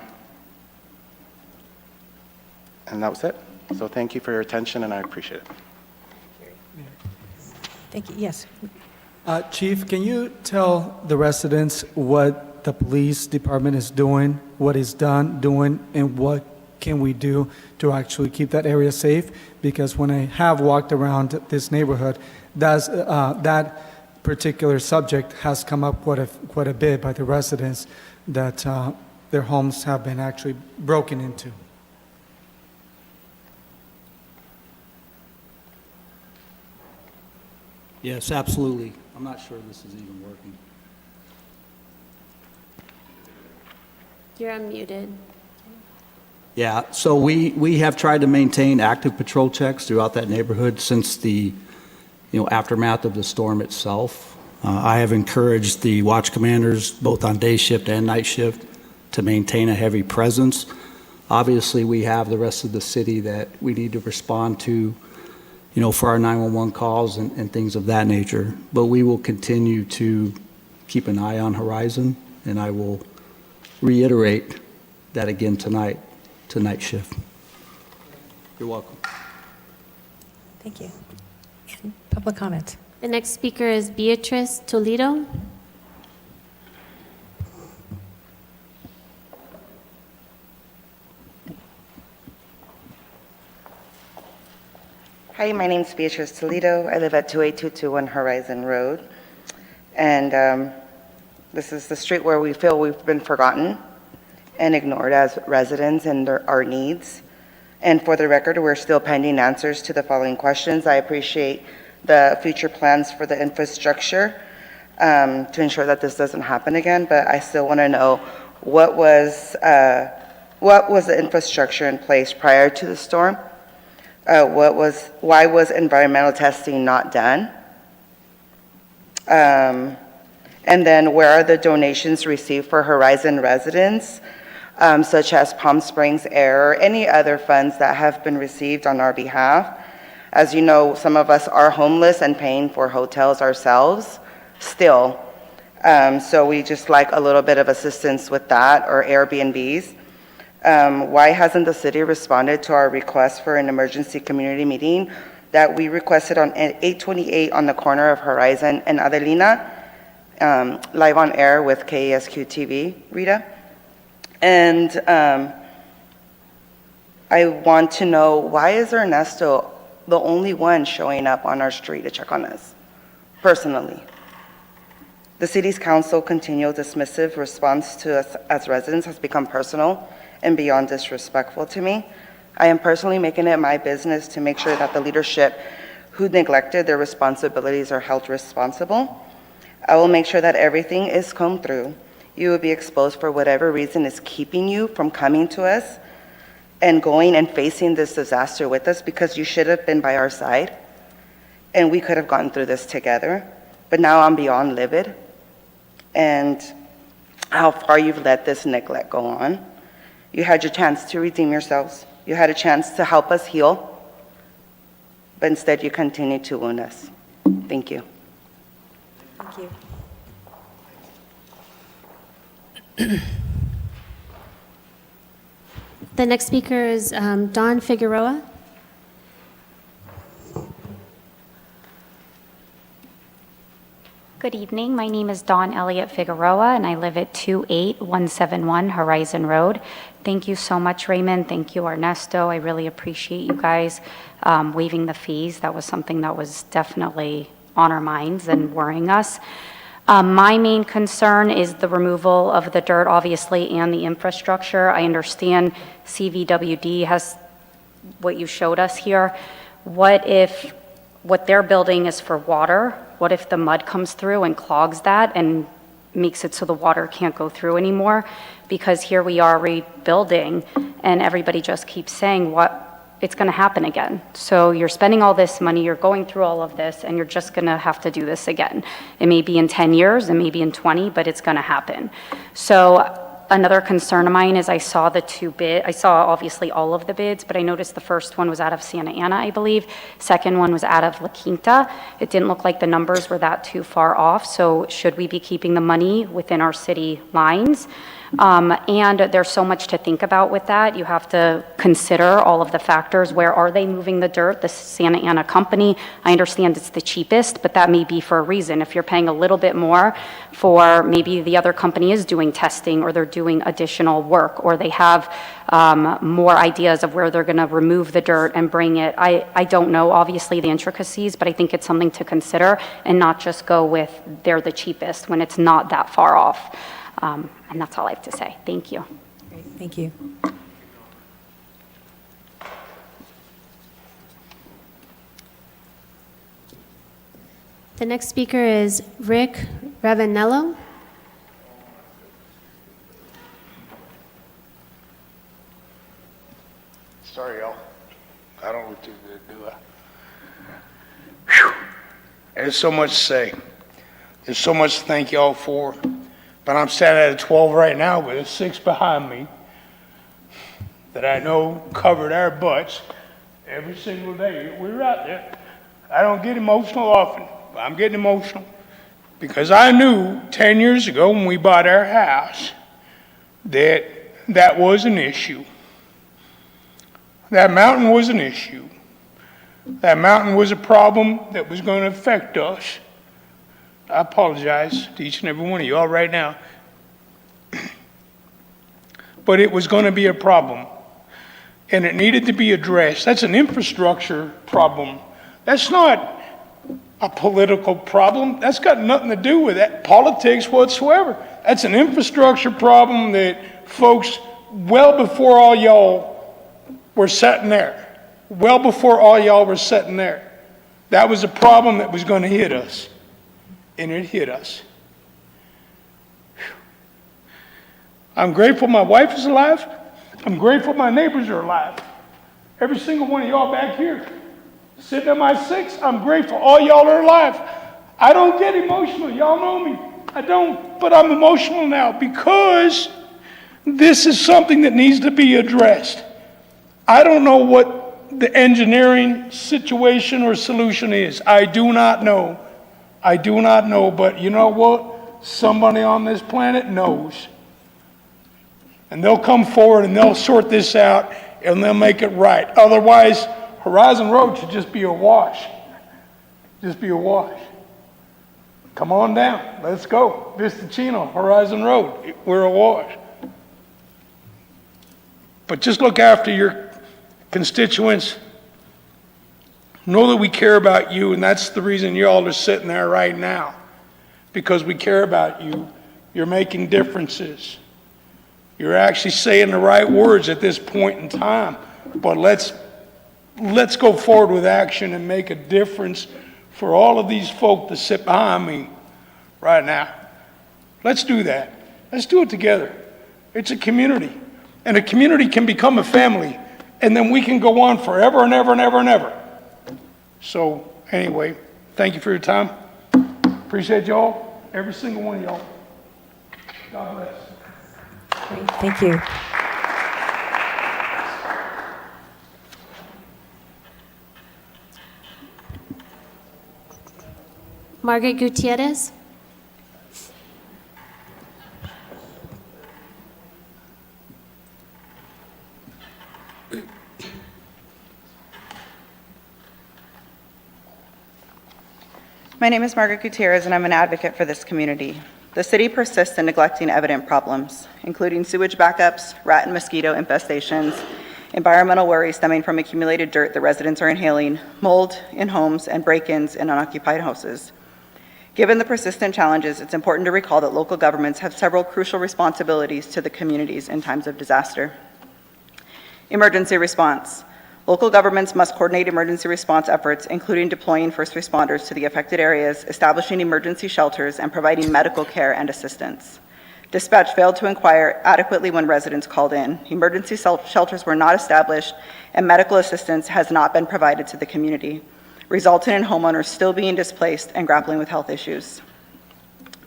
that was it. So thank you for your attention, and I appreciate it. Thank you. Yes. Chief, can you tell the residents what the police department is doing, what is doing, and what can we do to actually keep that area safe? Because when I have walked around this neighborhood, that particular subject has come up quite a bit by the residents, that their homes have been actually broken into. Yes, absolutely. I'm not sure this is even working. You're unmuted. Yeah, so we have tried to maintain active patrol checks throughout that neighborhood since the aftermath of the storm itself. I have encouraged the watch commanders, both on day shift and night shift, to maintain a heavy presence. Obviously, we have the rest of the city that we need to respond to, for our 911 calls and things of that nature. But we will continue to keep an eye on Horizon, and I will reiterate that again tonight to night shift. You're welcome. Thank you. And public comment. The next speaker is Beatrice Toledo. Hi, my name's Beatrice Toledo. I live at 28221 Horizon Road. And this is the street where we feel we've been forgotten and ignored as residents and our needs. And for the record, we're still pending answers to the following questions. I appreciate the future plans for the infrastructure to ensure that this doesn't happen again, but I still want to know what was the infrastructure in place prior to the storm? Why was environmental testing not done? And then where are the donations received for Horizon residents, such as Palm Springs Air, or any other funds that have been received on our behalf? As you know, some of us are homeless and paying for hotels ourselves still. So we just like a little bit of assistance with that, or Airbnbs. Why hasn't the city responded to our request for an emergency community meeting that we requested on 828 on the corner of Horizon and Adelina, live on air with KESQ TV, Rita? And I want to know, why is Ernesto the only one showing up on our street to check on us, personally? The city's council continual dismissive response to us as residents has become personal and beyond disrespectful to me. I am personally making it my business to make sure that the leadership who neglected their responsibilities are held responsible. I will make sure that everything is combed through. You will be exposed for whatever reason is keeping you from coming to us and going and facing this disaster with us, because you should have been by our side and we could have gone through this together. But now I'm beyond livid, and how far you've let this neglect go on. You had your chance to redeem yourselves. You had a chance to help us heal, but instead you continue to wound us. Thank you. Thank you. The next speaker is Dawn Figueroa. Good evening. My name is Dawn Elliott Figueroa, and I live at 28171 Horizon Road. Thank you so much, Raymond. Thank you, Ernesto. I really appreciate you guys waiving the fees. That was something that was definitely on our minds and worrying us. My main concern is the removal of the dirt, obviously, and the infrastructure. I understand CVWD has what you showed us here. What if what they're building is for water? What if the mud comes through and clogs that and makes it so the water can't go through anymore? Because here we are rebuilding, and everybody just keeps saying it's going to happen again. So you're spending all this money, you're going through all of this, and you're just going to have to do this again. It may be in 10 years, it may be in 20, but it's going to happen. So another concern of mine is I saw obviously all of the bids, but I noticed the first one was out of Santa Ana, I believe. Second one was out of La Quinta. It didn't look like the numbers were that too far off, so should we be keeping the money within our city lines? And there's so much to think about with that. You have to consider all of the factors. Where are they moving the dirt? The Santa Ana company, I understand it's the cheapest, but that may be for a reason. If you're paying a little bit more for maybe the other company is doing testing or they're doing additional work or they have more ideas of where they're going to remove the dirt and bring it. I don't know, obviously, the intricacies, but I think it's something to consider and not just go with they're the cheapest when it's not that far off. And that's all I have to say. Thank you. Great, thank you. The next speaker is Rick Ravanello. Sorry, y'all. I don't look too good, do I? Whew. There's so much to say. There's so much to thank y'all for. But I'm standing at a 12 right now with a 6 behind me that I know covered our butts every single day. We were out there. I don't get emotional often, but I'm getting emotional because I knew 10 years ago when we bought our house that that was an issue. That mountain was an issue. That mountain was a problem that was going to affect us. I apologize to each and every one of you all right now. But it was going to be a problem. And it needed to be addressed. That's an infrastructure problem. That's not a political problem. That's got nothing to do with that politics whatsoever. That's an infrastructure problem that folks, well before all y'all were sitting there, well before all y'all were sitting there, that was a problem that was going to hit us. And it hit us. I'm grateful my wife is alive. I'm grateful my neighbors are alive. Every single one of y'all back here, sitting at my 6, I'm grateful all y'all are alive. I don't get emotional, y'all know me. I don't, but I'm emotional now because this is something that needs to be addressed. I don't know what the engineering situation or solution is. I do not know. I do not know, but you know what? Somebody on this planet knows. And they'll come forward and they'll sort this out and they'll make it right. Otherwise, Horizon Road should just be a wash. Just be a wash. Come on down. Let's go. Vista Chino, Horizon Road. We're a wash. But just look after your constituents. Know that we care about you, and that's the reason you all are sitting there right now. Because we care about you. You're making differences. You're actually saying the right words at this point in time. But let's go forward with action and make a difference for all of these folk that sit behind me right now. Let's do that. Let's do it together. It's a community. And a community can become a family. And then we can go on forever and ever and ever and ever. So anyway, thank you for your time. Appreciate y'all, every single one of y'all. God bless. Great, thank you. Margaret Gutierrez. My name is Margaret Gutierrez, and I'm an advocate for this community. The city persists in neglecting evident problems, including sewage backups, rat and mosquito infestations, environmental worries stemming from accumulated dirt the residents are inhaling, mold in homes, and break-ins in unoccupied houses. Given the persistent challenges, it's important to recall that local governments have several crucial responsibilities to the communities in times of disaster. Emergency response. Local governments must coordinate emergency response efforts, including deploying first responders to the affected areas, establishing emergency shelters, and providing medical care and assistance. Dispatch failed to inquire adequately when residents called in. Emergency shelters were not established, and medical assistance has not been provided to the community, resulting in homeowners still being displaced and grappling with health issues.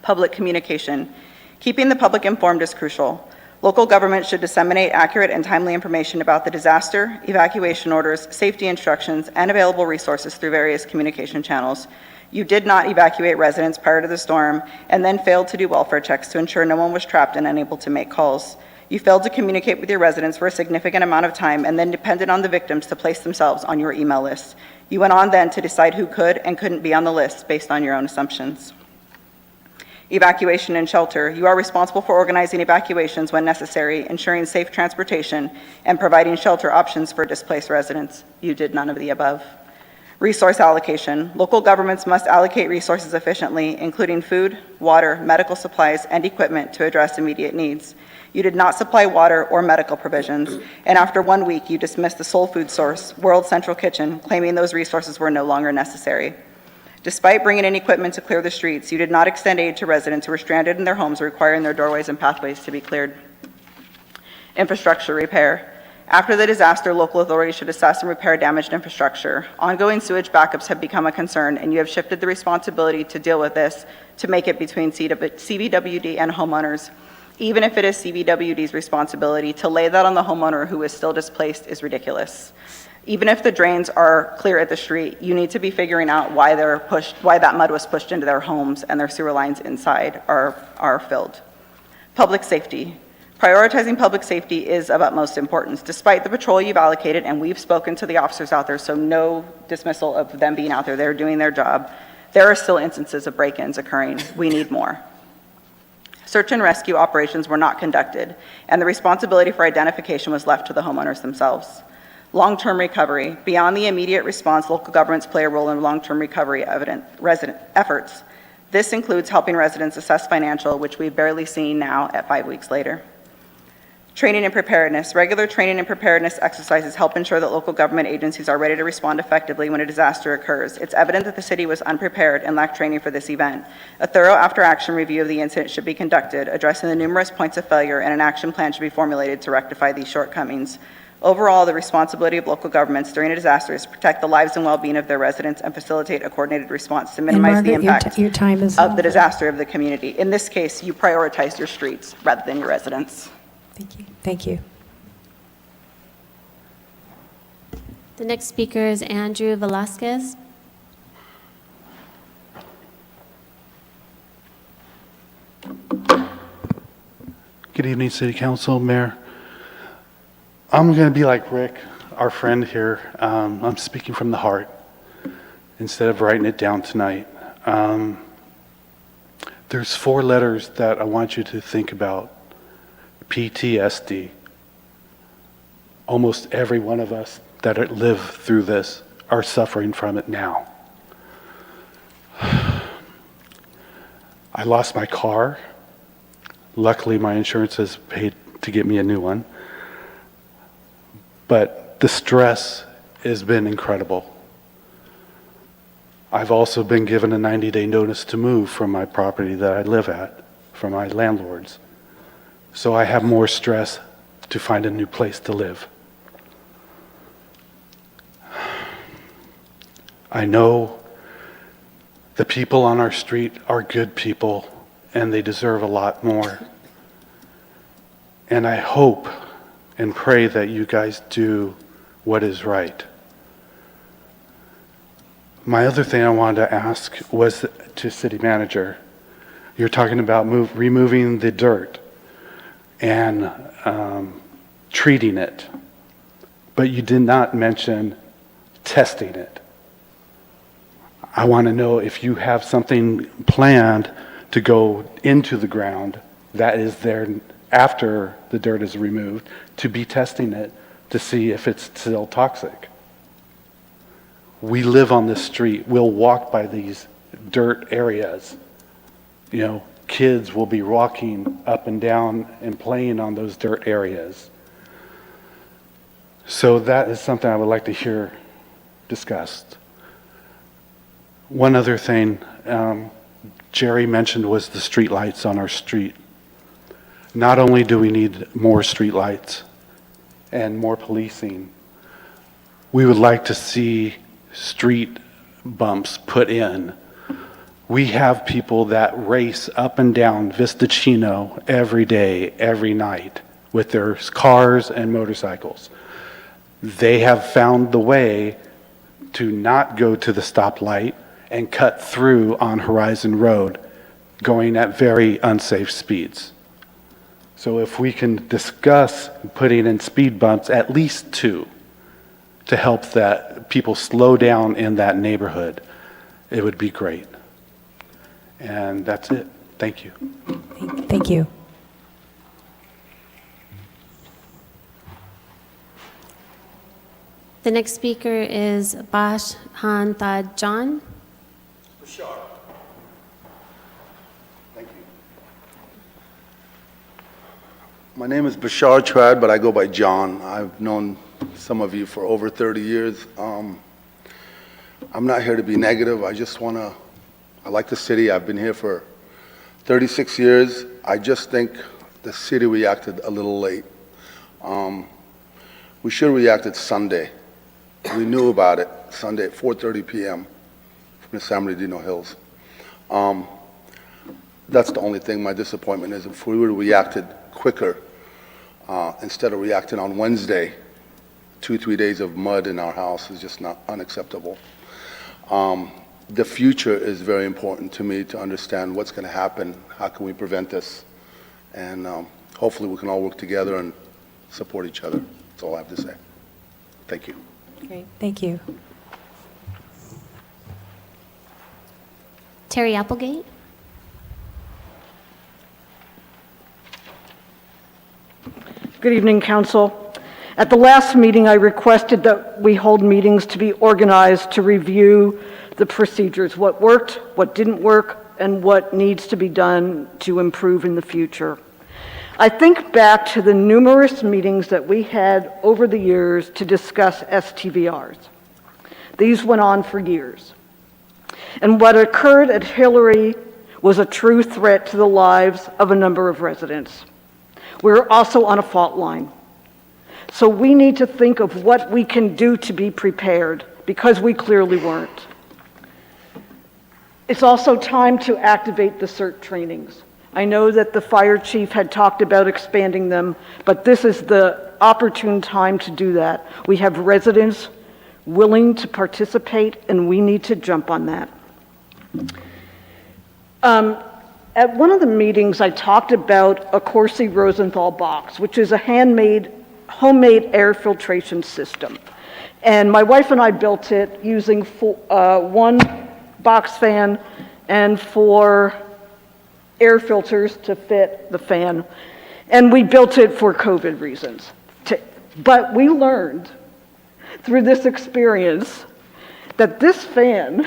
Public communication. Keeping the public informed is crucial. Local government should disseminate accurate and timely information about the disaster, evacuation orders, safety instructions, and available resources through various communication channels. You did not evacuate residents prior to the storm and then failed to do welfare checks to ensure no one was trapped and unable to make calls. You failed to communicate with your residents for a significant amount of time and then depended on the victims to place themselves on your email list. You went on then to decide who could and couldn't be on the list based on your own assumptions. Evacuation and shelter. You are responsible for organizing evacuations when necessary, ensuring safe transportation, and providing shelter options for displaced residents. You did none of the above. Resource allocation. Local governments must allocate resources efficiently, including food, water, medical supplies, and equipment to address immediate needs. You did not supply water or medical provisions, and after 1 week, you dismissed the sole food source, World Central Kitchen, claiming those resources were no longer necessary. Despite bringing in equipment to clear the streets, you did not extend aid to residents who were stranded in their homes, requiring their doorways and pathways to be cleared. Infrastructure repair. After the disaster, local authorities should assess and repair damaged infrastructure. Ongoing sewage backups have become a concern, and you have shifted the responsibility to deal with this to make it between CVWD and homeowners. Even if it is CVWD's responsibility, to lay that on the homeowner who is still displaced is ridiculous. Even if the drains are clear at the street, you need to be figuring out why that mud was pushed into their homes and their sewer lines inside are filled. Public safety. Prioritizing public safety is of utmost importance. Despite the patrol you've allocated, and we've spoken to the officers out there, so no dismissal of them being out there, they're doing their job, there are still instances of break-ins occurring. We need more. Search and rescue operations were not conducted, and the responsibility for identification was left to the homeowners themselves. Long-term recovery. Beyond the immediate response, local governments play a role in long-term recovery resident efforts. This includes helping residents assess financial, which we've barely seen now at 5 weeks later. Training and preparedness. Regular training and preparedness exercises help ensure that local government agencies are ready to respond effectively when a disaster occurs. It's evident that the city was unprepared and lacked training for this event. A thorough after-action review of the incident should be conducted, addressing the numerous points of failure, and an action plan should be formulated to rectify these shortcomings. Overall, the responsibility of local governments during a disaster is to protect the lives and well-being of their residents and facilitate a coordinated response to minimize the impact your time is of up. the disaster of the community. In this case, you prioritized your streets rather than your residents. Thank you. Thank you. The next speaker is Andrew Velasquez. Good evening, City Council, Mayor. I'm going to be like Rick, our friend here. I'm speaking from the heart instead of writing it down tonight. There's 4 letters that I want you to think about. PTSD. Almost every one of us that live through this are suffering from it now. I lost my car. Luckily, my insurance has paid to get me a new one. But the stress has been incredible. I've also been given a 90-day notice to move from my property that I live at from my landlords. So I have more stress to find a new place to live. I know the people on our street are good people and they deserve a lot more. And I hope and pray that you guys do what is right. My other thing I wanted to ask was to City Manager. You're talking about removing the dirt and treating it, but you did not mention testing it. I want to know if you have something planned to go into the ground that is there after the dirt is removed to be testing it to see if it's still toxic. We live on this street. We'll walk by these dirt areas. You know, kids will be walking up and down and playing on those dirt areas. So that is something I would like to hear discussed. One other thing Jerry mentioned was the street lights on our street. Not only do we need more street lights and more policing, we would like to see street bumps put in. We have people that race up and down Vista Chino every day, every night with their cars and motorcycles. They have found the way to not go to the stoplight and cut through on Horizon Road, going at very unsafe speeds. So if we can discuss putting in speed bumps, at least 2, to help that people slow down in that neighborhood, it would be great. And that's it. Thank you. Thank you. The next speaker is Bash Hantad John. Bashar. Thank you. My name is Bashar Trad, but I go by John. I've known some of you for over 30 years. I'm not here to be negative. I just want to, I like the city. I've been here for 36 years. I just think the city reacted a little late. We should have reacted Sunday. We knew about it Sunday at 4:30 p.m. from the San Bernardino Hills. That's the only thing my disappointment is. If we would have reacted quicker, instead of reacting on Wednesday, 2-3 days of mud in our house is just not unacceptable. The future is very important to me to understand what's going to happen, how can we prevent this, and hopefully we can all work together and support each other. That's all I have to say. Thank you. Great, thank you. Terry Applegate. Good evening, Council. At the last meeting, I requested that we hold meetings to be organized to review the procedures, what worked, what didn't work, and what needs to be done to improve in the future. I think back to the numerous meetings that we had over the years to discuss STVRs. These went on for years. And what occurred at Hillary was a true threat to the lives of a number of residents. We're also on a fault line. So we need to think of what we can do to be prepared, because we clearly weren't. It's also time to activate the CERT trainings. I know that the fire chief had talked about expanding them, but this is the opportune time to do that. We have residents willing to participate, and we need to jump on that. At one of the meetings, I talked about a Corsi Rosenthal box, which is a homemade air filtration system. And my wife and I built it using one box fan and 4 air filters to fit the fan. And we built it for COVID reasons. But we learned through this experience that this fan,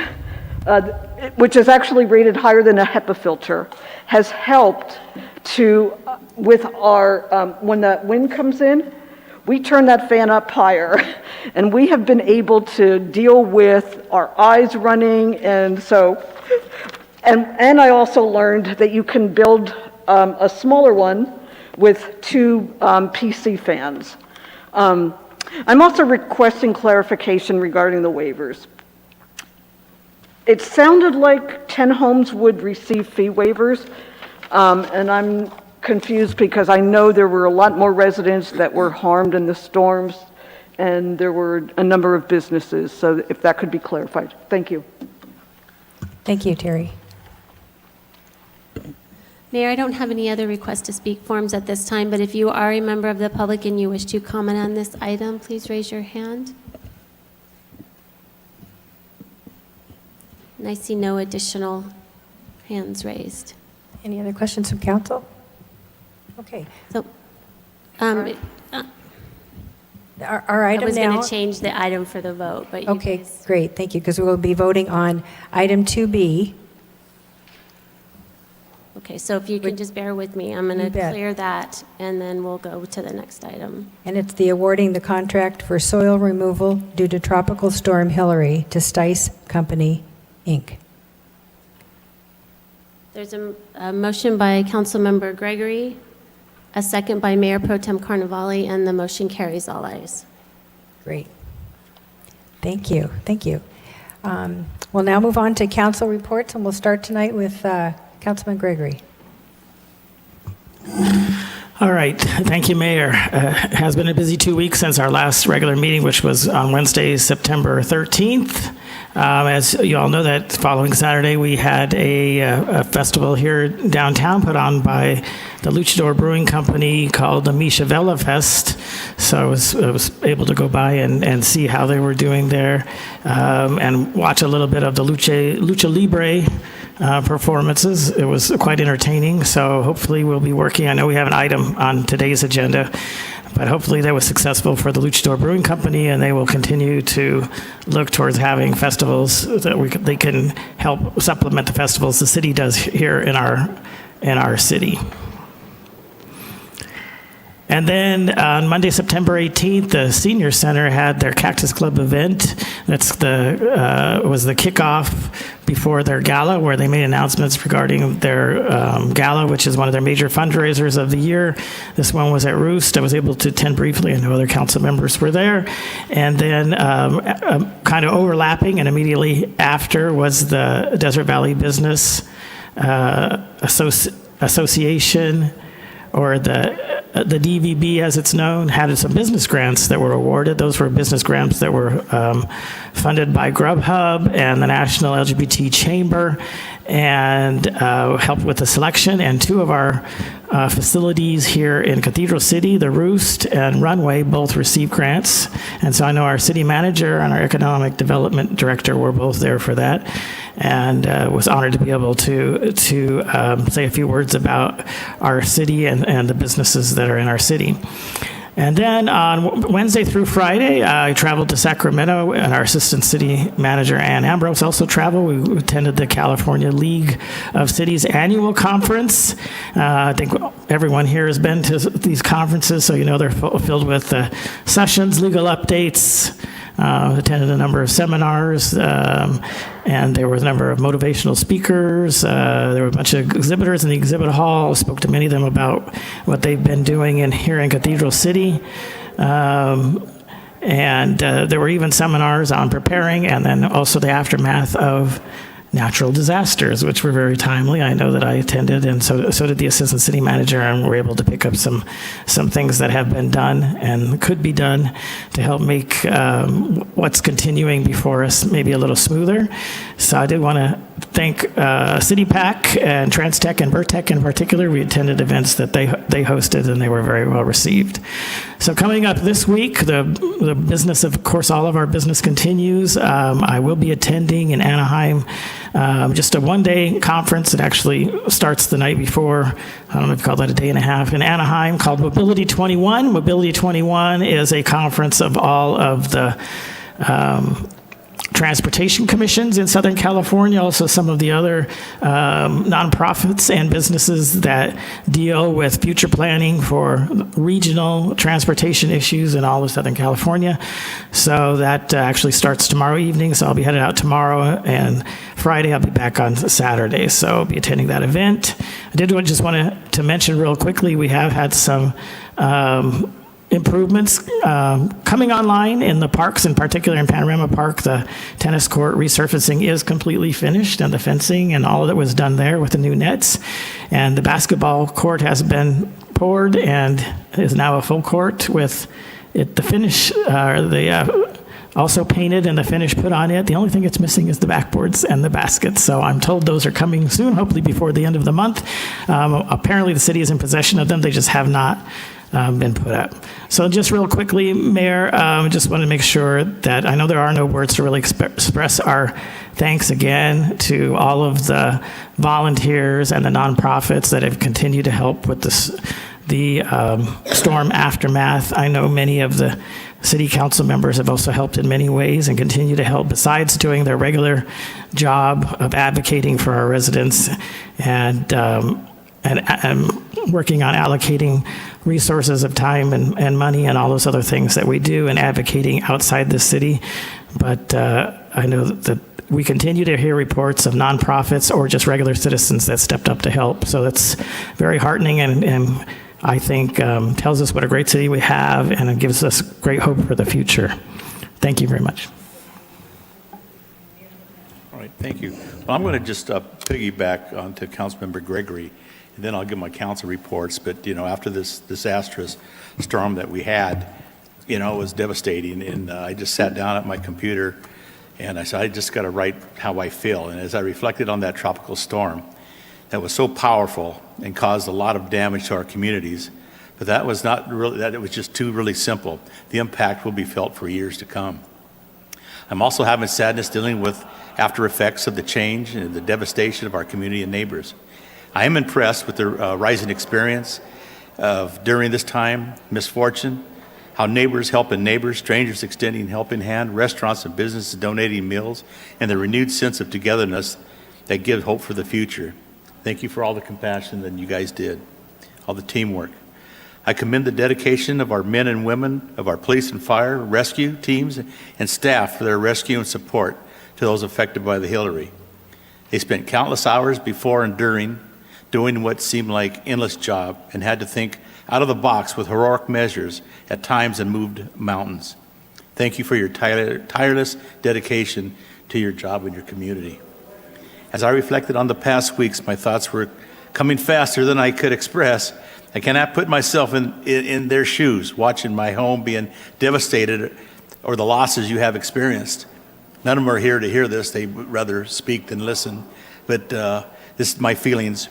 which is actually rated higher than a HEPA filter, has helped to, with our, when the wind comes in, we turn that fan up higher, and we have been able to deal with our eyes running, and so, and I also learned that you can build a smaller one with 2 PC fans. I'm also requesting clarification regarding the waivers. It sounded like 10 homes would receive fee waivers, and I'm confused because I know there were a lot more residents that were harmed in the storms, and there were a number of businesses, so if that could be clarified. Thank you. Thank you, Terry. Mayor, I don't have any other request to speak forms at this time, but if you are a member of the public and you wish to comment on this item, please raise your hand. And I see no additional hands raised. Any other questions from council? Okay. So, Our I item was now. going to change the item for the vote, but you Okay, guys- great, thank you, because we'll be voting on item 2B, Okay, so if you could just bear with me, I'm going You to bet. clear that, and then we'll go to the next item. And it's the awarding the contract for soil removal due to Tropical Storm Hillary to Stice Company, Inc. There's a motion by Councilmember Gregory, a second by Mayor Pro Tem Carnevale, and the motion carries all ayes. Great. Thank you, thank you. We'll now move on to council reports, and we'll start tonight with Councilman Gregory. All right. Thank you, Mayor. It has been a busy 2 weeks since our last regular meeting, which was on Wednesday, September 13th. As you all know, that following Saturday, we had a festival here downtown put on by the Luchador Brewing Company called the Misha Vela Fest. So I was able to go by and see how they were doing there and watch a little bit of the Lucha Libre performances. It was quite entertaining, so hopefully we'll be working. I know we have an item on today's agenda, but hopefully that was successful for the Luchador Brewing Company, and they will continue to look towards having festivals that they can help supplement the festivals the city does here in our city. And then on Monday, September 18th, the Senior Center had their Cactus Club event. That's was the kickoff before their gala, where they made announcements regarding their gala, which is one of their major fundraisers of the year. This one was at Roost. I was able to attend briefly. I know other council members were there. And then kind of overlapping and immediately after was the Desert Valley Business Association, or the DVB as it's known, had some business grants that were awarded. Those were business grants that were funded by Grubhub and the National LGBT Chamber, and helped with the selection. And two of our facilities here in Cathedral City, the Roost and Runway, both received grants. And so I know our city manager and our economic development director were both there for that, and was honored to be able to say a few words about our city and the businesses that are in our city. And then on Wednesday through Friday, I traveled to Sacramento, and our assistant city manager, Ann Ambrose, also traveled. We attended the California League of Cities annual conference. I think everyone here has been to these conferences, so you know they're filled with sessions, legal updates, attended a number of seminars, and there was a number of motivational speakers. There were a bunch of exhibitors in the exhibit hall. Spoke to many of them about what they've been doing here in Cathedral City. And there were even seminars on preparing, and then also the aftermath of natural disasters, which were very timely. I know that I attended, and so did the assistant city manager, and we're able to pick up some things that have been done and could be done to help make what's continuing before us maybe a little smoother. So I did want to thank CityPAC and TransTech and Vertec in particular. We attended events that they hosted, and they were very well received. So coming up this week, the business, of course, all of our business continues. I will be attending in Anaheim just a one-day conference. It actually starts the night before. I don't know if you call that a day and a half, in Anaheim, called Mobility 21. Mobility 21 is a conference of all of the transportation commissions in Southern California, also some of the other nonprofits and businesses that deal with future planning for regional transportation issues in all of Southern California. So that actually starts tomorrow evening, so I'll be headed out tomorrow, and Friday I'll be back on Saturday, so I'll be attending that event. I did just want to mention real quickly, we have had some improvements coming online in the parks, in particular in Panorama Park. The tennis court resurfacing is completely finished, and the fencing and all of it was done there with the new nets. And the basketball court has been poured and is now a full court with the finish, also painted and the finish put on it. The only thing it's missing is the backboards and the baskets. So I'm told those are coming soon, hopefully before the end of the month. Apparently the city is in possession of them. They just have not been put up. So just real quickly, Mayor, just want to make sure that I know there are no words to really express our thanks again to all of the volunteers and the nonprofits that have continued to help with the storm aftermath. I know many of the city council members have also helped in many ways and continue to help besides doing their regular job of advocating for our residents. And and working on allocating resources of time and money and all those other things that we do and advocating outside the city. But I know that we continue to hear reports of nonprofits or just regular citizens that stepped up to help. So that's very heartening and I think tells us what a great city we have, and it gives us great hope for the future. Thank you very much. All right, thank you. Well, I'm going to just piggyback onto Councilmember Gregory, and then I'll give my council reports. But, after this disastrous storm that we had, it was devastating. And I just sat down at my computer, and I said, I just got to write how I feel. And as I reflected on that tropical storm that was so powerful and caused a lot of damage to our communities, but that was not really, that it was just too really simple. The impact will be felt for years to come. I'm also having sadness dealing with after effects of the change and the devastation of our community and neighbors. I am impressed with the rising experience of during this time, misfortune, how neighbors helping neighbors, strangers extending helping hand, restaurants and businesses donating meals, and the renewed sense of togetherness that gives hope for the future. Thank you for all the compassion that you guys did, all the teamwork. I commend the dedication of our men and women of our police and fire, rescue teams, and staff for their rescue and support to those affected by the Hillary. They spent countless hours before and during doing what seemed like endless job and had to think out of the box with heroic measures at times and moved mountains. Thank you for your tireless dedication to your job and your community. As I reflected on the past weeks, my thoughts were coming faster than I could express. I cannot put myself in their shoes, watching my home being devastated or the losses you have experienced. None of them are here to hear this. They would rather speak than listen. But this is my feelings.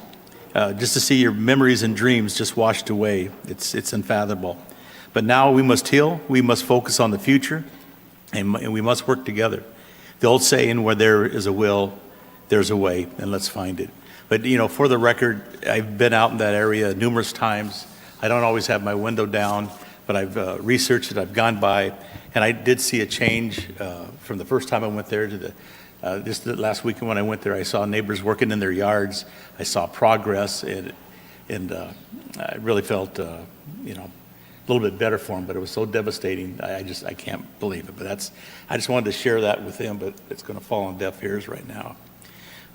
Just to see your memories and dreams just washed away, it's unfathomable. But now we must heal. We must focus on the future, and we must work together. The old saying, where there is a will, there's a way, and let's find it. But, for the record, I've been out in that area numerous times. I don't always have my window down, but I've researched it, I've gone by, and I did see a change from the first time I went there to just the last weekend when I went there. I saw neighbors working in their yards. I saw progress, and I really felt, a little bit better for them, but it was so devastating. I can't believe it. But I just wanted to share that with them, but it's going to fall on deaf ears right now.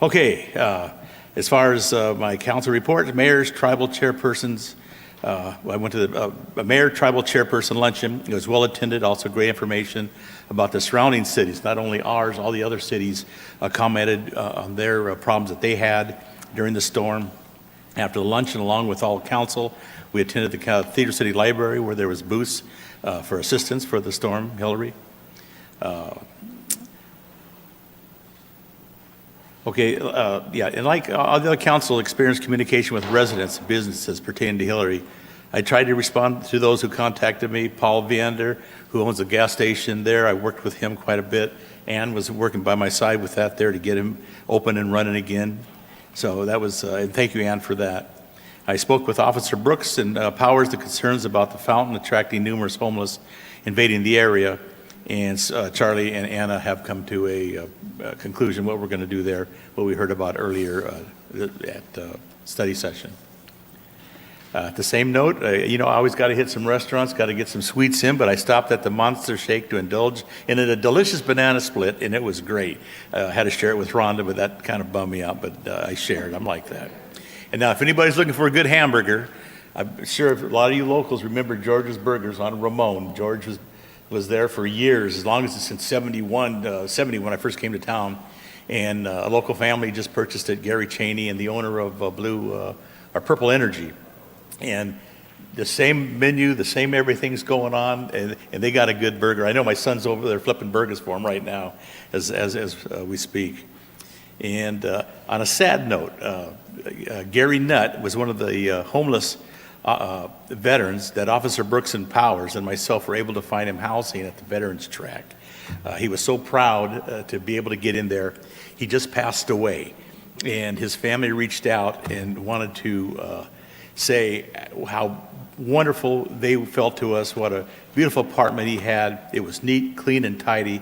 Okay. As far as my council report, mayors, tribal chairpersons, I went to the mayor tribal chairperson luncheon. It was well attended, also great information about the surrounding cities, not only ours, all the other cities commented on their problems that they had during the storm. After the luncheon, along with all council, we attended the Cathedral City Library where there was booths for assistance for the storm, Hillary. And like other council experienced communication with residents and businesses pertaining to Hillary, I tried to respond to those who contacted me. Paul Viander, who owns a gas station there, I worked with him quite a bit. Ann was working by my side with that there to get him open and running again. So that was, and thank you, Ann, for that. I spoke with Officer Brooks and Powers the concerns about the fountain attracting numerous homeless invading the area. And Charlie and Anna have come to a conclusion what we're going to do there, what we heard about earlier at study session. At the same note, I always got to hit some restaurants, got to get some sweets in, but I stopped at the Monster Shake to indulge in a delicious banana split, and it was great. I had to share it with Rhonda, but that kind of bummed me out, but I shared. I'm like that. And now, if anybody's looking for a good hamburger, I'm sure a lot of you locals remember George's Burgers on Ramon. George was there for years, as long as it's since 70 when I first came to town. And a local family just purchased it, Gary Cheney, and the owner of Purple Energy. And the same menu, the same everything's going on, and they got a good burger. I know my son's over there flipping burgers for them right now as we speak. And on a sad note, Gary Nutt was one of the homeless veterans that Officer Brooks and Powers and myself were able to find him housing at the Veterans Track. He was so proud to be able to get in there. He just passed away, and his family reached out and wanted to say how wonderful they felt to us, what a beautiful apartment he had. It was neat, clean, and tidy,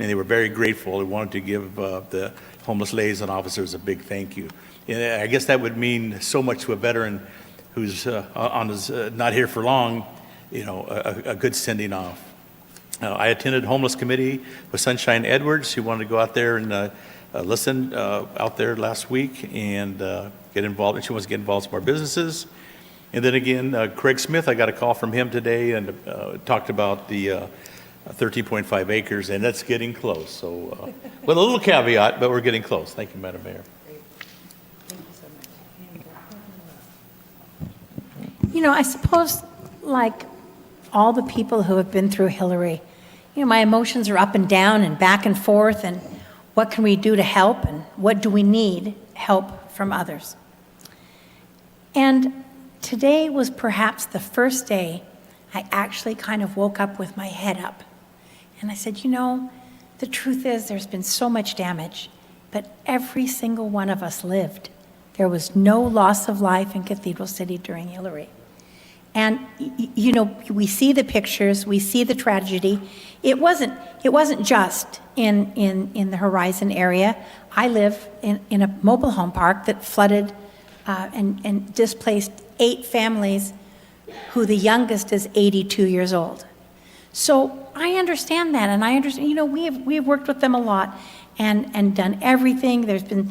and they were very grateful. They wanted to give the homeless liaison officers a big thank you. And I guess that would mean so much to a veteran who's not here for long, a good sending off. I attended homeless committee with Sunshine Edwards, who wanted to go out there and listen out there last week and get involved. And she wants to get involved in some more businesses. And then again, Craig Smith, I got a call from him today and talked about the 13.5 acres, and that's getting close. So, with a little caveat, but we're getting close. Thank you, Madam Mayor. I suppose, like all the people who have been through Hillary, my emotions are up and down and back and forth, and what can we do to help, and what do we need help from others? And today was perhaps the first day I actually kind of woke up with my head up. And I said, the truth is there's been so much damage, but every single one of us lived. There was no loss of life in Cathedral City during Hillary. And, we see the pictures, we see the tragedy. It wasn't just in the Horizon area. I live in a mobile home park that flooded and displaced 8 families, who the youngest is 82 years old. So I understand that, and I understand, we have worked with them a lot and done everything. There's been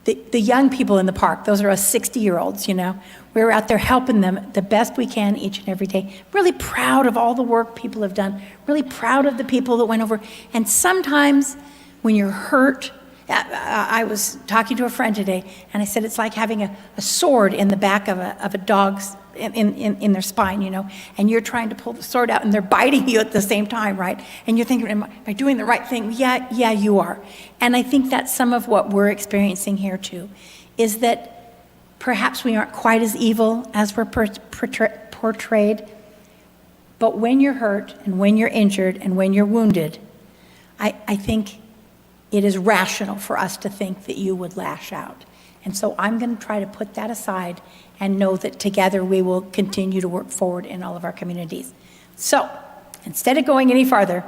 the young people in the park, those are us 60-year-olds, We're out there helping them the best we can each and every day. Really proud of all the work people have done, really proud of the people that went over. And sometimes when you're hurt, I was talking to a friend today, and I said it's like having a sword in the back of a dog's, in their spine, and you're trying to pull the sword out, and they're biting you at the same time, right? And you're thinking, am I doing the right thing? Yeah, you are. And I think that's some of what we're experiencing here too, is that perhaps we aren't quite as evil as we're portrayed, but when you're hurt and when you're injured and when you're wounded, I think it is rational for us to think that you would lash out. And so I'm going to try to put that aside and know that together we will continue to work forward in all of our communities. So instead of going any farther,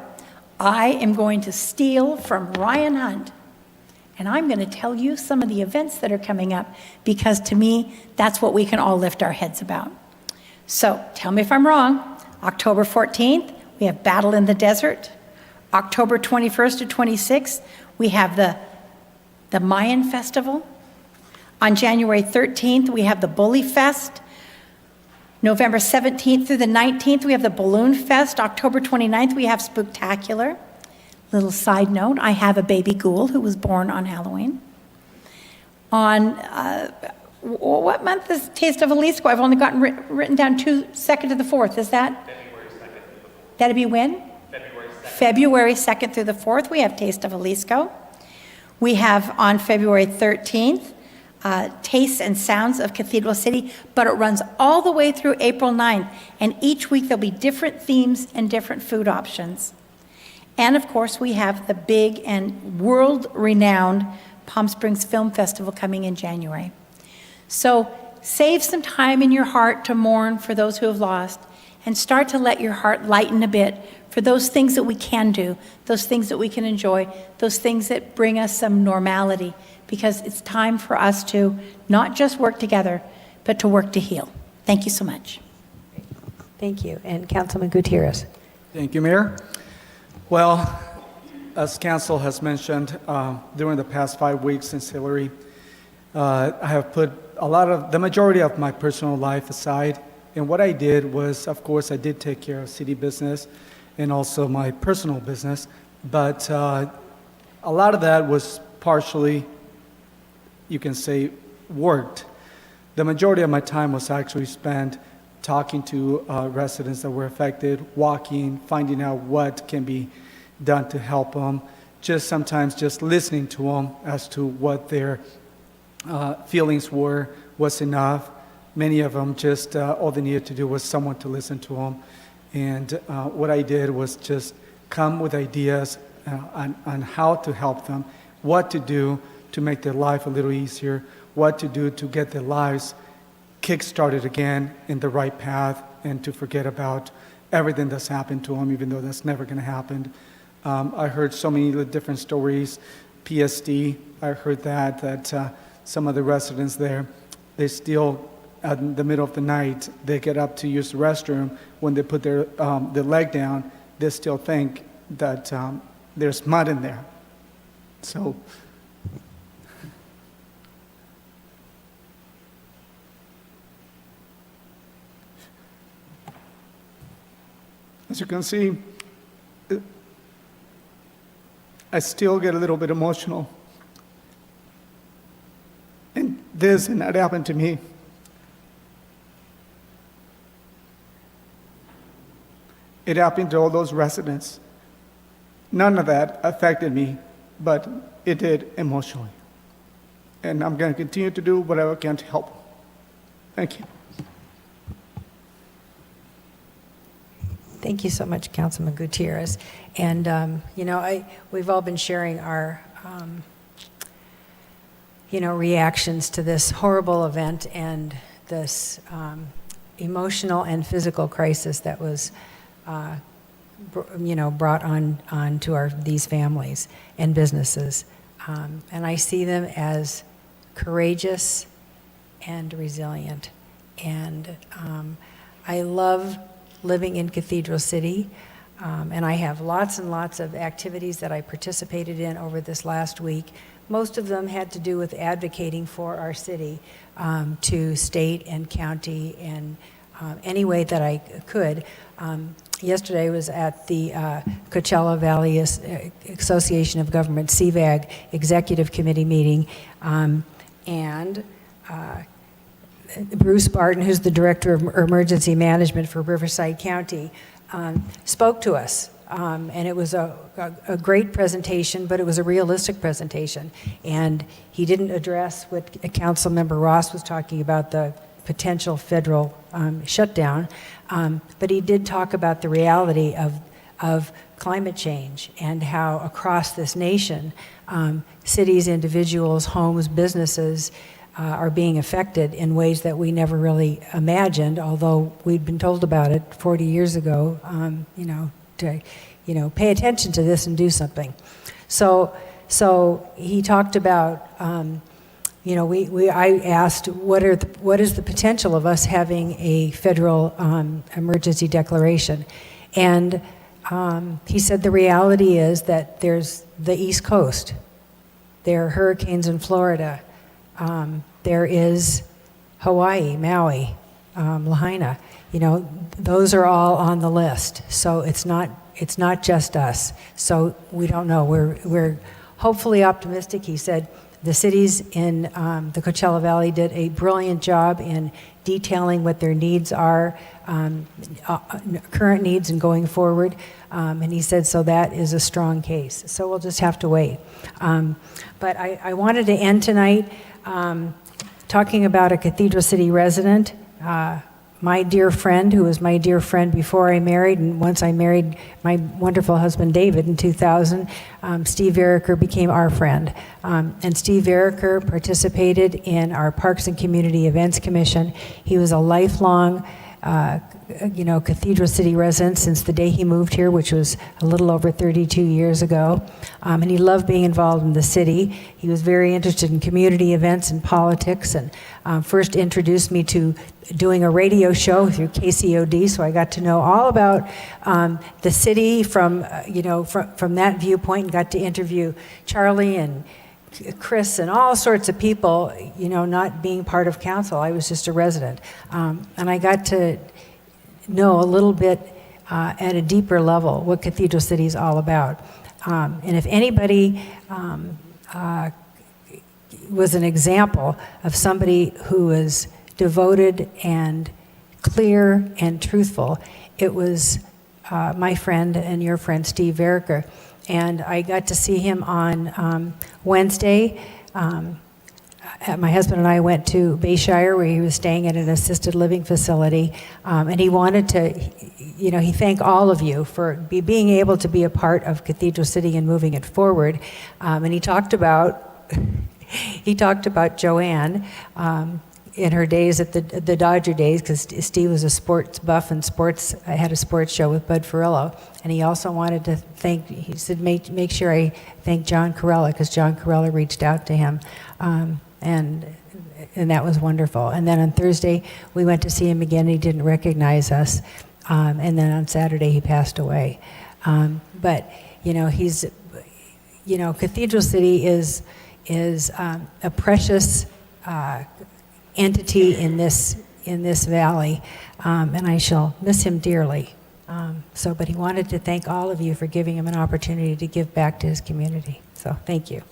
I am going to steal from Ryan Hunt, and I'm going to tell you some of the events that are coming up, because to me, that's what we can all lift our heads about. So tell me if I'm wrong. October 14th, we have Battle in the Desert. October 21st to 26th, we have the Mayan Festival. On January 13th, we have the Bully Fest. November 17th through the 19th, we have the Balloon Fest. October 29th, we have Spooktacular. Little side note, I have a baby ghoul who was born on Halloween. On, what month is Taste of Jalisco? I've only gotten written down 2nd to the 4th. Is that? February 2nd through the 4th. That'd be when? February 2nd. February 2nd through the 4th, we have Taste of Jalisco. We have on February 13th, Tastes and Sounds of Cathedral City, but it runs all the way through April 9th, and each week there'll be different themes and different food options. And of course, we have the big and world-renowned Palm Springs Film Festival coming in January. So save some time in your heart to mourn for those who have lost, and start to let your heart lighten a bit for those things that we can do, those things that we can enjoy, those things that bring us some normality, because it's time for us to not just work together, but to work to heal. Thank you so much. Thank you. And Councilman Gutierrez. Thank you, Mayor. Well, as Council has mentioned, during the past 5 weeks since Hillary, I have put the majority of my personal life aside. And what I did was, of course, I did take care of city business and also my personal business. But a lot of that was partially, you can say, worked. The majority of my time was actually spent talking to residents that were affected, walking, finding out what can be done to help them, sometimes just listening to them as to what their feelings were, what's enough. Many of them just, all they needed to do was someone to listen to them. And what I did was just come with ideas on how to help them, what to do to make their life a little easier, what to do to get their lives kick-started again in the right path, and to forget about everything that's happened to them, even though that's never going to happen. I heard so many different stories. PSD, I heard that some of the residents there, they still, in the middle of the night, they get up to use the restroom. When they put their leg down, they still think that there's mud in there. So, as you can see, I still get a little bit emotional. And this and that happened to me. It happened to all those residents. None of that affected me, but it did emotionally. And I'm going to continue to do whatever I can to help. Thank you. Thank you so much, Councilman Gutierrez. And, we've all been sharing our, reactions to this horrible event and this emotional and physical crisis that was, brought on to these families and businesses. And I see them as courageous and resilient. And I love living in Cathedral City, and I have lots and lots of activities that I participated in over this last week. Most of them had to do with advocating for our city to state and county and any way that I could. Yesterday I was at the Coachella Valley Association of Government, CVAG, Executive Committee meeting, and Bruce Barton, who's the Director of Emergency Management for Riverside County, spoke to us. And it was a great presentation, but it was a realistic presentation. And he didn't address what Councilmember Ross was talking about, the potential federal shutdown, but he did talk about the reality of climate change and how across this nation, cities, individuals, homes, businesses, are being affected in ways that we never really imagined, although we'd been told about it 40 years ago, to pay attention to this and do something. So he talked about, I asked what is the potential of us having a federal emergency declaration, and he said the reality is that there's the East Coast, there are hurricanes in Florida. There is Hawaii, Maui, Lahaina. Those are all on the list. So it's not just us. So we don't know. We're hopefully optimistic. He said the cities in the Coachella Valley did a brilliant job in detailing what their needs are, current needs and going forward. And he said, so that is a strong case. So we'll just have to wait. But I wanted to end tonight talking about a Cathedral City resident, my dear friend, who was my dear friend before I married, and once I married my wonderful husband David in 2000, Steve Veriker became our friend. And Steve Veriker participated in our Parks and Community Events Commission. He was a lifelong Cathedral City resident since the day he moved here, which was a little over 32 years ago. And he loved being involved in the city. He was very interested in community events and politics, and first introduced me to doing a radio show through KCOD, so I got to know all about the city from that viewpoint, and got to interview Charlie and Chris and all sorts of people, not being part of council. I was just a resident. And I got to know a little bit at a deeper level what Cathedral City is all about. And if anybody was an example of somebody who was devoted and clear and truthful, it was my friend and your friend, Steve Veriker. And I got to see him on Wednesday. My husband and I went to Bayshire, where he was staying at an assisted living facility, and he wanted to, he thanked all of you for being able to be a part of Cathedral City and moving it forward. And he talked about Joanne, in her days at the Dodger days, because Steve was a sports buff and I had a sports show with Bud Ferrillo, and he also wanted to he said, make sure I thank John Corella, because John Corella reached out to him, and that was wonderful. And then on Thursday, we went to see him again, he didn't recognize us, and then on Saturday, he passed away. But, Cathedral City is a precious entity in this valley, and I shall miss him dearly. But he wanted to thank all of you for giving him an opportunity to give back to his community. So thank you.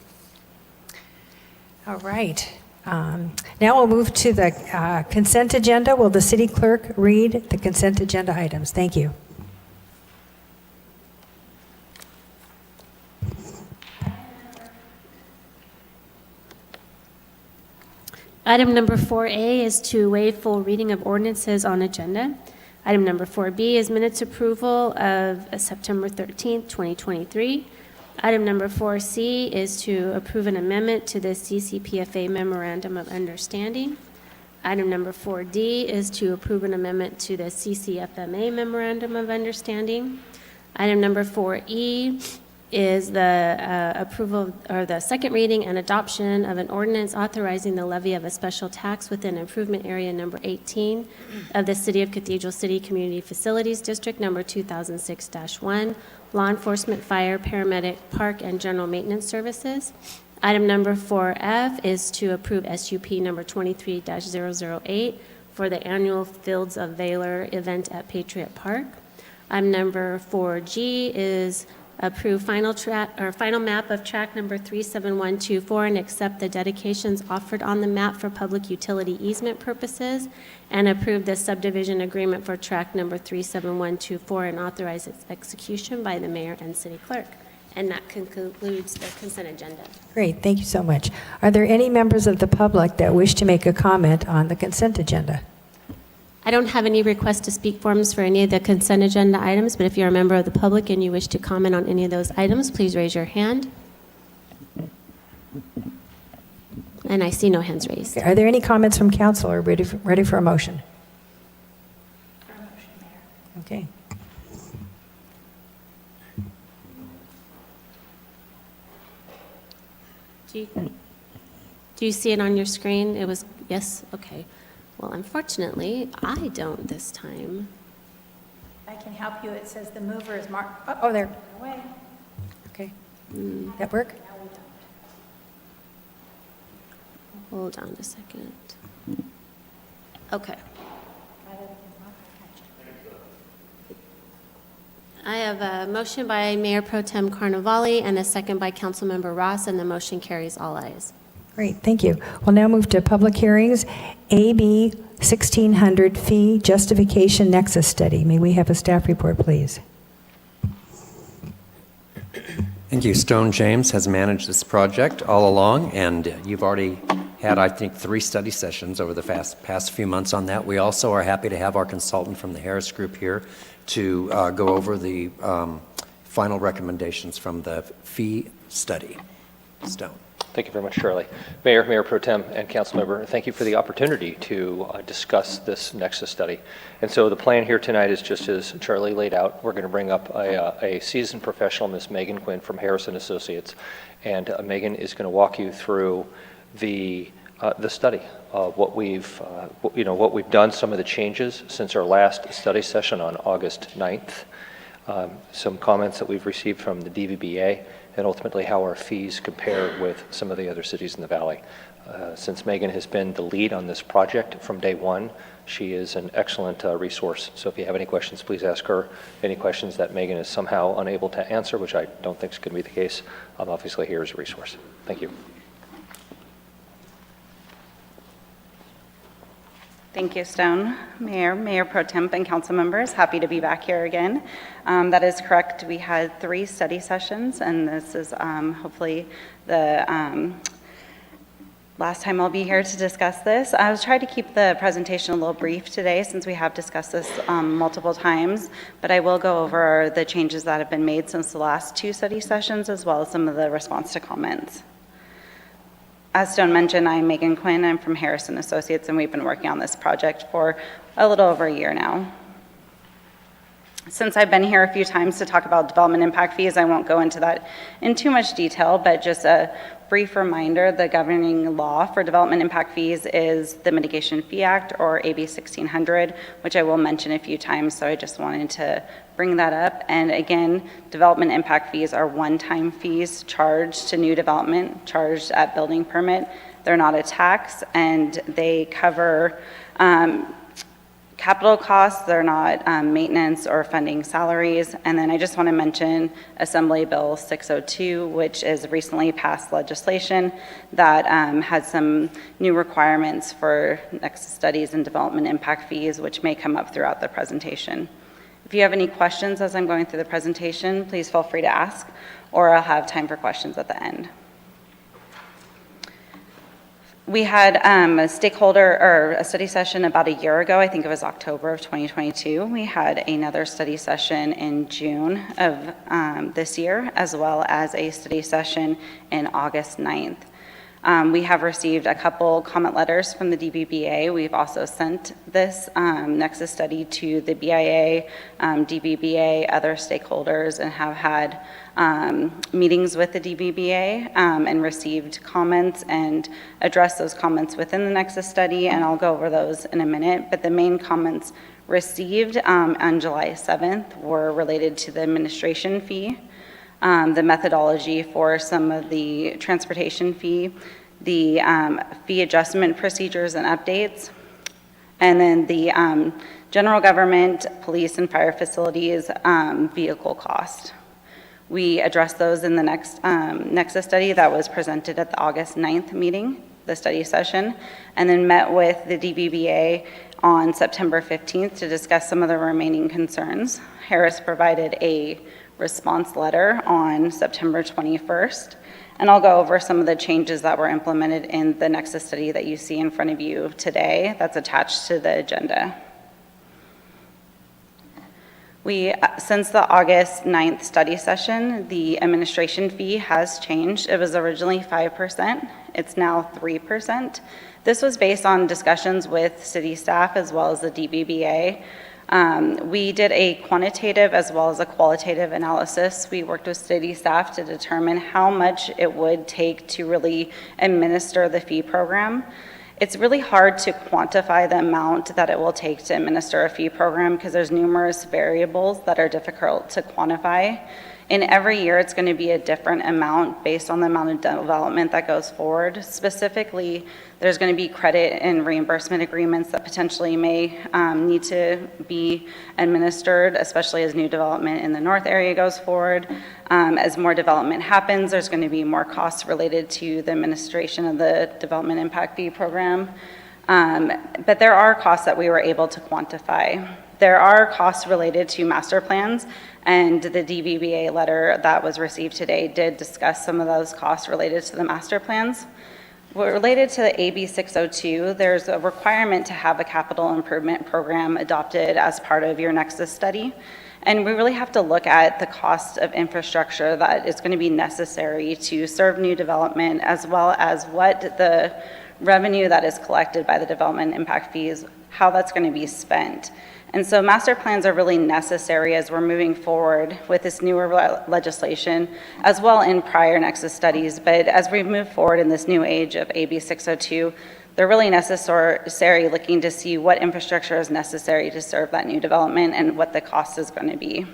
All right. Now we'll move to the consent agenda. Will the city clerk read the consent agenda items? Thank you. Item number 4A is to waive full reading of ordinances on agenda. Item number 4B is minutes approval of September 13th, 2023. Item number 4C is to approve an amendment to the CCPFA Memorandum of Understanding. Item number 4D is to approve an amendment to the CCFMA Memorandum of Understanding. Item number 4E is the approval or the second reading and adoption of an ordinance authorizing the levy of a special tax within improvement area number 18 of the City of Cathedral City Community Facilities District number 2006-1, law enforcement, fire, paramedic, park, and general maintenance services. Item number 4F is to approve SUP number 23-008 for the annual Fields of Valor event at Patriot Park. Item number 4G is approve final map of track number 37124 and accept the dedications offered on the map for public utility easement purposes, and approve the subdivision agreement for track number 37124 and authorize its execution by the mayor and city clerk. And that concludes the consent agenda. Great, thank you so much. Are there any members of the public that wish to make a comment on the consent agenda? I don't have any request to speak forms for any of the consent agenda items, but if you're a member of the public and you wish to comment on any of those items, please raise your hand. And I see no hands raised. Okay, are there any comments from council or ready for a motion? For a motion, Mayor. Okay. Do you see it on your screen? It was, yes? Okay. Well, unfortunately, I don't this time. I can help you. It says the mover is Mark. Oh, there. Away. Okay. That work? Hold on a second. Okay. I have a motion by Mayor Pro Tem Carnevale and a second by Councilmember Ross, and the motion carries all ayes. Great, thank you. We'll now move to public hearings. AB 1600 Fee Justification Nexus Study. May we have a staff report, please? Thank you. Stone James has managed this project all along, and you've already had, I think, 3 study sessions over the past few months on that. We also are happy to have our consultant from the Harris Group here to go over the final recommendations from the fee study. Stone. Thank you very much, Shirley. Mayor Pro Tem, and Councilmember, thank you for the opportunity to discuss this Nexus study. And so the plan here tonight is just as Charlie laid out. We're going to bring up a seasoned professional, Ms. Megan Quinn from Harrison Associates, and Megan is going to walk you through the study, what we've done, some of the changes since our last study session on August 9th, some comments that we've received from the DVBA, and ultimately how our fees compare with some of the other cities in the valley. Since Megan has been the lead on this project from day one, she is an excellent resource. So if you have any questions, please ask her. Any questions that Megan is somehow unable to answer, which I don't think is going to be the case, I'm obviously here as a resource. Thank you. Thank you, Stone. Mayor Pro Temp, and council members, happy to be back here again. That is correct. We had 3 study sessions, and this is hopefully the last time I'll be here to discuss this. I was trying to keep the presentation a little brief today since we have discussed this multiple times, but I will go over the changes that have been made since the last 2 study sessions, as well as some of the response to comments. As Stone mentioned, I'm Megan Quinn. I'm from Harrison Associates, and we've been working on this project for a little over a year now. Since I've been here a few times to talk about development impact fees, I won't go into that in too much detail, but just a brief reminder, the governing law for development impact fees is the Mitigation Fee Act, or AB 1600, which I will mention a few times, so I just wanted to bring that up. And again, development impact fees are one-time fees charged to new development, charged at building permit. They're not a tax, and they cover capital costs. They're not maintenance or funding salaries. And then I just want to mention Assembly Bill 602, which is recently passed legislation that has some new requirements for nexus studies and development impact fees, which may come up throughout the presentation. If you have any questions as I'm going through the presentation, please feel free to ask, or I'll have time for questions at the end. We had a stakeholder or a study session about a year ago. I think it was October of 2022. We had another study session in June of this year, as well as a study session in August 9th. We have received a couple comment letters from the DBBA. We've also sent this Nexus study to the BIA, DBBA, other stakeholders, and have had meetings with the DBBA and received comments and addressed those comments within the Nexus study, and I'll go over those in a minute. But the main comments received on July 7th were related to the administration fee, the methodology for some of the transportation fee, the fee adjustment procedures and updates, and then the general government, police and fire facilities vehicle cost. We addressed those in the next Nexus study that was presented at the August 9th meeting, the study session, and then met with the DBBA on September 15th to discuss some of the remaining concerns. Harris provided a response letter on September 21st, and I'll go over some of the changes that were implemented in the Nexus study that you see in front of you today that's attached to the agenda. Since the August 9th study session, the administration fee has changed. It was originally 5%. It's now 3%. This was based on discussions with city staff as well as the DBBA. We did a quantitative as well as a qualitative analysis. We worked with city staff to determine how much it would take to really administer the fee program. It's really hard to quantify the amount that it will take to administer a fee program because there's numerous variables that are difficult to quantify. In every year, it's going to be a different amount based on the amount of development that goes forward. Specifically, there's going to be credit and reimbursement agreements that potentially may need to be administered, especially as new development in the north area goes forward. As more development happens, there's going to be more costs related to the administration of the development impact fee program. But there are costs that we were able to quantify. There are costs related to master plans, and the DBBA letter that was received today did discuss some of those costs related to the master plans. Related to the AB 602, there's a requirement to have a capital improvement program adopted as part of your Nexus study. And we really have to look at the cost of infrastructure that is going to be necessary to serve new development, as well as what the revenue that is collected by the development impact fees, how that's going to be spent. And so master plans are really necessary as we're moving forward with this newer legislation, as well in prior Nexus studies. But as we move forward in this new age of AB 602, they're really necessary looking to see what infrastructure is necessary to serve that new development and what the cost is going to be.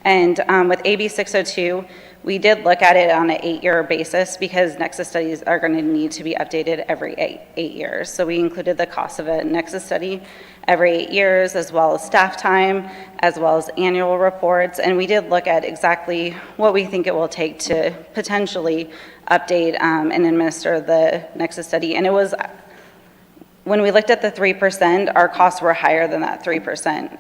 And with AB 602, we did look at it on an 8-year basis because Nexus studies are going to need to be updated every eight years. So we included the cost of a Nexus study every 8 years, as well as staff time, as well as annual reports. And we did look at exactly what we think it will take to potentially update and administer the Nexus study. And it was, when we looked at the 3%, our costs were higher than that 3%.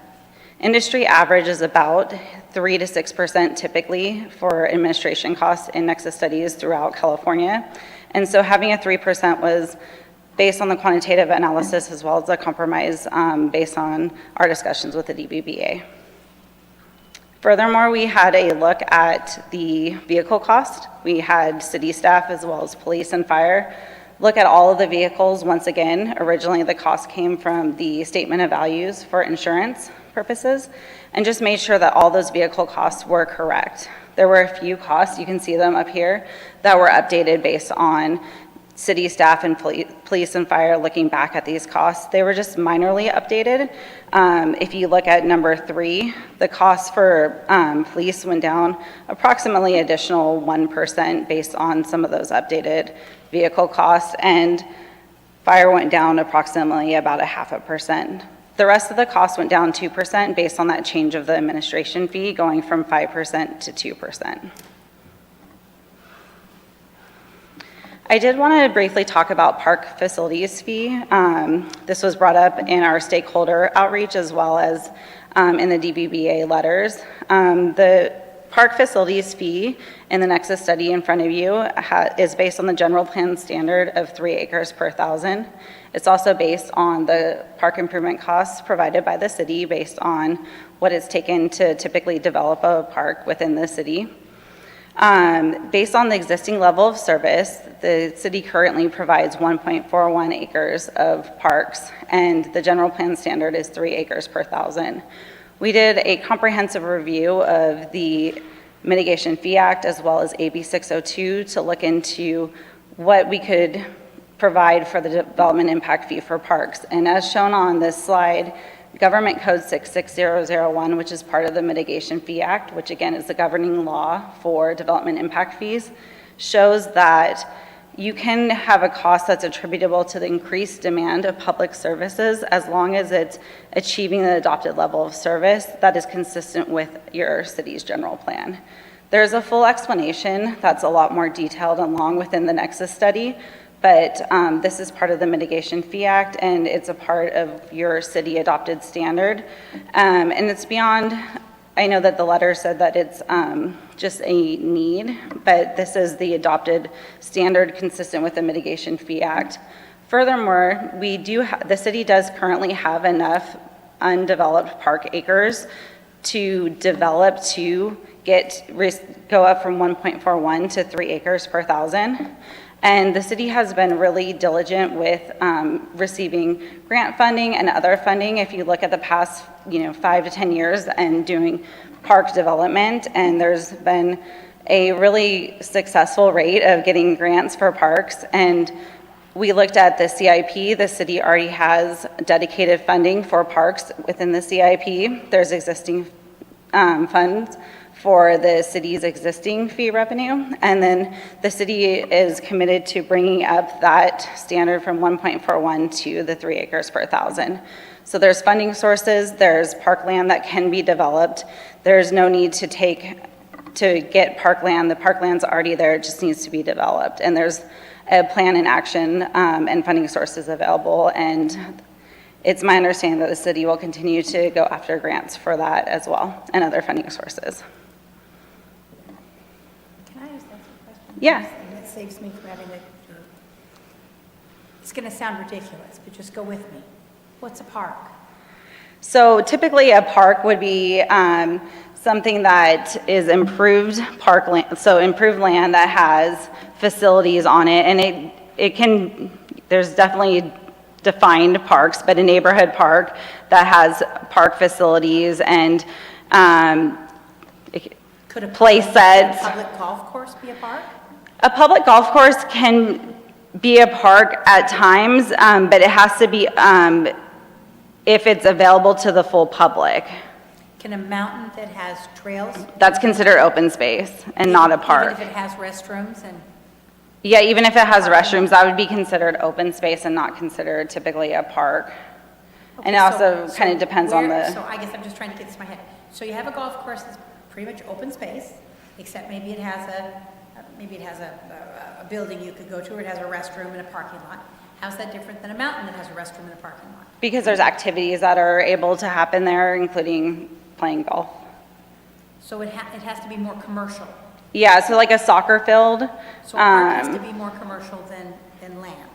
Industry average is about 3 to 6% typically for administration costs in Nexus studies throughout California. And so having a 3% was based on the quantitative analysis as well as the compromise based on our discussions with the DBBA. Furthermore, we had a look at the vehicle cost. We had city staff as well as police and fire look at all of the vehicles once again. Originally, the cost came from the statement of values for insurance purposes, and just made sure that all those vehicle costs were correct. There were a few costs, you can see them up here, that were updated based on city staff and police and fire looking back at these costs. They were just minorly updated. If you look at number 3, the cost for police went down approximately additional 1% based on some of those updated vehicle costs, and fire went down approximately about 0.5%. The rest of the cost went down 2% based on that change of the administration fee going from 5% to 2%. I did want to briefly talk about park facilities fee. This was brought up in our stakeholder outreach as well as in the DBBA letters. The park facilities fee in the Nexus study in front of you is based on the general plan standard of 3 acres per thousand. It's also based on the park improvement costs provided by the city based on what it's taken to typically develop a park within the city. Based on the existing level of service, the city currently provides 1.41 acres of parks, and the general plan standard is 3 acres per thousand. We did a comprehensive review of the Mitigation Fee Act as well as AB 602 to look into what we could provide for the development impact fee for parks. And as shown on this slide, Government Code 66001, which is part of the Mitigation Fee Act, which again is the governing law for development impact fees, shows that you can have a cost that's attributable to the increased demand of public services as long as it's achieving the adopted level of service that is consistent with your city's general plan. There's a full explanation that's a lot more detailed and long within the Nexus study, but this is part of the Mitigation Fee Act, and it's a part of your city adopted standard. And it's beyond, I know that the letter said that it's just a need, but this is the adopted standard consistent with the Mitigation Fee Act. Furthermore, the city does currently have enough undeveloped park acres to develop to go up from 1.41 to 3 acres per thousand. And the city has been really diligent with receiving grant funding and other funding. If you look at the past 5 to 10 years and doing park development, and there's been a really successful rate of getting grants for parks. And we looked at the CIP. The city already has dedicated funding for parks within the CIP. There's existing funds for the city's existing fee revenue, and then the city is committed to bringing up that standard from 1.41 to the 3 acres per thousand. So there's funding sources, there's parkland that can be developed. There's no need to get parkland. The parkland's already there, it just needs to be developed. And there's a plan in action and funding sources available, and it's my understanding that the city will continue to go after grants for that as well and other funding sources. Yeah. That saves me from having to, it's going to sound ridiculous, but just go with me. What's a park? So typically a park would be something that is improved parkland, so improved land that has facilities on it, and there's definitely defined parks, but a neighborhood park that has park facilities and play sets. Could a public golf course be a park? A public golf course can be a park at times, but it has to be if it's available to the full public. Can a mountain that has trails? That's considered open space and not a park. Even if it has restrooms and? Yeah, even if it has restrooms, that would be considered open space and not considered typically a park. Okay, And it also kind of depends on So the, I guess I'm just trying to get this in my head. So you have a golf course that's pretty much open space, except maybe it has a building you could go to, or it has a restroom and a parking lot. How's that different than a mountain that has a restroom and a parking lot? because there's activities that are able to happen there, including playing golf. So it has to be more commercial. Yeah, so like a soccer field. So a park has to be more commercial than land.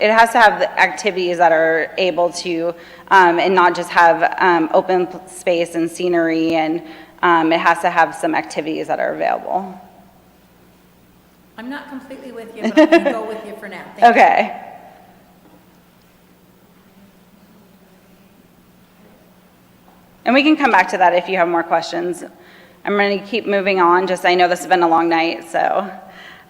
it has to have the activities that are able to, and not just have open space and scenery, and it has to have some activities that are available. I'm not completely with you, but I'm going to go with you for now. Thank you. Okay. And we can come back to that if you have more questions. I'm going to keep moving on, just I know this has been a long night, so.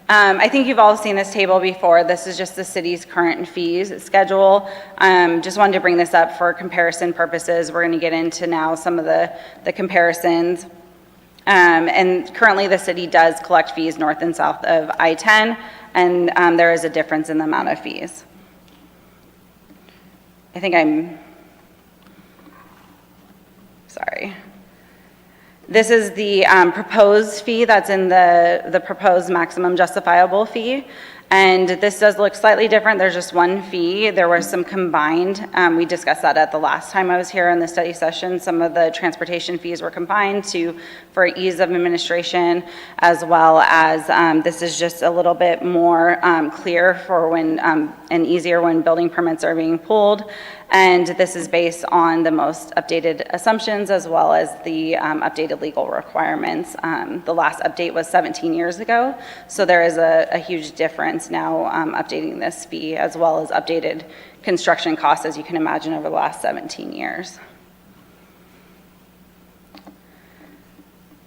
I think you've all seen this table before. This is just the city's current fees schedule. Just wanted to bring this up for comparison purposes. We're going to get into now some of the comparisons. And currently the city does collect fees north and south of I-10, and there is a difference in the amount of fees. I think sorry. This is the proposed fee that's in the proposed maximum justifiable fee. And this does look slightly different. There's just one fee. There was some combined. We discussed that at the last time I was here in the study session. Some of the transportation fees were combined for ease of administration, as well as this is just a little bit more clear for when and easier when building permits are being pulled. And this is based on the most updated assumptions as well as the updated legal requirements. The last update was 17 years ago, so there is a huge difference now updating this fee as well as updated construction costs, as you can imagine, over the last 17 years.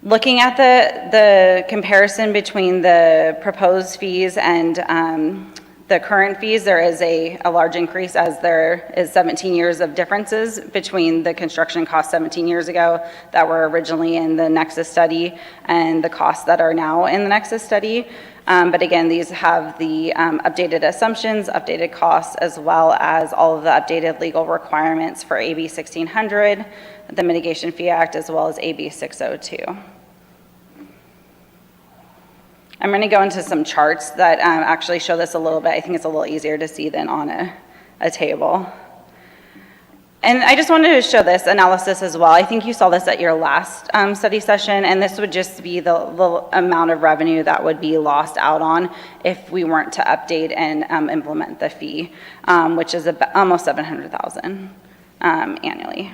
Looking at the comparison between the proposed fees and the current fees, there is a large increase, as there is 17 years of differences between the construction costs 17 years ago that were originally in the Nexus study and the costs that are now in the Nexus study. But again, these have the updated assumptions, updated costs, as well as all of the updated legal requirements for AB 1600, the Mitigation Fee Act, as well as AB 602. I'm going to go into some charts that actually show this a little bit. I think it's a little easier to see than on a table. And I just wanted to show this analysis as well. I think you saw this at your last study session, and this would just be the amount of revenue that would be lost out on if we weren't to update and implement the fee, which is almost $700,000 annually.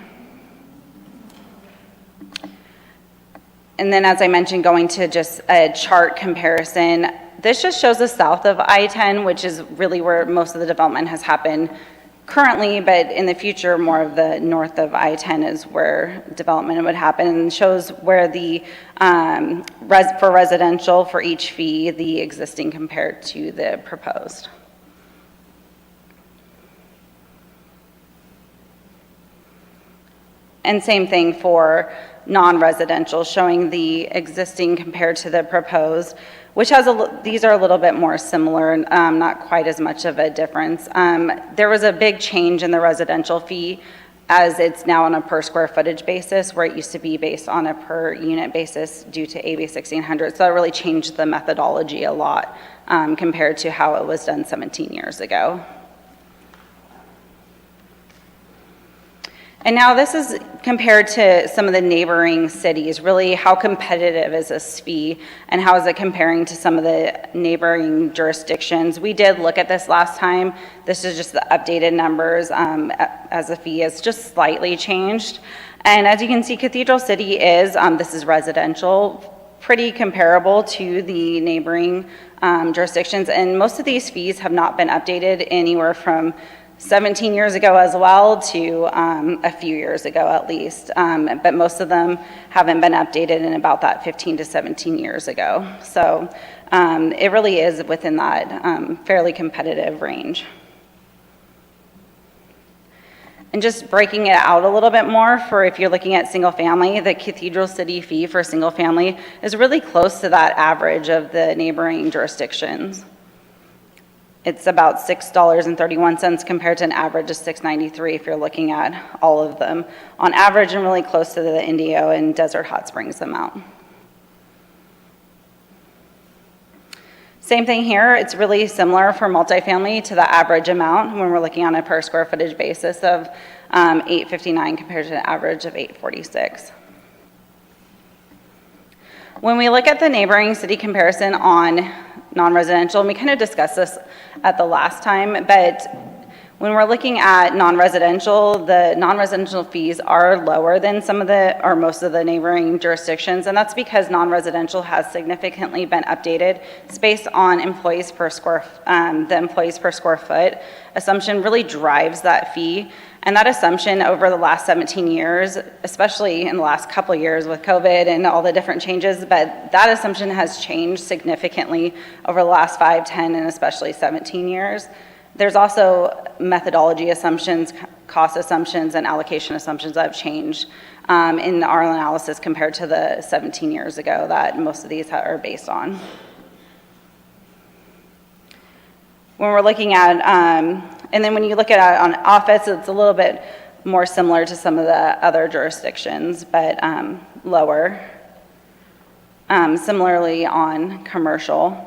And then, as I mentioned, going to just a chart comparison, this just shows the south of I-10, which is really where most of the development has happened currently, but in the future, more of the north of I-10 is where development would happen, and shows where the, for residential, for each fee, the existing compared to the proposed. And same thing for non-residential, showing the existing compared to the proposed, which has these are a little bit more similar, not quite as much of a difference. There was a big change in the residential fee, as it's now on a per square footage basis, where it used to be based on a per unit basis due to AB 1600. So that really changed the methodology a lot compared to how it was done 17 years ago. And now this is compared to some of the neighboring cities. Really, how competitive is this fee, and how is it comparing to some of the neighboring jurisdictions? We did look at this last time. This is just the updated numbers as the fee is just slightly changed. And as you can see, Cathedral City is, this is residential, pretty comparable to the neighboring jurisdictions. And most of these fees have not been updated anywhere from 17 years ago as well to a few years ago at least, but most of them haven't been updated in about that 15 to 17 years ago. So it really is within that fairly competitive range. And just breaking it out a little bit more, for if you're looking at single family, the Cathedral City fee for single family is really close to that average of the neighboring jurisdictions. It's about $6.31 compared to an average of $6.93 if you're looking at all of them on average, and really close to the Indio and Desert Hot Springs amount. Same thing here. It's really similar for multifamily to the average amount when we're looking on a per square footage basis of $8.59 compared to an average of $8.46. When we look at the neighboring city comparison on non-residential, and we kind of discussed this at the last time, but when we're looking at non-residential, the non-residential fees are lower than some of the, or most of the neighboring jurisdictions, and that's because non-residential has significantly been updated. It's based on employees per square, the employees per square foot assumption really drives that fee. And that assumption over the last 17 years, especially in the last couple of years with COVID and all the different changes, but that assumption has changed significantly over the last 5, 10, and especially 17 years. There's also methodology assumptions, cost assumptions, and allocation assumptions that have changed in our analysis compared to the 17 years ago that most of these are based on. When we're looking at, and then when you look at it on office, it's a little bit more similar to some of the other jurisdictions, but lower. Similarly on commercial.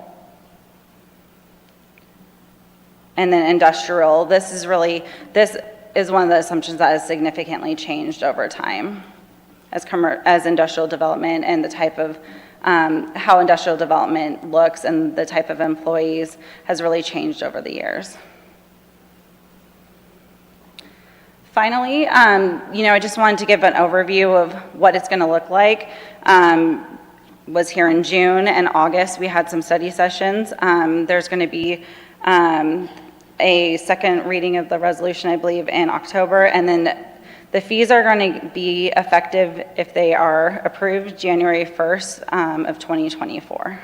And then industrial, this is one of the assumptions that has significantly changed over time as industrial development and the type of how industrial development looks and the type of employees has really changed over the years. Finally, I just wanted to give an overview of what it's going to look like. Was here in June and August. We had some study sessions. There's going to be a second reading of the resolution, I believe, in October, and then the fees are going to be effective if they are approved January 1st of 2024.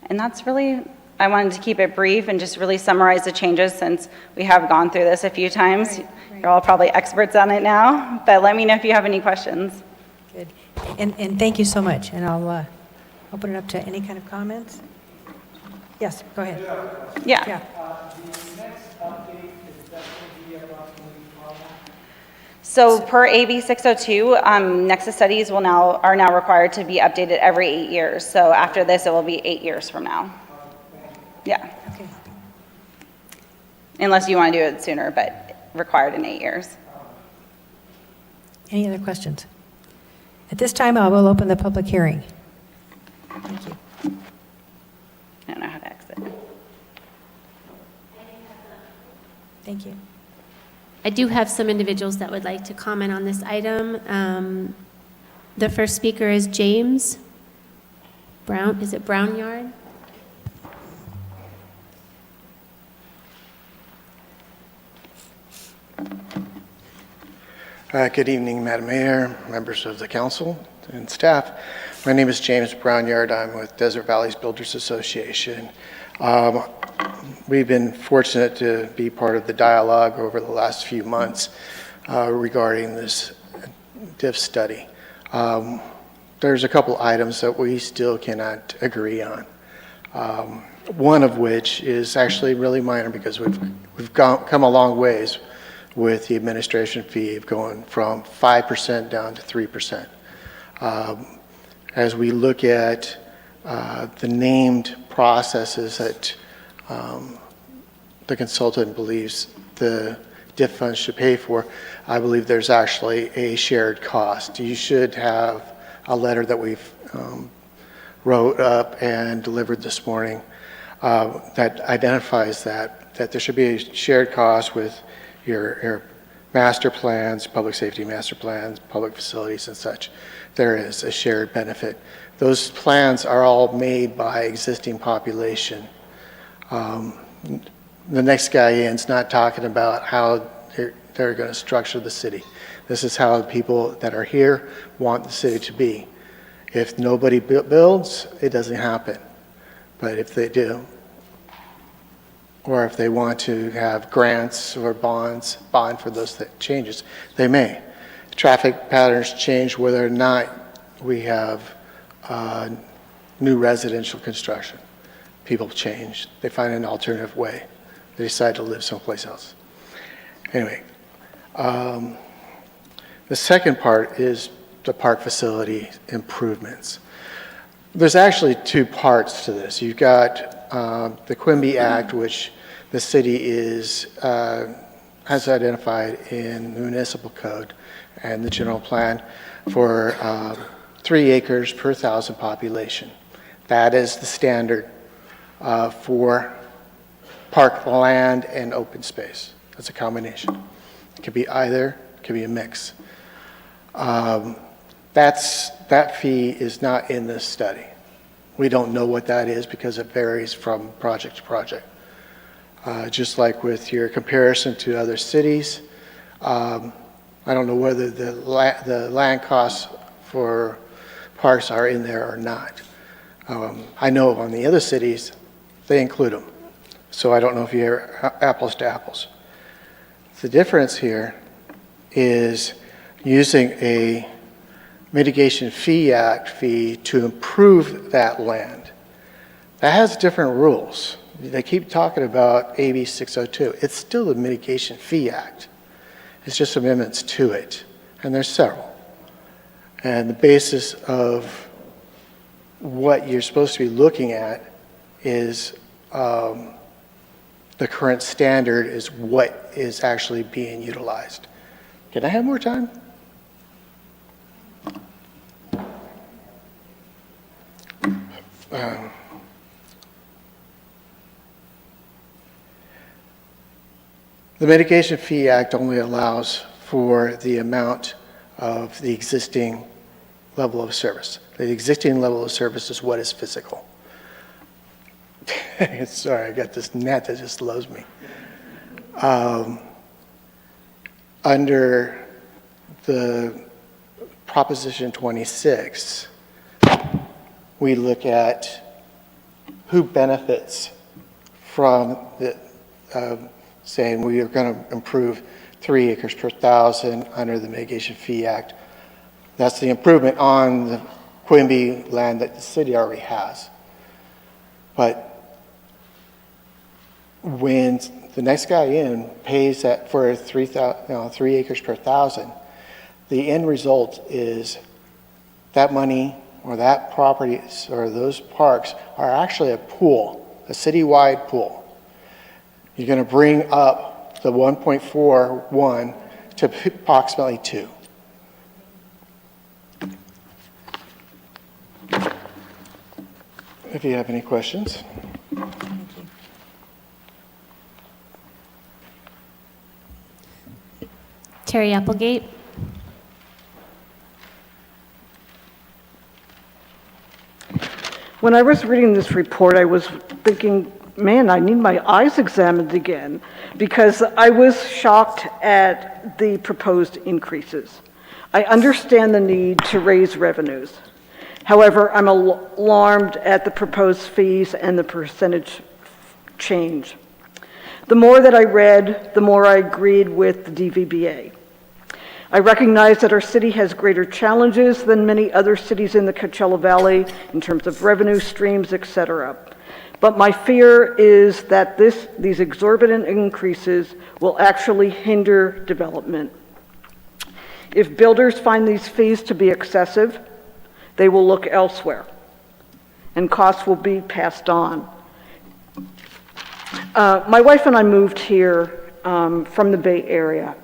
And that's really, I wanted to keep it brief and just really summarize the changes since we have gone through this a few times. Right. You're all probably experts on it now, but let me know if you have any questions. Good. And thank you so much. And I'll open it up to any kind of comments. Yes, go ahead. Yeah. Yeah. The next update, is that going to be approximately how long? So per AB 602, Nexus studies are now required to be updated every 8 years. So after this, it will be 8 years from now. Yeah. Okay. Unless you want to do it sooner, but required in 8 years. Any other questions? At this time, I will open the public hearing. Thank you. I don't know how to exit. Thank you. I do have some individuals that would like to comment on this item. The first speaker is James Brown. Is it Brownyard? Good evening, Madam Mayor, members of the council, and staff. My name is James Brownyard. I'm with Desert Valleys Builders Association. We've been fortunate to be part of the dialogue over the last few months regarding this DIF study. There's a couple items that we still cannot agree on. One of which is actually really minor because we've come a long ways with the administration fee of going from 5% down to 3%. As we look at the named processes that the consultant believes the DIF funds should pay for, I believe there's actually a shared cost. You should have a letter that we've wrote up and delivered this morning that identifies that there should be a shared cost with your master plans, public safety master plans, public facilities and such. There is a shared benefit. Those plans are all made by existing population. The next guy in is not talking about how they're going to structure the city. This is how the people that are here want the city to be. If nobody builds, it doesn't happen. But if they do, or if they want to have grants or bond for those changes, they may. Traffic patterns change whether or not we have new residential construction. People change. They find an alternative way. They decide to live someplace else. Anyway, the second part is the park facility improvements. There's actually two parts to this. You've got the Quimby Act, which the city is as identified in the municipal code and the general plan for 3 acres per 1,000 population. That is the standard for park land and open space. That's a combination. It could be either, it could be a mix. That fee is not in this study. We don't know what that is because it varies from project to project. Just like with your comparison to other cities, I don't know whether the land costs for parks are in there or not. I know on the other cities, they include them. So I don't know if you're apples to apples. The difference here is using a Mitigation Fee Act fee to improve that land. That has different rules. They keep talking about AB 602. It's still the Mitigation Fee Act. It's just amendments to it, and there's several. And the basis of what you're supposed to be looking at is the current standard is what is actually being utilized. Can I have more time? The Mitigation Fee Act only allows for the amount of the existing level of service. The existing level of service is what is physical. Sorry, I got this net that just loves me. Under the Proposition 26, we look at who benefits from the saying we are going to improve 3 acres per 1,000 under the Mitigation Fee Act. That's the improvement on the Quimby land that the city already has. But when the next guy in pays that for 3 acres per 1,000, the end result is that money or that property or those parks are actually a pool, a citywide pool. You're going to bring up the 1.41 to approximately 2. If you have any questions. Terry Applegate. When I was reading this report, I was thinking, man, I need my eyes examined again, because I was shocked at the proposed increases. I understand the need to raise revenues. However, I'm alarmed at the proposed fees and the percentage change. The more that I read, the more I agreed with the DVBA. I recognize that our city has greater challenges than many other cities in the Coachella Valley in terms of revenue streams, et cetera. But my fear is that these exorbitant increases will actually hinder development. If builders find these fees to be excessive, they will look elsewhere, and costs will be passed on. My wife and I moved here from the Bay Area.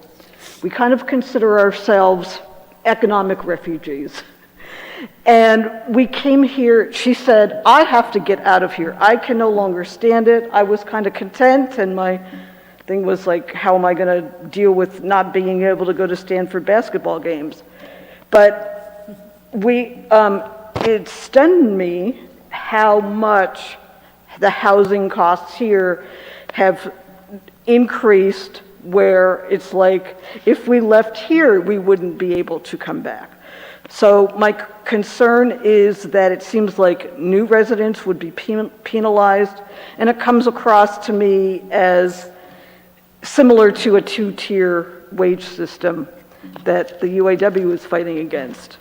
We kind of consider ourselves economic refugees. And we came here, she said, I have to get out of here. I can no longer stand it. I was kind of content, and my thing was like, how am I going to deal with not being able to go to Stanford basketball games? But it stunned me how much the housing costs here have increased, where it's like, if we left here, we wouldn't be able to come back. So my concern is that it seems like new residents would be penalized, and it comes across to me as similar to a two-tier wage system that the UAW is fighting against.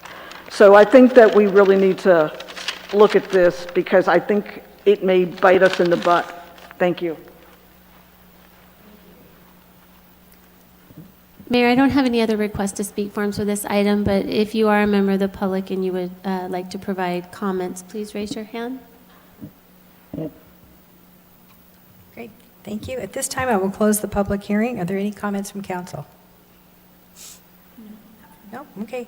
So I think that we really need to look at this, because I think it may bite us in the butt. Thank you. Mayor, I don't have any other request to speak forms for this item, but if you are a member of the public and you would like to provide comments, please raise your hand. Great. Thank you. At this time, I will close the public hearing. Are there any comments from council? No? Okay.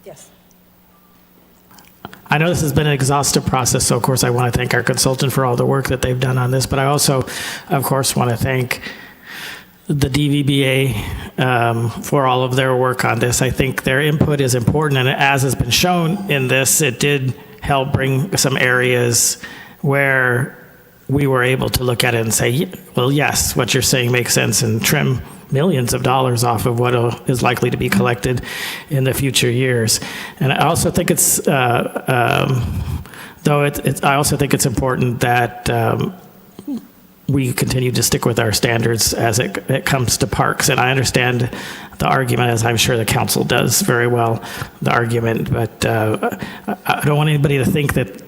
Yes. I know this has been an exhaustive process, so of course I want to thank our consultant for all the work that they've done on this, but I also, of course, want to thank the DVBA for all of their work on this. I think their input is important, and as has been shown in this, it did help bring some areas where we were able to look at it and say, well, yes, what you're saying makes sense, and trim millions of dollars off of what is likely to be collected in the future years. And I also think it's, I also think it's important that we continue to stick with our standards as it comes to parks. And I understand the argument, as I'm sure the council does very well, the argument, but I don't want anybody to think that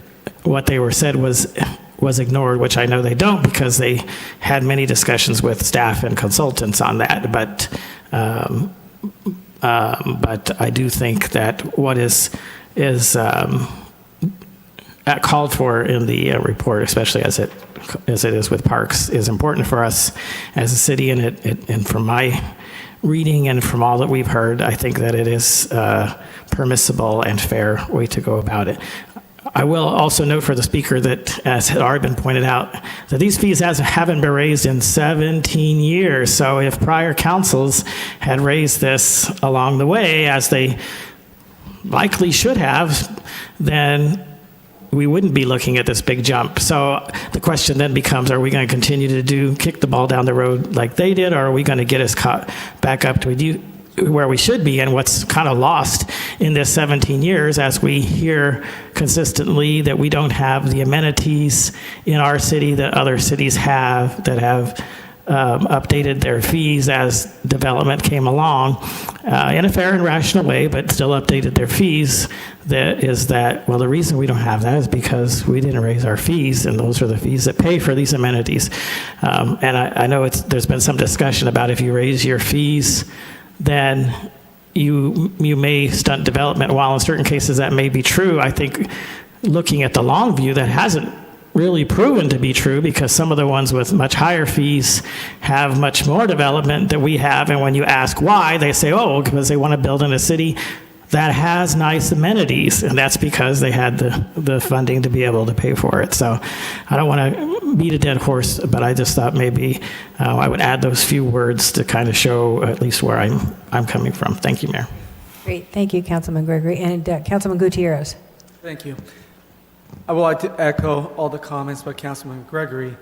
what they were said was ignored, which I know they don't, because they had many discussions with staff and consultants on that. But I do think that what is called for in the report, especially as it is with parks, is important for us as a city. And from my reading and from all that we've heard, I think that it is a permissible and fair way to go about it. I will also note for the speaker that, as had already been pointed out, that these fees haven't been raised in 17 years. So if prior councils had raised this along the way, as they likely should have, then we wouldn't be looking at this big jump. So the question then becomes, are we going to continue to kick the ball down the road like they did, or are we going to get us caught back up to where we should be? And what's kind of lost in this 17 years, as we hear consistently that we don't have the amenities in our city that other cities have, that have updated their fees as development came along in a fair and rational way, but still updated their fees. Well, the reason we don't have that is because we didn't raise our fees, and those are the fees that pay for these amenities. And I know there's been some discussion about if you raise your fees, then you may stunt development. While in certain cases that may be true, I think looking at the long view, that hasn't really proven to be true, because some of the ones with much higher fees have much more development than we have. And when you ask why, they say, oh, because they want to build in a city that has nice amenities, and that's because they had the funding to be able to pay for it. So I don't want to beat a dead horse, but I just thought maybe I would add those few words to kind of show at least where I'm coming from. Thank you, Mayor. Great. Thank you, Councilman Gregory. And Councilman Gutierrez. Thank you. I would like to echo all the comments by Councilman Gregory.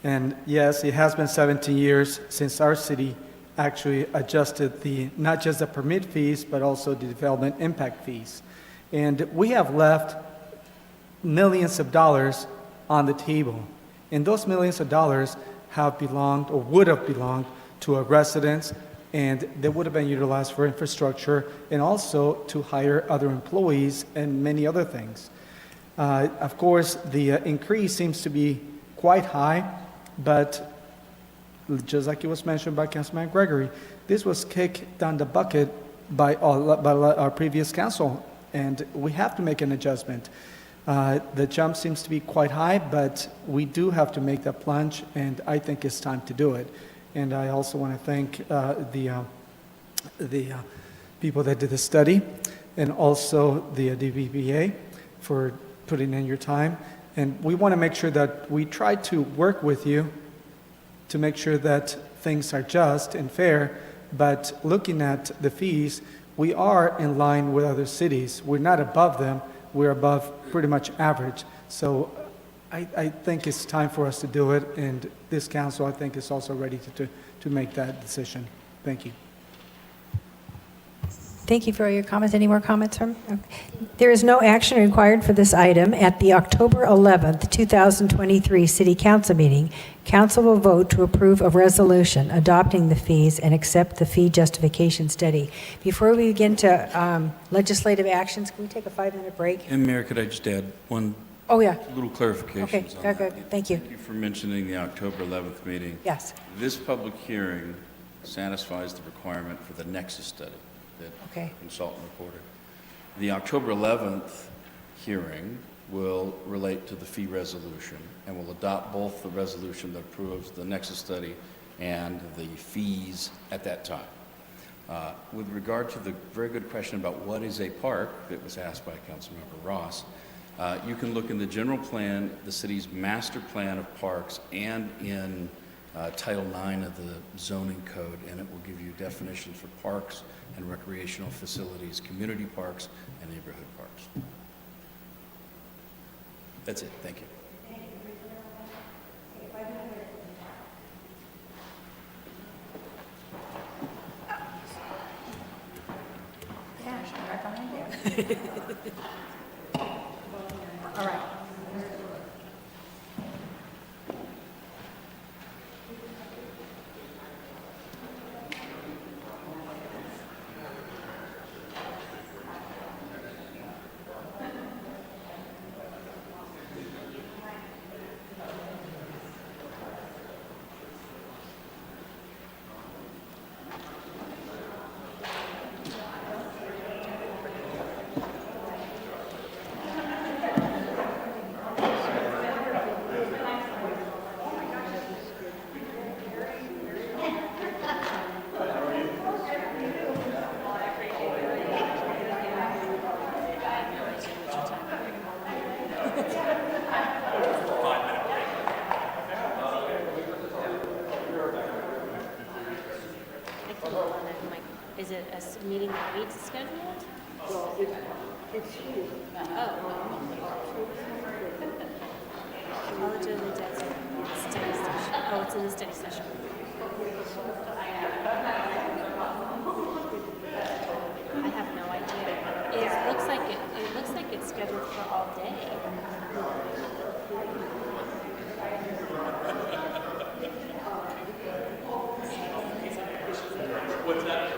And yes, it has been 17 years since our city actually adjusted not just the permit fees, but also the development impact fees. And we have left millions of dollars on the table. And those millions of dollars have belonged, or would have belonged, to our residents, and they would have been utilized for infrastructure and also to hire other employees and many other things. Of course, the increase seems to be quite high, but just like it was mentioned by Councilman Gregory, this was kicked down the bucket by our previous council, and we have to make an adjustment. The jump seems to be quite high, but we do have to make that plunge, and I think it's time to do it. And I also want to thank the people that did the study, and also the DVBA for putting in your time. And we want to make sure that we try to work with you to make sure that things are just and fair, but looking at the fees, we are in line with other cities. We're not above them, we're above pretty much average. So I think it's time for us to do it, and this council, I think, is also ready to make that decision. Thank you. Thank you for your comments. Any more comments from? Okay. There is no action required for this item. At the October 11th, 2023 City Council meeting, Council will vote to approve a resolution adopting the fees and accept the fee justification study. Before we begin to legislative actions, can we take a 5-minute break? And Mayor, could I just add one little clarification? Okay, thank you. Thank you for mentioning the October 11th meeting. Yes. This public hearing satisfies the requirement for the Nexus study that Okay. the consultant reported. The October 11th hearing will relate to the fee resolution, and will adopt both the resolution that approves the Nexus study and the fees at that time. With regard to the very good question about what is a park that was asked by Councilmember Ross, you can look in the general plan, the city's master plan of parks, and in Title IX of the zoning code, and it will give you definitions for parks and recreational facilities, community parks, and neighborhood parks. That's it. Thank you. Yeah, she's right behind you. All right. Is it a meeting that we scheduled? Well, it's here. College of the Desert study session. Oh, it's in the study session. I have no idea. It looks like it's scheduled for all day. What's that?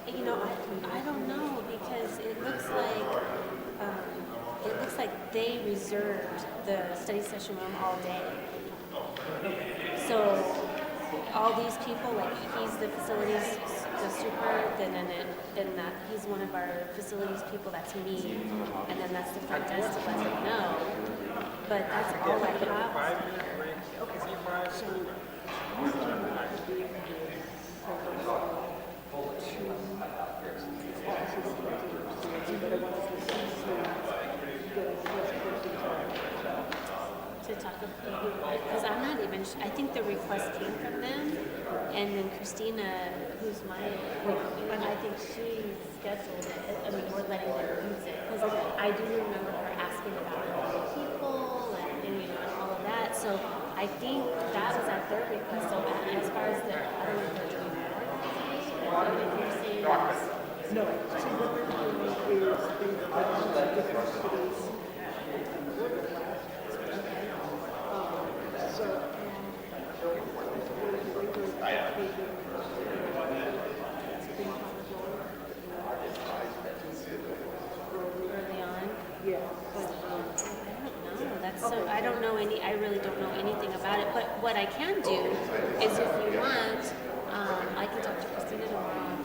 You know, I don't know, because it looks like they reserved the study session room all day. So all these people, like he's the facilities, the super, then he's one of our facilities people, that's me, and then that's the front desk to let them know. But that's all I have. To talk about, because I'm not even, I think the request came from them, and then Christina, who's and I think she scheduled it, I mean, we're letting them use it, because I do remember her asking about other people, and you know, and all of that, so I think that was at their request, so as far as the, I don't know if they're doing more, if you're saying No, so what they're doing is they've got different cities. early on. Yeah. I don't know I really don't know anything about it, but what I can do is if you want, I can talk to Christina tomorrow,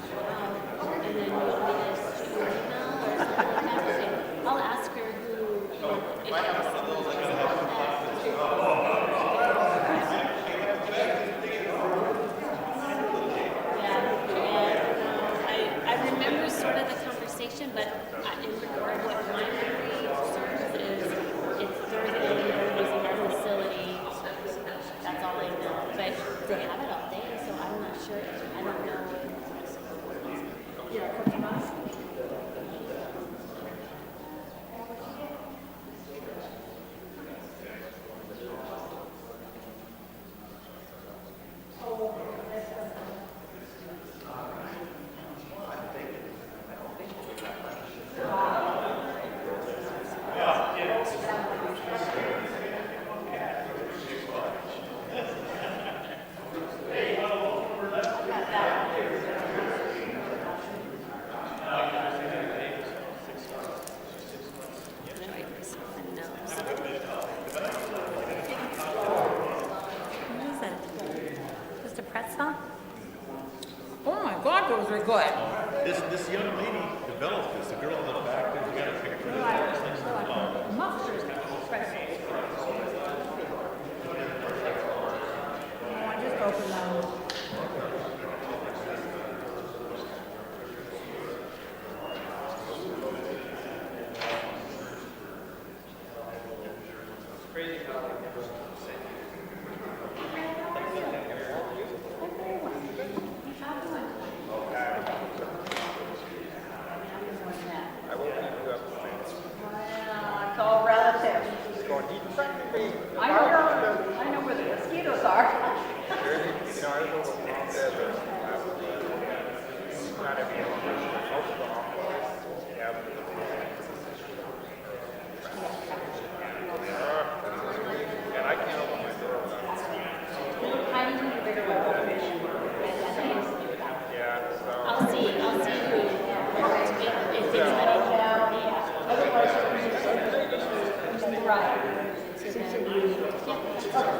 and then you want me to shoot you an email or something like that. Okay. I'll ask her I remember sort of the conversation, but what my memory serves is it's Thursday, they're using our facility. That's all I know. But they have it all day, so I'm not sure. I don't know. Yeah, come on. Go ahead. This young lady developed this, the girl in the back, there's got a picture of It's all relative. I know where the mosquitoes are. I'll see who, if it's middle. Right.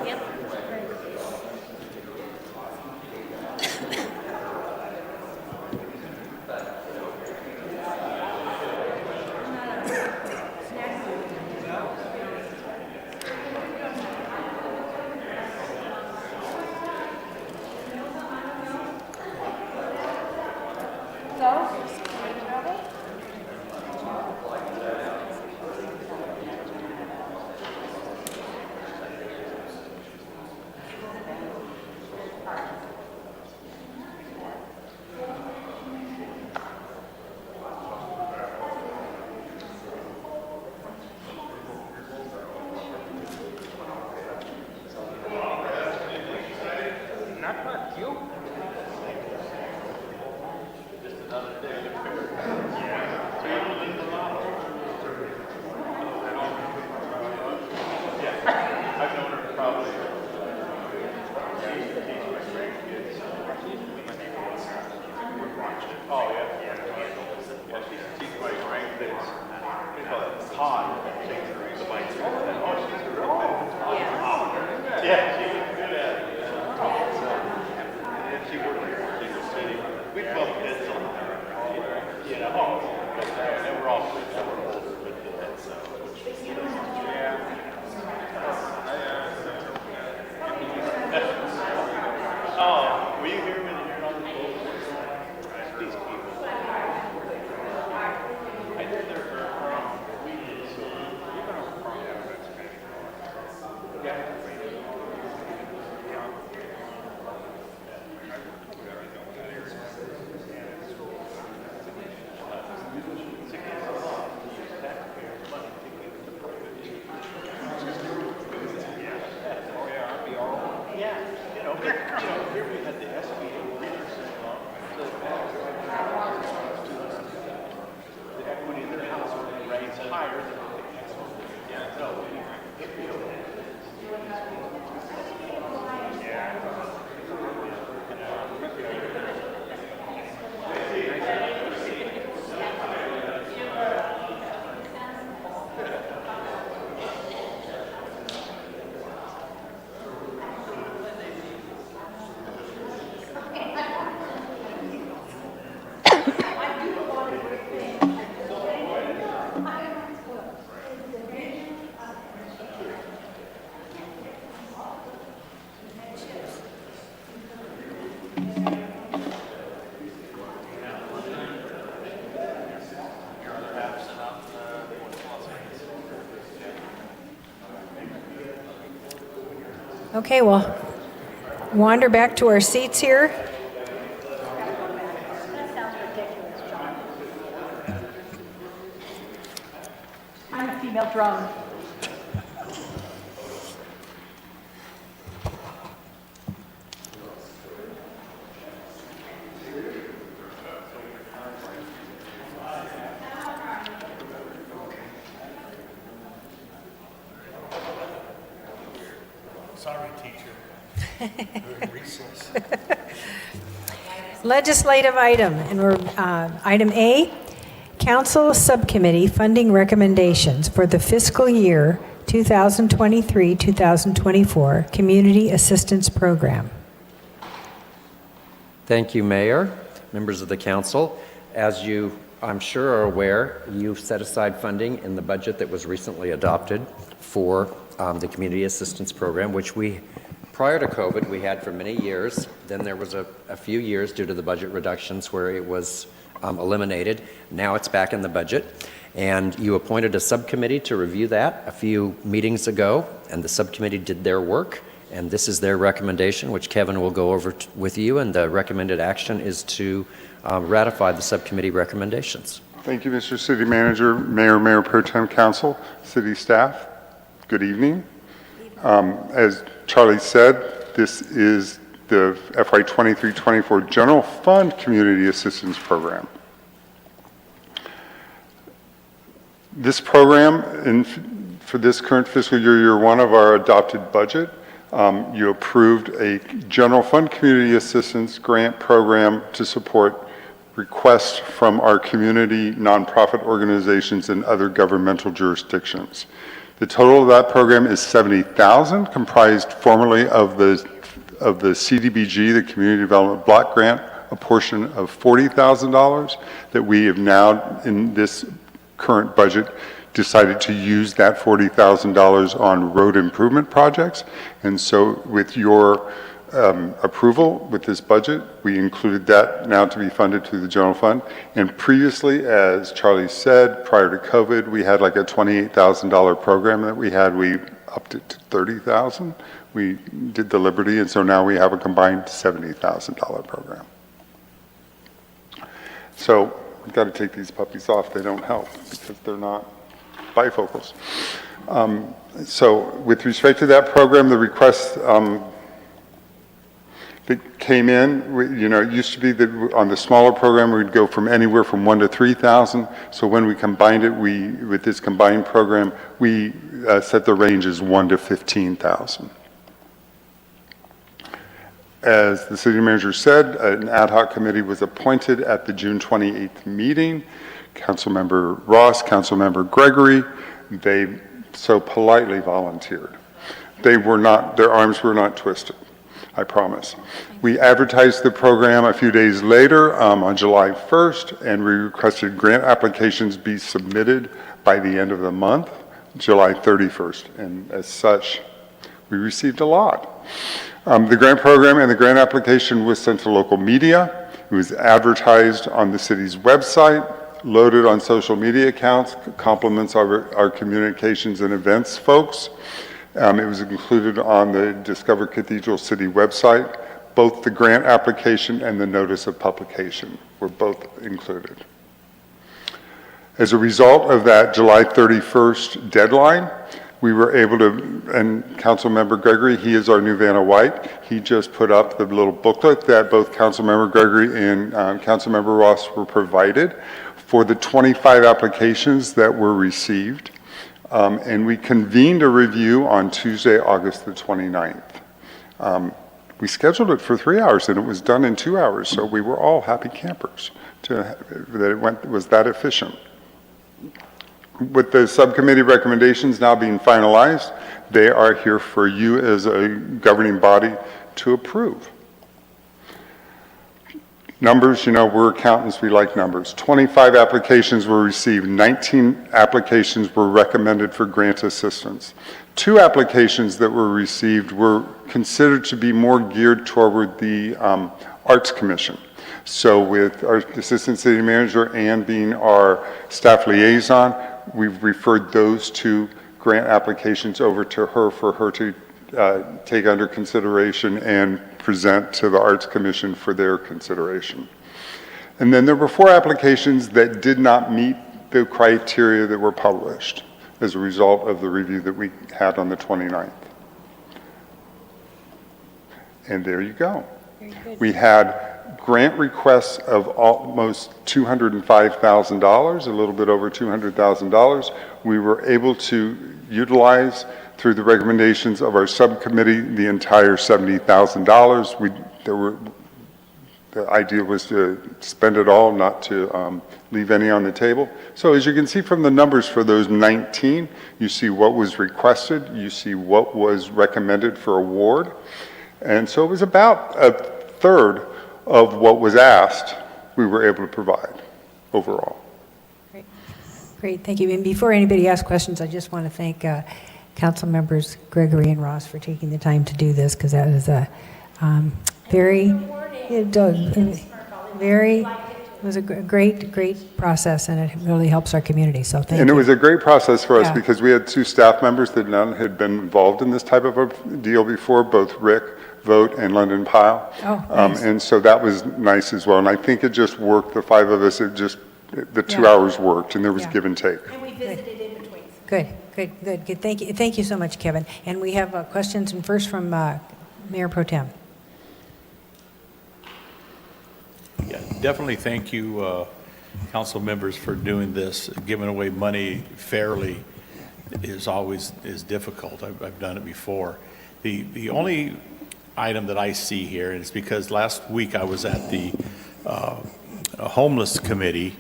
Yep. Okay, well, wander back to our seats here. That sounds ridiculous, John. I'm a female drone. Sorry, teacher. We're in recess. Legislative item, and we're, item A, Council Subcommittee Funding Recommendations for the fiscal year 2023-2024 Community Assistance Program. Thank you, Mayor. members of the council, as you, I'm sure, are aware, you've set aside funding in the budget that was recently adopted for the Community Assistance Program, which we, prior to COVID, we had for many years. Then there was a few years due to the budget reductions where it was eliminated. Now it's back in the budget. And you appointed a subcommittee to review that a few meetings ago, and the subcommittee did their work. And this is their recommendation, which Kevin will go over with you, and the recommended action is to ratify the subcommittee recommendations. Thank you, Mr. City Manager, Mayor, Mayor Pro Tem Council, City staff. Good evening. As Charlie said, this is the FY 23-24 General Fund Community Assistance Program. This program, for this current fiscal year one of our adopted budget, you approved a general fund community assistance grant program to support requests from our community nonprofit organizations and other governmental jurisdictions. The total of that program is $70,000, comprised formerly of the CDBG, the Community Development Block Grant, a portion of $40,000 that we have now in this current budget decided to use that $40,000 on road improvement projects. And so with your approval with this budget, we included that now to be funded through the general fund. And previously, as Charlie said, prior to COVID, we had like a $28,000 program that we had. We upped it to $30,000. We did the Liberty, and so now we have a combined $70,000 program. So we've got to take these puppies off. They don't help because they're not bifocals. So with respect to that program, the request that came in, it used to be that on the smaller program, we'd go from anywhere from 1 to 3,000. So when we combined it, with this combined program, we set the range as 1 to 15,000. As the city manager said, an ad hoc committee was appointed at the June 28th meeting. Councilmember Ross, Councilmember Gregory, they so politely volunteered. Their arms were not twisted, I promise. We advertised the program a few days later on July 1st, and we requested grant applications be submitted by the end of the month, July 31st. And as such, we received a lot. The grant program and the grant application was sent to local media. It was advertised on the city's website, loaded on social media accounts, compliments our communications and events folks. It was included on the Discover Cathedral City website. Both the grant application and the notice of publication were both included. As a result of that July 31st deadline, we were able to, and Councilmember Gregory, he is our new Vanna White. He just put up the little booklet that both Councilmember Gregory and Councilmember Ross were provided for the 25 applications that were received. And we convened a review on Tuesday, August the 29th. We scheduled it for 3 hours and it was done in 2 hours, so we were all happy campers that it was that efficient. With the subcommittee recommendations now being finalized, they are here for you as a governing body to approve. Numbers, we're accountants, we like numbers. 25 applications were received, 19 applications were recommended for grant assistance. 2 applications that were received were considered to be more geared toward the Arts Commission. So with our Assistant City Manager and being our staff liaison, we've referred those 2 grant applications over to her for her to take under consideration and present to the Arts Commission for their consideration. And then there were 4 applications that did not meet the criteria that were published as a result of the review that we had on the 29th. And there you go. We had grant requests of almost $205,000, a little bit over $200,000. We were able to utilize, through the recommendations of our subcommittee, the entire $70,000. The idea was to spend it all, not to leave any on the table. So as you can see from the numbers for those 19, you see what was requested, you see what was recommended for award. And so it was about a third of what was asked we were able to provide overall. Great, thank you. And before anybody asks questions, I just want to thank Council members Gregory and Ross for taking the time to do this, because that is a very, it was a great process, and it really helps our community, so thank you. And it was a great process for us Yeah. because we had 2 staff members that none had been involved in this type of a deal before, both Rick Vogt and London Pyle. Oh, nice. And so that was nice as well. And I think it just worked, the 5 of us, the 2 Yeah. hours worked, and there was Yeah. give and take. And we visited in between. Good. Thank you so much, Kevin. And we have questions, and first from Mayor Pro Tem. Yeah, definitely thank you, council members, for doing this. Giving away money fairly is always difficult. I've done it before. The only item that I see here, and it's because last week I was at the homeless committee.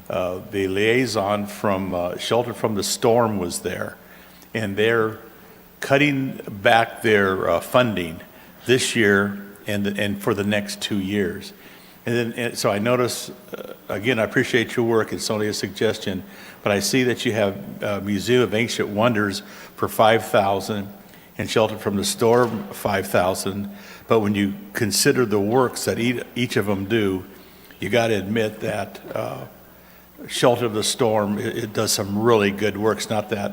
The liaison from Shelter from the Storm was there, and they're cutting back their funding this year and for the next 2 years. So I notice, again, I appreciate your work. It's only a suggestion, but I see that you have Museum of Ancient Wonders for $5,000 and Shelter from the Storm $5,000. But when you consider the works that each of them do, you got to admit that Shelter of the Storm, it does some really good works. Not that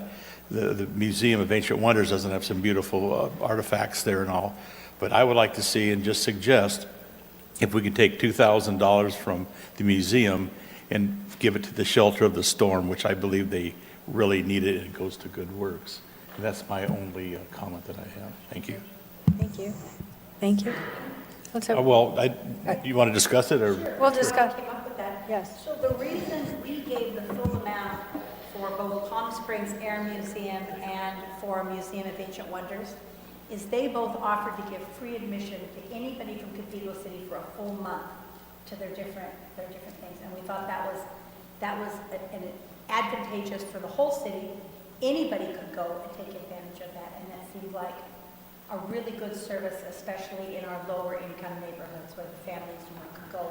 the Museum of Ancient Wonders doesn't have some beautiful artifacts there and all, but I would like to see and just suggest if we could take $2,000 from the museum and give it to the Shelter of the Storm, which I believe they really need it, and it goes to good works. And that's my only comment that I have. Thank you. Thank you. Let's have, You want to discuss it, or? we'll discuss. Yes. So the reason we gave the full amount for both Palm Springs Air Museum and for Museum of Ancient Wonders is they both offered to give free admission to anybody from Cathedral City for a full month to their different things. And we thought that was an advantageous for the whole city. Anybody could go and take advantage of that, and that seemed like a really good service, especially in our lower income neighborhoods where the families could go.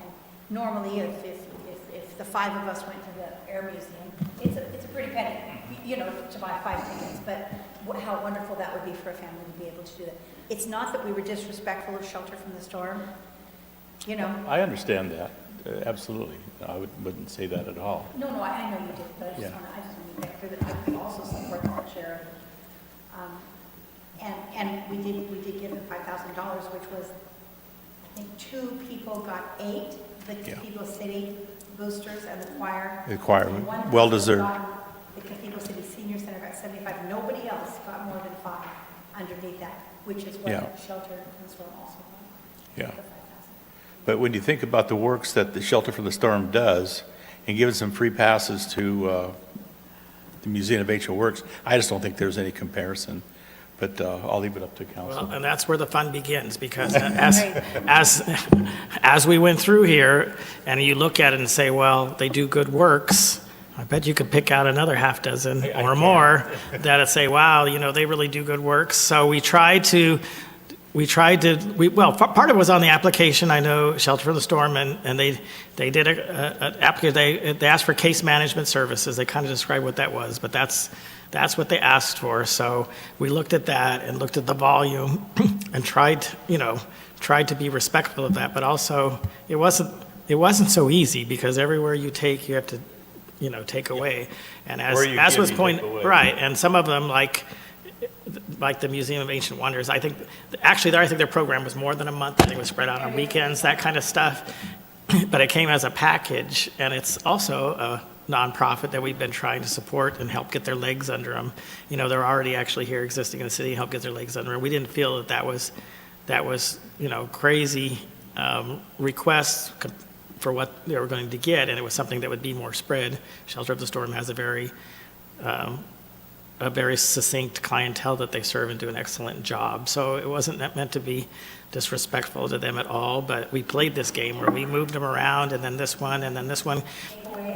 And normally, if the 5 of us went to the Air Museum, it's a pretty penny, to buy 5 tickets. But how wonderful that would be for a family to be able to do that. It's not that we were disrespectful of Shelter from the Storm, I understand that, absolutely. I wouldn't say that at all. No, I know you did, but I just want to make clear that I would also support that charity. And we did give them $5,000, which was, I think 2 people got 8, the Cathedral City boosters and the choir. The choir, And one well person deserved. got- The Cathedral City Senior Center got 75. Nobody else got more than 5 underneath that, which is what Yeah. Shelter from the Storm also got. Yeah. But when you think about the works that the Shelter from the Storm does, and giving some free passes to the Museum of Ancient Works, I just don't think there's any comparison. But I'll leave it up to council. Well, and that's where the fun begins, because as we went through here, and you look at it and say, well, they do good works, I bet you could pick out another half dozen or more that say, wow, they really do good works. So part of it was on the application. I know Shelter from the Storm, and they did an application. They asked for case management services. They kind of described what that was, but that's what they asked for. So we looked at that and looked at the volume and tried to be respectful of that. But also, it wasn't so easy, because everywhere you take, you have to, take away. And as was pointed, right, and some of them, like the Museum of Ancient Wonders, I think their program was more than a month. I think it was spread out on weekends, that kind of stuff. But it came as a package, and it's also a nonprofit that we've been trying to support and help get their legs under them. They're already actually here existing in the city, help get their legs under them. We didn't feel that was crazy requests for what they were going to get, and it was something that would be more spread. Shelter of the Storm has a very succinct clientele that they serve and do an excellent job. So it wasn't meant to be disrespectful to them at all, but we played this game where we moved them around, and then this one, and then this one.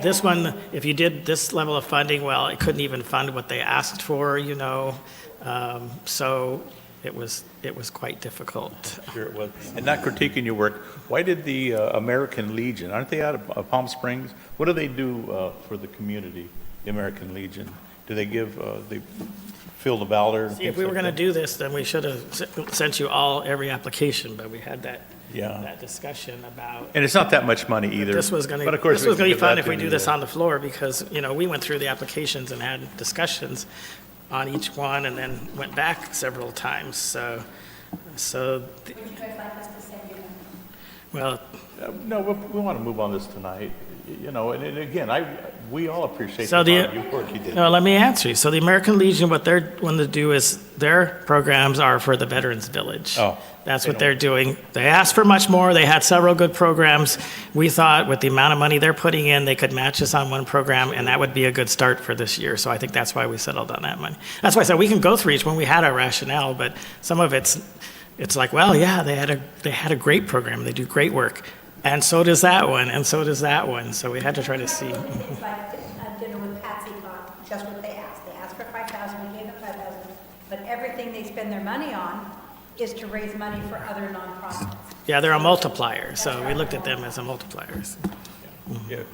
This one, if you did this level of funding, it couldn't even fund what they asked for, So it it was quite difficult. Sure it was. And not critiquing your work, why did the American Legion, aren't they out of Palm Springs? What do they do for the community, the American Legion? Do they give, they fill the Valor? See, if we were going to do this, then we should have sent you all every application, but we had that discussion about. And it's not that much money either. This was going to be fun if we do this on the floor, because, you know, we went through the applications and had discussions on each one and then went back several times, so. Would you guys like us to send you them? Well. No, we want to move on this tonight, you know, and again, we all appreciate So the work you did. No, let me answer you. So the American Legion, what they're wanting to do is their programs are for the Veterans Village. Oh. That's what they're doing. They asked for much more. They had several good programs. We thought with the amount of money they're putting in, they could match us on one program, and that would be a good start for this year. So I think that's why we settled on that money. That's why I said we can go through each one. We had our rationale, but some of it's like, well, yeah, they had a great program. They do great work. And so does that one, and so does that one. So we had to try to see. It's like dinner with Patsy got just what they asked. They asked for 5,000, we gave them 5,000, but everything they spend their money on is to raise money for other nonprofits. Yeah, they're a multiplier, so we looked at them as a multipliers. Yeah.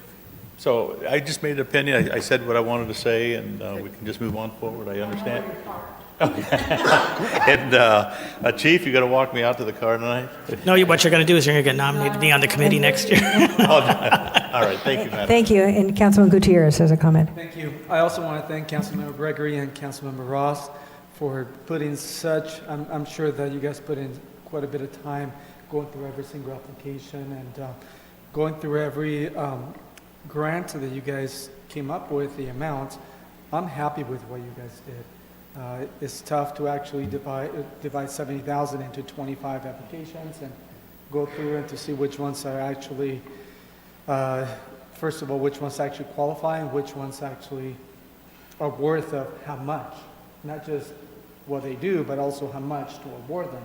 So I just made an opinion. I said what I wanted to say, and we can just move on forward. I understand. And Chief, you got to walk me out to the car tonight? No, what you're going to do is you're going to get nominated to be on the committee next year. All right, thank you, Madam. Thank you, and Councilman Gutierrez has a comment. Thank you. I also want to thank Councilmember Gregory and Councilmember Ross for putting I'm sure that you guys put in quite a bit of time going through every single application and going through every grant that you guys came up with, the amount. I'm happy with what you guys did. It's tough to actually divide 70,000 into 25 applications and go through and to see which ones are actually, first of all, which ones actually qualify and which ones actually are worth of how much. Not just what they do, but also how much to award them.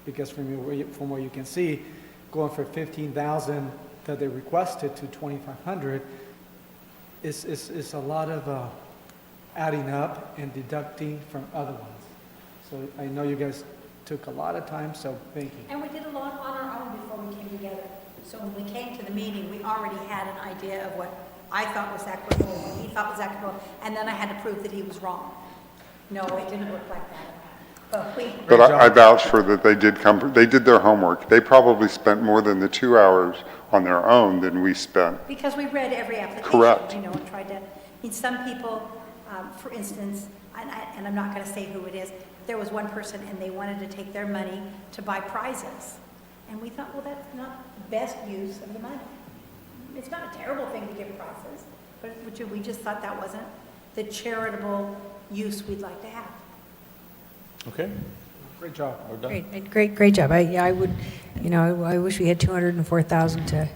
Because from what you can see, going from 15,000 that they requested to 2,500 is a lot of adding up and deducting from other ones. So I know you guys took a lot of time, so thank you. And we did a lot on our own before we came together. So when we came to the meeting, we already had an idea of what I thought was equitable, what he thought was equitable, and then I had to prove that he was wrong. No, it didn't work like that. But I vouch for that they did their homework. They probably spent more than the 2 hours on their own than we spent. Because we read every application. Correct. You know, and tried to, some people, for instance, and I'm not going to say who it is, there was one person and they wanted to take their money to buy prizes. And we thought, well, that's not the best use of the money. It's not a terrible thing to give prizes, but we just thought that wasn't the charitable use we'd like to have. Okay. Great job. We're done. Great job. I would, I wish we had 204,000 to,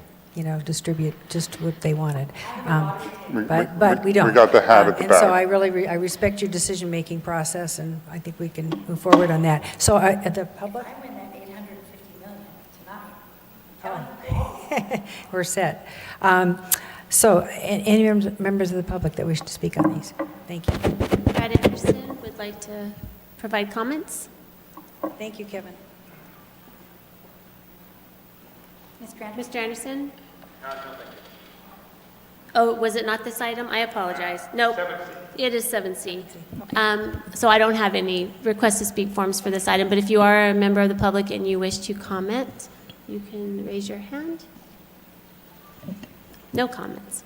distribute just what they wanted. But we don't. We got the hat at the And back. so I really, I respect your decision-making process, and I think we can move forward on that. So at the public? I win that 850 million tonight. We're set. So any members of the public that wish to speak on these? Thank you. Brad Anderson would like to provide comments. Thank you, Kevin. Mr. Anderson? Oh, was it not this item? I apologize. Nope. It is 7C. So I don't have any request to speak forms for this item, but if you are a member of the public and you wish to comment, you can raise your hand. No comments.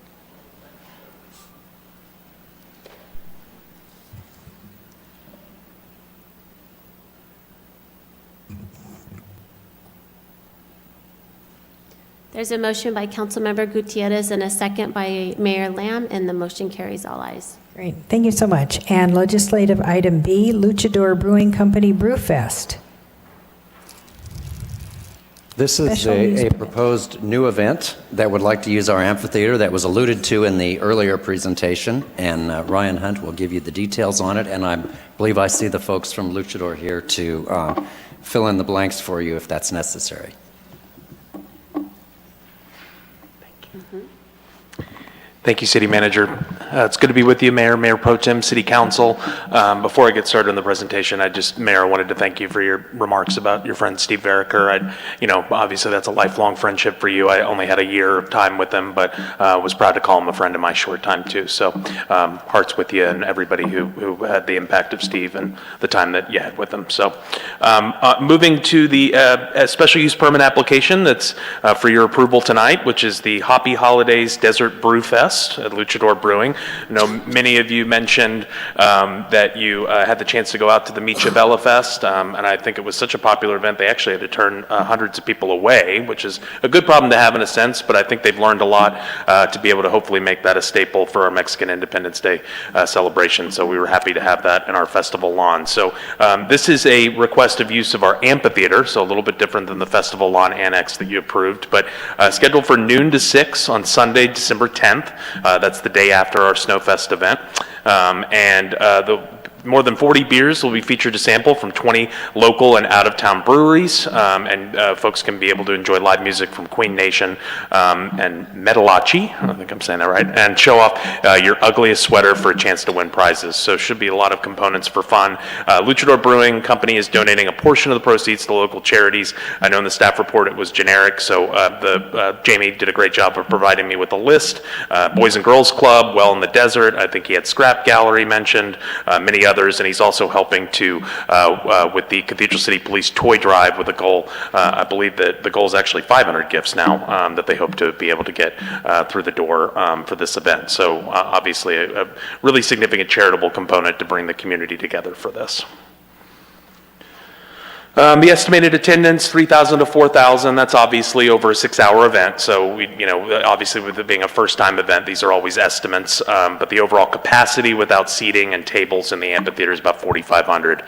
There's a motion by Councilmember Gutierrez and a second by Mayor Lamb, and the motion carries all ayes. Great. Thank you so much. And legislative item B, Luchador Brewing Company Brewfest. This is Special use a permit. proposed new event that would like to use our amphitheater that was alluded to in the earlier presentation, and Ryan Hunt will give you the details on it, and I believe I see the folks from Luchador here to fill in the blanks for you if that's necessary. Thank you, City Manager. It's good to be with you, Mayor, Mayor Pro Tem, City Council. Before I get started on the presentation, Mayor, I wanted to thank you for your remarks about your friend Steve Veriker. Obviously that's a lifelong friendship for you. I only had a year of time with him, but was proud to call him a friend in my short time too. So hearts with you and everybody who had the impact of Steve and the time that you had with him. So moving to the special use permit application that's for your approval tonight, which is the Hoppy Holidays Desert Brew Fest at Luchador Brewing. I know many of you mentioned that you had the chance to go out to the Michavella Fest, and I think it was such a popular event, they actually had to turn hundreds of people away, which is a good problem to have in a sense, but I think they've learned a lot to be able to hopefully make that a staple for our Mexican Independence Day celebration. So we were happy to have that in our festival lawn. So this is a request of use of our amphitheater, so a little bit different than the festival lawn annex that you approved, but scheduled for noon to 6 on Sunday, December 10th. That's the day after our Snowfest event. More than 40 beers will be featured to sample from 20 local and out-of-town breweries, and folks can be able to enjoy live music from Queen Nation and Metalachi, I think I'm saying that right, and show off your ugliest sweater for a chance to win prizes. So should be a lot of components for fun. Luchador Brewing Company is donating a portion of the proceeds to local charities. I know in the staff report it was generic, so Jamie did a great job of providing me with a list. Boys and Girls Club, Well in the Desert, I think he had Scrap Gallery mentioned, many others, and he's also helping to with the Cathedral City Police toy drive with a goal. I believe that the goal is actually 500 gifts now that they hope to be able to get through the door for this event. So obviously a really significant charitable component to bring the community together for this. The estimated attendance, 3,000 to 4,000. That's obviously over a 6-hour event. So obviously with it being a first-time event, these are always estimates. But the overall capacity without seating and tables in the amphitheater is about 4,500.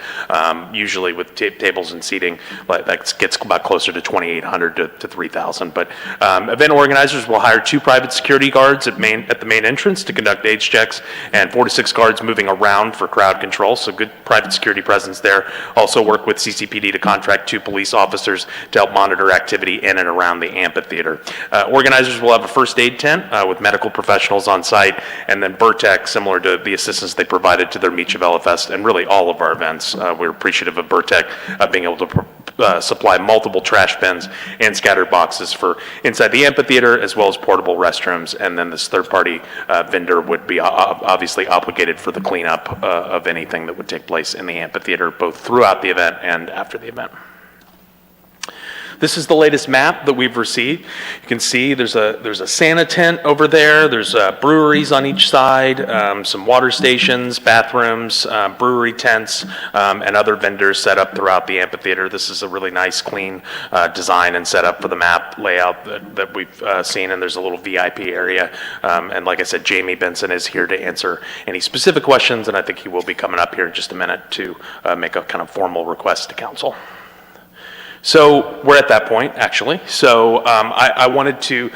Usually with tables and seating, that gets about closer to 2,800 to 3,000. But event organizers will hire 2 private security guards at the main entrance to conduct age checks, and 4 to 6 guards moving around for crowd control. So good private security presence there. Also work with CCPD to contract 2 police officers to help monitor activity in and around the amphitheater. Organizers will have a first aid tent with medical professionals on site, and then Burtec, similar to the assistance they provided to their Michavella Fest and really all of our events. We're appreciative of Burtec being able to supply multiple trash bins and scatter boxes for inside the amphitheater, as well as portable restrooms. And then this third-party vendor would be obviously obligated for the cleanup of anything that would take place in the amphitheater, both throughout the event and after the event. This is the latest map that we've received. You can see there's a Santa tent over there. There's breweries on each side, some water stations, bathrooms, brewery tents, and other vendors set up throughout the amphitheater. This is a really nice, clean design and setup for the map layout that we've seen, and there's a little VIP area. And like I said, Jamie Benson is here to answer any specific questions, and I think he will be coming up here in just a minute to make a kind of formal request to council. So we're at that point, actually. So I wanted to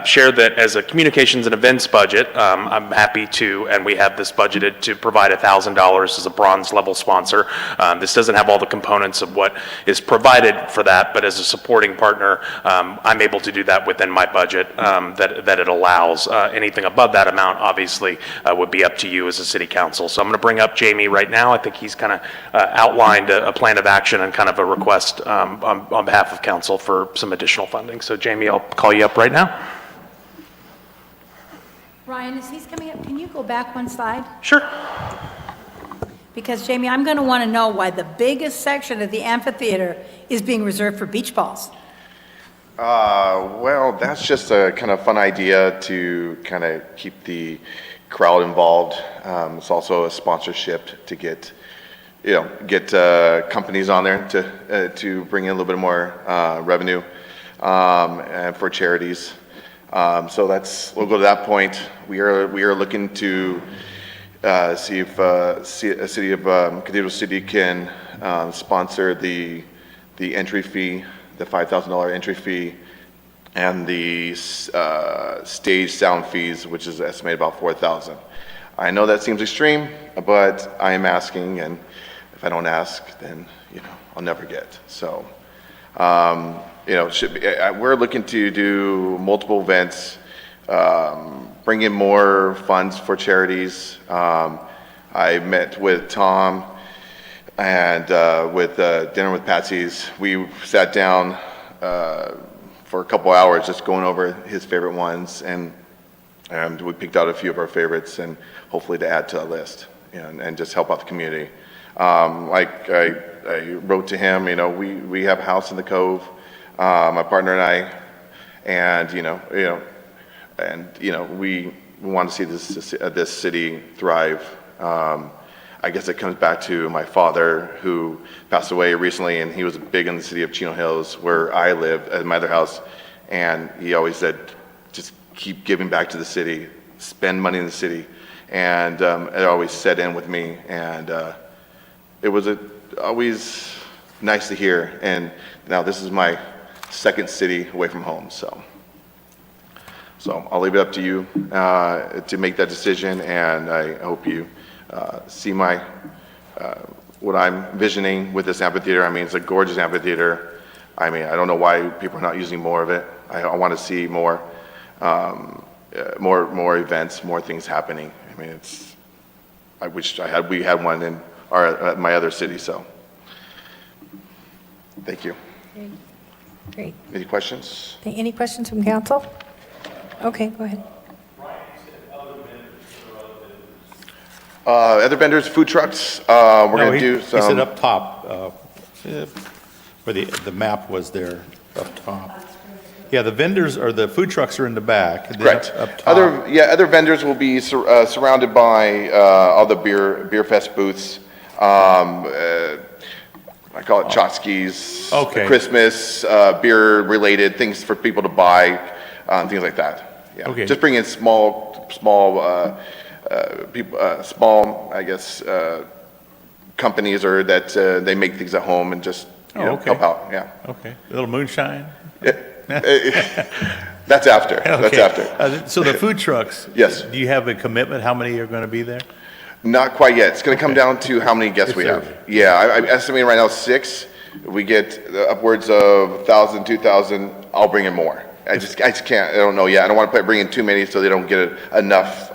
share that as a communications and events budget, I'm happy to, and we have this budgeted to provide $1,000 as a bronze level sponsor. This doesn't have all the components of what is provided for that, but as a supporting partner, I'm able to do that within my budget that it allows. Anything above that amount, obviously, would be up to you as a city council. So I'm going to bring up Jamie right now. I think he's kind of outlined a plan of action and kind of a request on behalf of council for some additional funding. So Jamie, I'll call you up right now. Ryan, as he's coming up, can you go back one slide? Sure. Because Jamie, I'm going to want to know why the biggest section of the amphitheater is being reserved for beach balls. Well, that's just a kind of fun idea to kind of keep the crowd involved. It's also a sponsorship to get companies on there to bring in a little bit more revenue and for charities. So we'll go to that point. We are looking to see if city of Cathedral City can sponsor the entry fee, the $5,000 entry fee, and the stage sound fees, which is estimated about $4,000. I know that seems extreme, but I am asking, and if I don't ask, then I'll never get. So we're looking to do multiple events bring in more funds for charities. I met with Tom and with Dinner with Patsy's. We sat down for a couple hours just going over his favorite ones, and we picked out a few of our favorites, and hopefully to add to the list, and just help out the community. Like I wrote to him, we have a house in the Cove, my partner and I, and we want to see this city thrive. I guess it comes back to my father, who passed away recently, and he was big in the city of Chino Hills, where I live at my other house, and he always said, just keep giving back to the city, spend money in the city, and it always set in with me, and it was always nice to hear, and now this is my second city away from home, so I'll leave it up to you to make that decision, and I hope you see what I'm visioning with this amphitheater. I mean, it's a gorgeous amphitheater. I mean, I don't know why people are not using more of it. I want to see more events, more things happening. I mean, I wish we had one in my other city. So, thank you. Great. Any questions? Any questions from council? Okay, go ahead. Other vendors, food trucks. We're going to do some. He said up top, where the map was there, up top. Yeah, the vendors or the food trucks are in the back. and then Correct. Up top. Other vendors will be surrounded by all the beer fest booths. I call it tchotchkes, Okay. Christmas, beer-related things for people to buy, things like that. Yeah. Okay. Just bring in small people, I guess, companies or that they make things at home and just Okay. help out. Yeah. Okay. A little moonshine? That's after. That's Okay. after. So the food trucks? Yes. Do you have a commitment, how many are going to be there? Not quite yet. It's going to come down to how many guests we have. Yeah, I'm estimating right now 6. We get upwards of 1,000, 2,000. I'll bring in more. I just can't. I don't know yet. I don't want to bring in too many so they don't get enough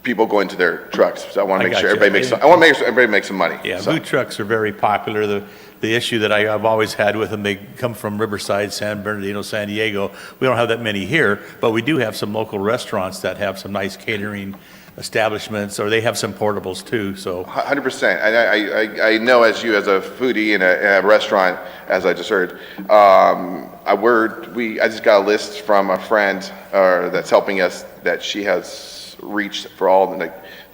people going to their trucks. So I want to make sure everybody makes. I want to make sure everybody makes some money. Yeah, so. food trucks are very popular. The issue that I've always had with them, they come from Riverside, San Bernardino, San Diego. We don't have that many here, but we do have some local restaurants that have some nice catering establishments, or they have some portables too, so. 100%. I know as you, as a foodie in a restaurant, as I just heard, I just got a list from a friend that's helping us that she has reached for all the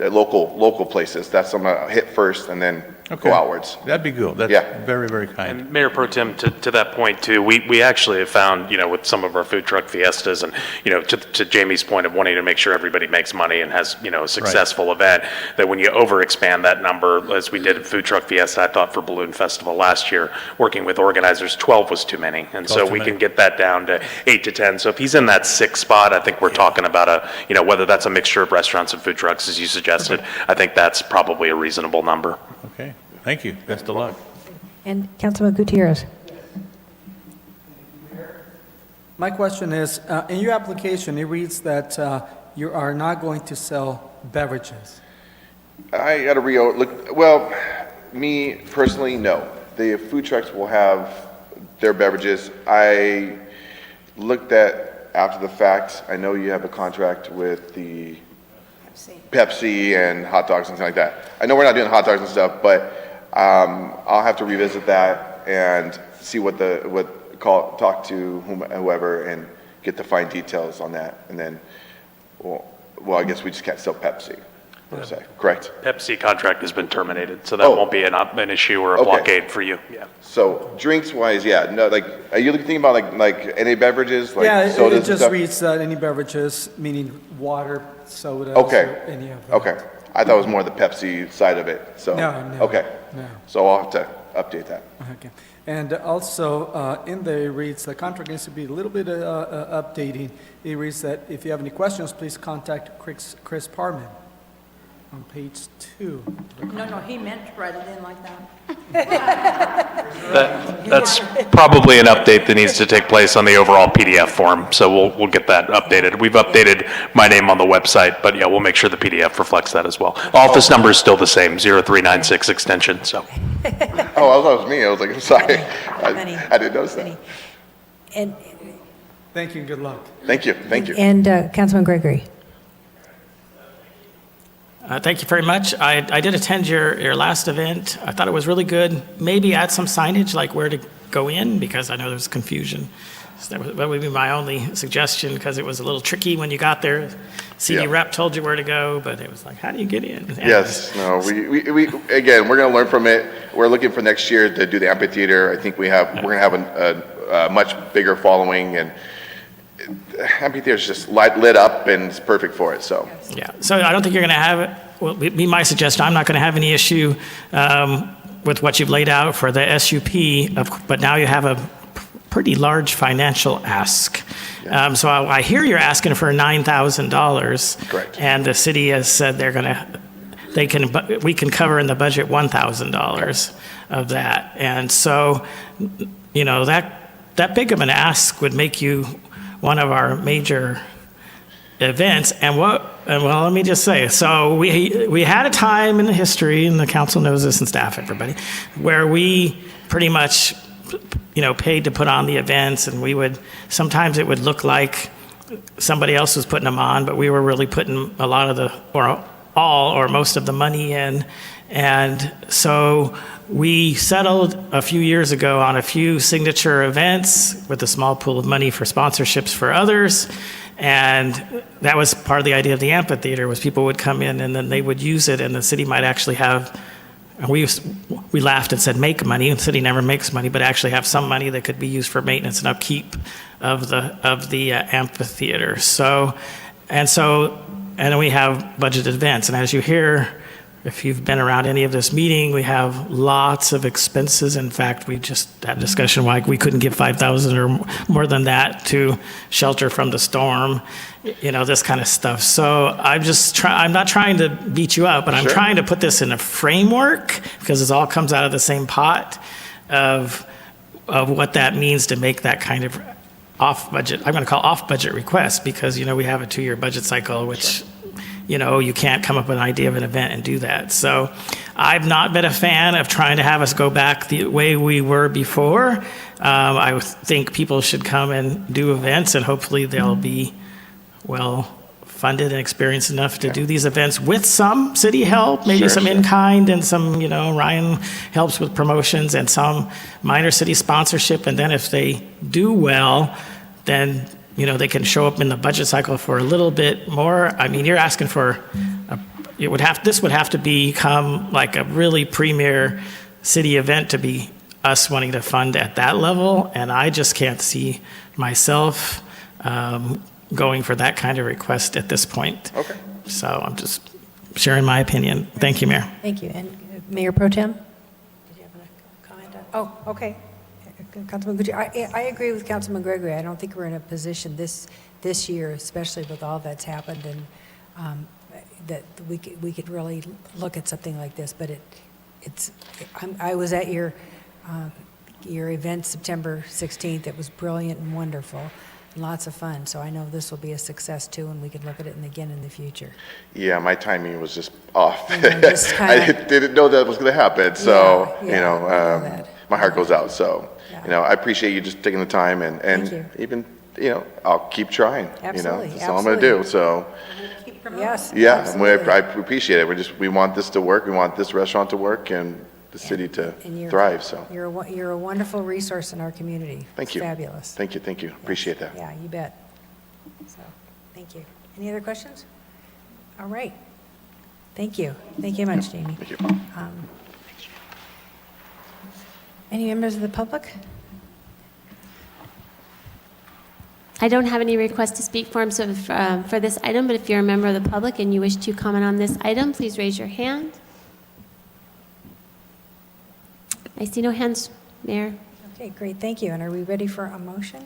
local places. That's I'm gonna hit first and then Okay. go outwards. That'd be good. That's Yeah. very, very kind. And Mayor Pro Tem, to that point too, we actually have found, with some of our food truck fiestas and, to Jamie's point of wanting to make sure everybody makes money and has, a successful event, that when you overexpand that number, as we did at Food Truck Fiesta, I thought for Balloon Festival last year, working with organizers, 12 was too many. And so we can get that down to 8 to 10. So if he's in that 6th spot, I think we're talking about whether that's a mixture of restaurants and food trucks, as you suggested, I think that's probably a reasonable number. Okay, thank you. Best of luck. And Councilman Gutierrez. My question is, in your application, it reads that you are not going to sell beverages. I got to look. Well, me personally, no. The food trucks will have their beverages. I looked at after the fact. I know you have a contract with the Pepsi and hot dogs and things like that. I know we're not doing hot dogs and stuff, but I'll have to revisit that and see talk to whoever and get the fine details on that. And then, well, I guess we just can't sell Pepsi, per se, correct? Pepsi contract has been terminated, so that won't be an issue or a blockade for you. Yeah. So drinks wise, yeah, no, are you thinking about like any beverages, like Yeah, sodas it and just stuff? reads any beverages, meaning water, sodas, Okay. or any of them. Okay, I thought it was more the Pepsi side of it, so. No, Okay, no. so I'll have to update that. Okay. And also, in there, it reads, the contract needs to be a little bit updating. It reads that if you have any questions, please contact Chris Parman. on page 2. No, he meant to write it in like that. That's probably an update that needs to take place on the overall PDF form, so we'll get that updated. We've updated my name on the website, but yeah, we'll make sure the PDF reflects that as well. Office number is still the same, 0396 extension, so. Oh, I thought it was me. I was like, I'm sorry. I didn't notice that. And, Thank you and good luck. Thank you, thank you. and Councilman Gregory. Thank you very much. I did attend your last event. I thought it was really good. Maybe add some signage, like where to go in, because I know there's confusion. So that would be my only suggestion, because it was a little tricky when you got there. CD rep told you where to go, but it was like, how do you get in? Yes, no, we again, we're going to learn from it. We're looking for next year to do the amphitheater. I think we're going to have a much bigger following, and amphitheater's just lit up and it's perfect for it, so. Yeah, so I don't think you're going to have it, well, be my suggestion, I'm not going to have any issue with what you've laid out for the SUP, but now you have a pretty large financial ask. So I hear you're asking for $9,000. Correct. And the city has said we can cover in the budget $1,000 of that. And so, you know, that big of an ask would make you one of our major events. And well, let me just say, so we had a time in the history, and the council knows this and staff, everybody, where we pretty much, you know, paid to put on the events, and sometimes it would look like somebody else was putting them on, but we were really putting a lot of or most of the money in. And so we settled a few years ago on a few signature events with a small pool of money for sponsorships for others. And that was part of the idea of the amphitheater, was people would come in and then they would use it, and the city might actually have, we laughed and said make money, and the city never makes money, but actually have some money that could be used for maintenance and upkeep of the amphitheater. And then we have budgeted events. And as you hear, if you've been around any of this meeting, we have lots of expenses. In fact, we just had a discussion why we couldn't give $5,000 or more than that to shelter from the storm, you know, this kind of stuff. So I'm not trying to beat you up, but I'm trying to put this in a framework, because it all comes out of the same pot of what that means to make that kind of off-budget, I'm going to call off-budget request, because, you know, we have a 2-year budget cycle, which you know, you can't come up with an idea of an event and do that. So I've not been a fan of trying to have us go back the way we were before. I think people should come and do events, and hopefully they'll be well funded and experienced enough to do these events with some city help, maybe some in-kind, and some, you know, Ryan helps with promotions and some minor city sponsorship. And then if they do well, then you know, they can show up in the budget cycle for a little bit more. I mean, you're asking for, this would have to become like a really premier city event to be us wanting to fund at that level. And I just can't see myself going for that kind of request at this point. Okay. So I'm just sharing my opinion. Thank you, Mayor. Thank you. And Mayor Pro Tem? Did you have a comment? Oh, okay. Councilman Gutierrez, I agree with Councilman Gregory. I don't think we're in a position this year, especially with all that's happened, and that we could really look at something like this. But I was at your event September 16th. It was brilliant and wonderful, and lots of fun. So I know this will be a success too, and we could look at it again in the future. Yeah, my timing was just off. You know, just I didn't know that was going to happen. So you know, my heart goes out. So. You know, I appreciate you just taking the time, and even, you know, I'll keep trying. Absolutely. You know, that's all I'm going to do. So, yes. yeah, I appreciate it. We want this to work. We want this restaurant to work, and the city to thrive. So you're a wonderful resource in our community. Thank you. Fabulous. Thank you. Yes. Appreciate that. Yeah, you bet. So, thank you. Any other questions? All right. Thank you. Thank you much, Jamie. Thank you. Any members of the public? I don't have any requests to speak for this item, but if you're a member of the public and you wish to comment on this item, please raise your hand. I see no hands, Mayor. Okay, great, thank you. And are we ready for a motion?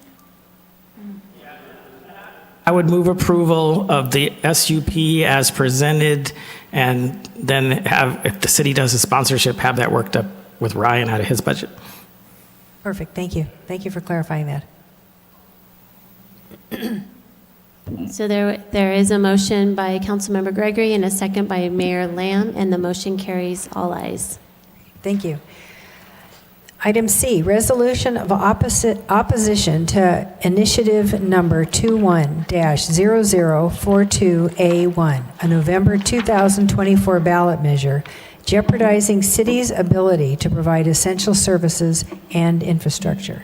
I would move approval of the SUP as presented and then have, if the city does a sponsorship, have that worked up with Ryan out of his budget. Perfect, thank you. Thank you for clarifying that. So there is a motion by Councilmember Gregory and a second by Mayor Lamb, and the motion carries all ayes. Thank you. Item C, resolution of opposition to initiative number 21-0042A1, a November 2024 ballot measure jeopardizing cities' ability to provide essential services and infrastructure.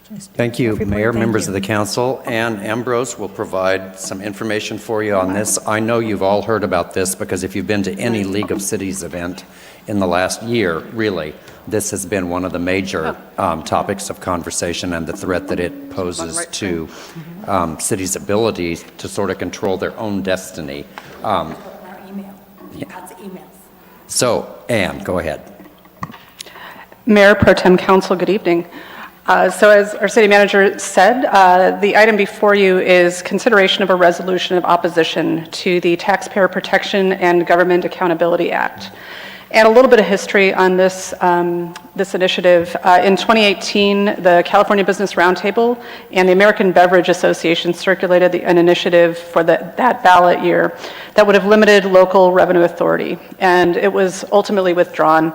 Thank you, Everybody, Mayor, thank members you. of the council. Ann Ambrose will provide some information for you on this. I know you've all heard about this because if you've been to any League of Cities event in the last year, really, this has been one of the major topics of conversation and the threat that it poses to cities' ability to sort of control their own destiny. So, Ann, go ahead. Mayor Pro Tem Council, good evening. So as our city manager said, the item before you is consideration of a resolution of opposition to the Taxpayer Protection and Government Accountability Act. And a little bit of history on this, this initiative. In 2018, the California Business Roundtable and the American Beverage Association circulated an initiative for that ballot year that would have limited local revenue authority, and it was ultimately withdrawn.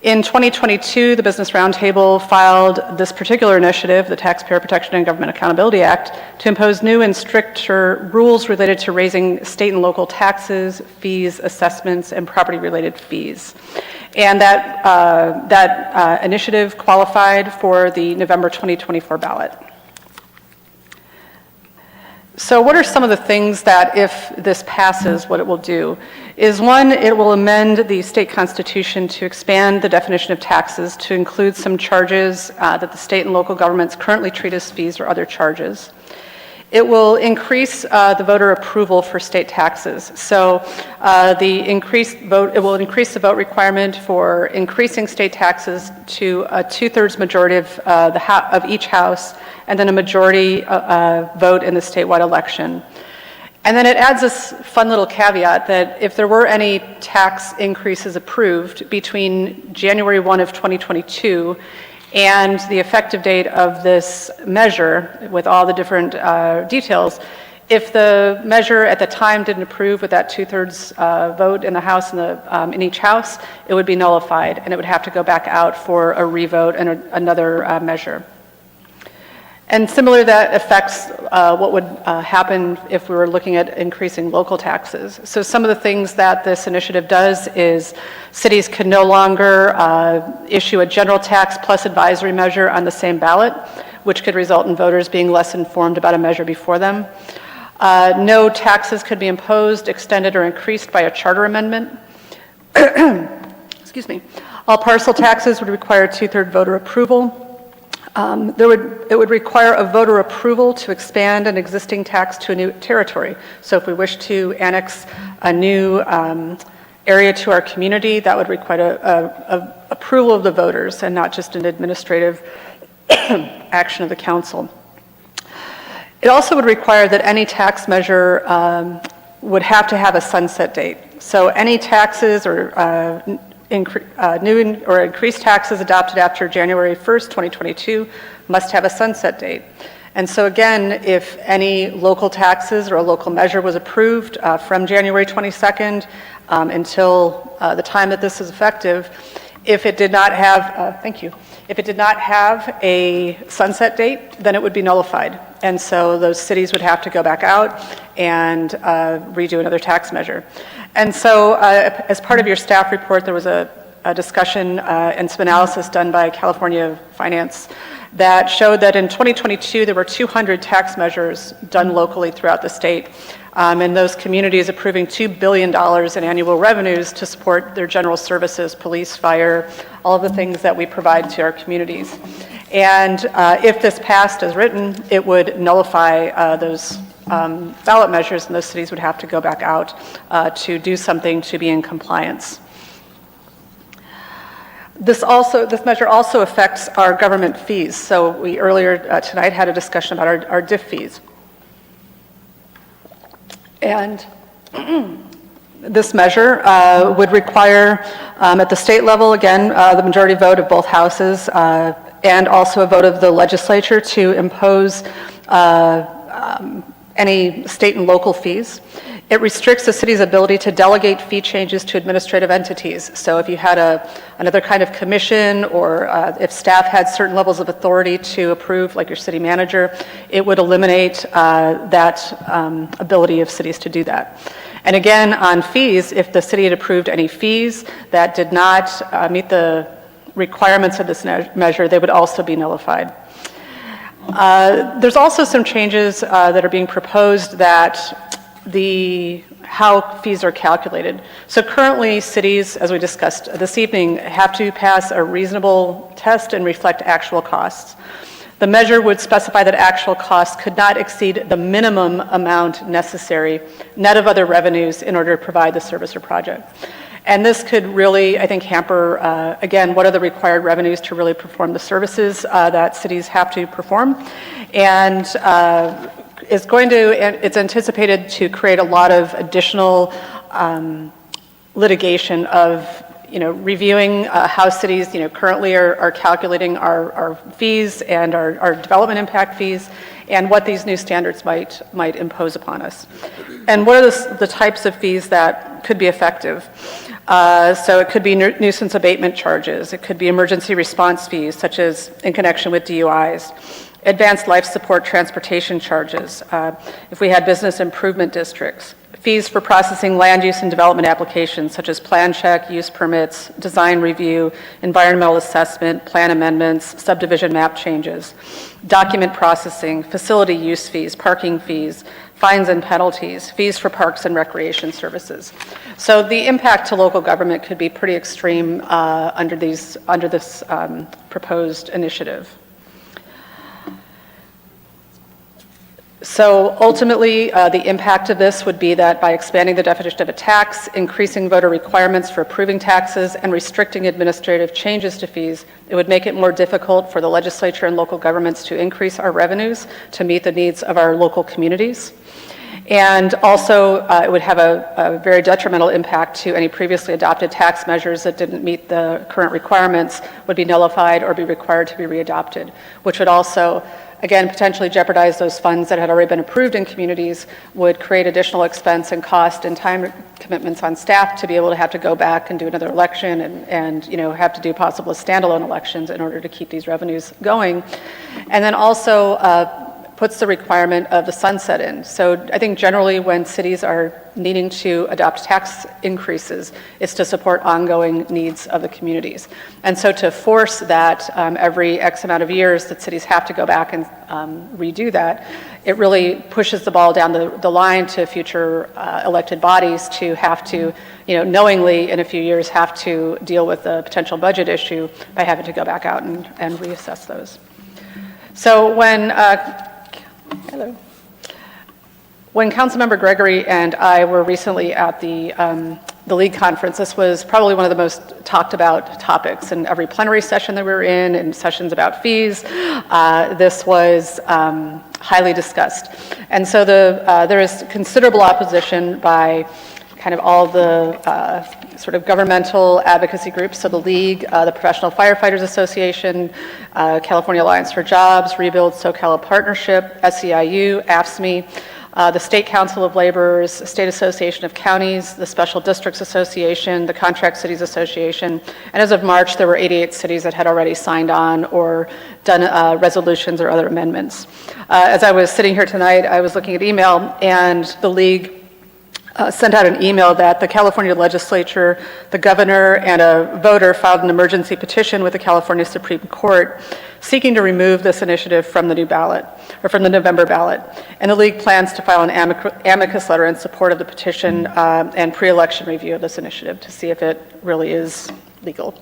In 2022, the Business Roundtable filed this particular initiative, the Taxpayer Protection and Government Accountability Act, to impose new and stricter rules related to raising state and local taxes, fees, assessments, and property-related fees. And that initiative qualified for the November 2024 ballot. So what are some of the things that, if this passes, what it will do? Is one, it will amend the state constitution to expand the definition of taxes to include some charges that the state and local governments currently treat as fees or other charges. It will increase the voter approval for state taxes. So it will increase the vote requirement for increasing state taxes to a 2/3 majority of each house, and then a majority vote in the statewide election. And then it adds this fun little caveat that if there were any tax increases approved between January 1 of 2022 and the effective date of this measure, with all the different details, if the measure at the time didn't approve with that 2/3 vote in the House and in each House, it would be nullified, and it would have to go back out for a revote and another measure. And similarly, that affects what would happen if we were looking at increasing local taxes. So some of the things that this initiative does is cities can no longer issue a general tax plus advisory measure on the same ballot, which could result in voters being less informed about a measure before them. No taxes could be imposed, extended, or increased by a charter amendment. Excuse me. All parcel taxes would require 2/3 voter approval. It would require a voter approval to expand an existing tax to a new territory. So if we wish to annex a new area to our community, that would require a approval of the voters and not just an administrative action of the council. It also would require that any tax measure would have to have a sunset date. So any taxes or new or increased taxes adopted after January 1st, 2022 must have a sunset date. And so again, if any local taxes or a local measure was approved from January 22nd until the time that this is effective, if it did not have, if it did not have a sunset date, then it would be nullified. And so those cities would have to go back out and redo another tax measure. And so as part of your staff report, there was a discussion and some analysis done by California Finance that showed that in 2022, there were 200 tax measures done locally throughout the state. And those communities approving $2 billion in annual revenues to support their general services, police, fire, all of the things that we provide to our communities. And if this passed as written, it would nullify those ballot measures, and those cities would have to go back out to do something to be in compliance. This measure also affects our government fees. So we earlier tonight had a discussion about our DIF fees. And this measure would require, at the state level, again, the majority vote of both houses, and also a vote of the legislature to impose any state and local fees. It restricts the city's ability to delegate fee changes to administrative entities. So if you had another kind of commission, or if staff had certain levels of authority to approve, like your city manager, it would eliminate that ability of cities to do that. And again, on fees, if the city had approved any fees that did not meet the requirements of this measure, they would also be nullified. There's also some changes that are being proposed that how fees are calculated. So currently, cities, as we discussed this evening, have to pass a reasonable test and reflect actual costs. The measure would specify that actual costs could not exceed the minimum amount necessary, net of other revenues, in order to provide the service or project. And this could really, I think, hamper, again, what are the required revenues to really perform the services that cities have to perform. And it's anticipated to create a lot of additional litigation of, reviewing how cities, currently are calculating our fees and our development impact fees, and what these new standards might impose upon us. And what are the types of fees that could be effective? So it could be nuisance abatement charges. It could be emergency response fees, such as in connection with DUIs. Advanced life support transportation charges, if we had business improvement districts. Fees for processing land use and development applications, such as plan check, use permits, design review, environmental assessment, plan amendments, subdivision map changes. Document processing, facility use fees, parking fees, fines and penalties, fees for parks and recreation services. So the impact to local government could be pretty extreme under this proposed initiative. So ultimately, the impact of this would be that by expanding the definition of a tax, increasing voter requirements for approving taxes, and restricting administrative changes to fees, it would make it more difficult for the legislature and local governments to increase our revenues to meet the needs of our local communities. And also, it would have a very detrimental impact to any previously adopted tax measures that didn't meet the current requirements, would be nullified or be required to be readopted, which would also, again, potentially jeopardize those funds that had already been approved in communities, would create additional expense and cost and time commitments on staff to be able to have to go back and do another election and have to do possible standalone elections in order to keep these revenues going. And then also puts the requirement of the sunset in. So I think generally when cities are needing to adopt tax increases, it's to support ongoing needs of the communities. And so to force that every X amount of years that cities have to go back and redo that, it really pushes the ball down the line to future elected bodies to have to, knowingly in a few years have to deal with the potential budget issue by having to go back out and reassess those. So when Councilmember Gregory and I were recently at the League conference, this was probably one of the most talked about topics in every plenary session that we were in sessions about fees. This was highly discussed. And so there is considerable opposition by kind of all the sort of governmental advocacy groups, so the League, the Professional Firefighters Association, California Alliance for Jobs, Rebuild SoCal Partnership, SEIU, AFSCME, the State Council of Laborers, State Association of Counties, the Special Districts Association, the Contract Cities Association, and as of March, there were 88 cities that had already signed on or done resolutions or other amendments. As I was sitting here tonight, I was looking at email, and the League sent out an email that the California legislature, the governor, and a voter filed an emergency petition with the California Supreme Court seeking to remove this initiative from the new ballot, or from the November ballot. And the League plans to file an amicus letter in support of the petition and pre-election review of this initiative to see if it really is legal.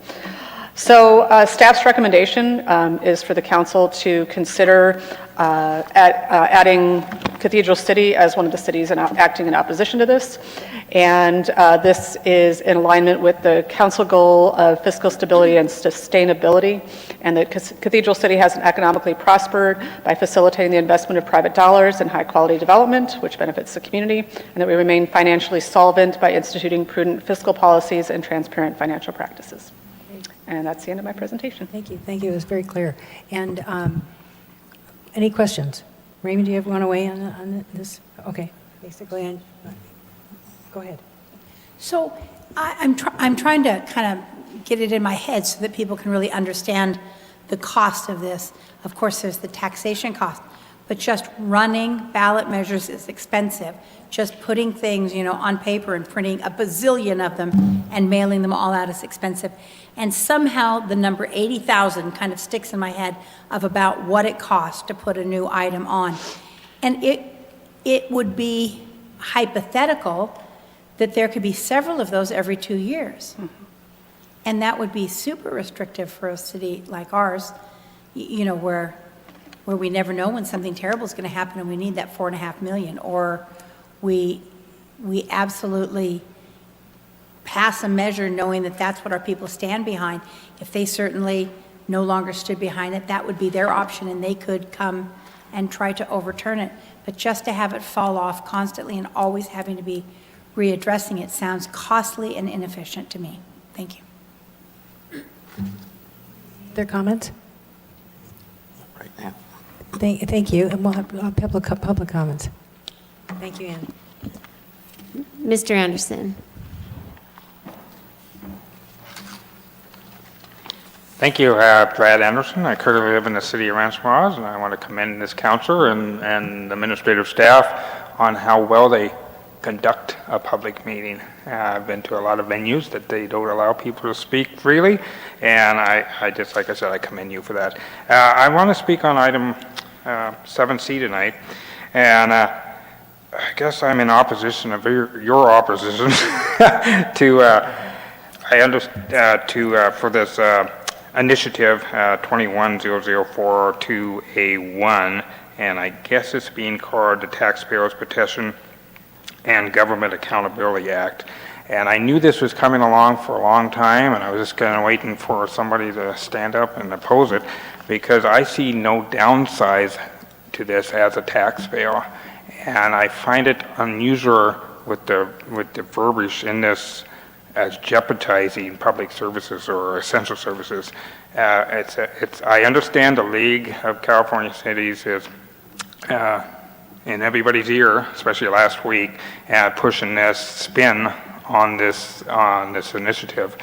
So staff's recommendation is for the council to consider adding Cathedral City as one of the cities acting in opposition to this. And this is in alignment with the council goal of fiscal stability and sustainability, and that Cathedral City has economically prospered by facilitating the investment of private dollars in high-quality development, which benefits the community, and that we remain financially solvent by instituting prudent fiscal policies and transparent financial practices. And that's the end of my presentation. Thank you. Thank you. It was very clear. And any questions? Raymond, do you want to weigh in on this? Okay. Basically, go ahead. So I'm trying to kind of get it in my head so that people can really understand the cost of this. Of course, there's the taxation cost, but just running ballot measures is expensive. Just putting things, on paper and printing a bazillion of them and mailing them all out is expensive. And somehow the number 80,000 kind of sticks in my head of about what it costs to put a new item on. And it would be hypothetical that there could be several of those every 2 years. And that would be super restrictive for a city like ours, where we never know when something terrible is going to happen and we need that $4.5 million, or we absolutely pass a measure knowing that that's what our people stand behind. If they certainly no longer stood behind it, that would be their option, and they could come and try to overturn it. But just to have it fall off constantly and always having to be readdressing it sounds costly and inefficient to me. Thank you. Other comments? Right now. Thank you. And we'll have public comments. Thank you, Ann. Mr. Anderson. Thank you, Brad Anderson. I currently live in the city of Rancho Mirage, and I want to commend this council and the administrative staff on how well they conduct a public meeting. I've been to a lot of venues that they don't allow people to speak freely, and I just, like I said, I commend you for that. I want to speak on item 7C tonight, and I guess I'm in opposition of your opposition for this initiative 21-004-2A1, and I guess it's being called the Taxpayers Petition and Government Accountability Act. And I knew this was coming along for a long time, and I was just kind of waiting for somebody to stand up and oppose it, because I see no downsides to this as a taxpayer. And I find it unusual with the verbiage in this as jeopardizing public services or essential services. I understand the League of California Cities is in everybody's ear, especially last week, pushing this spin on this initiative.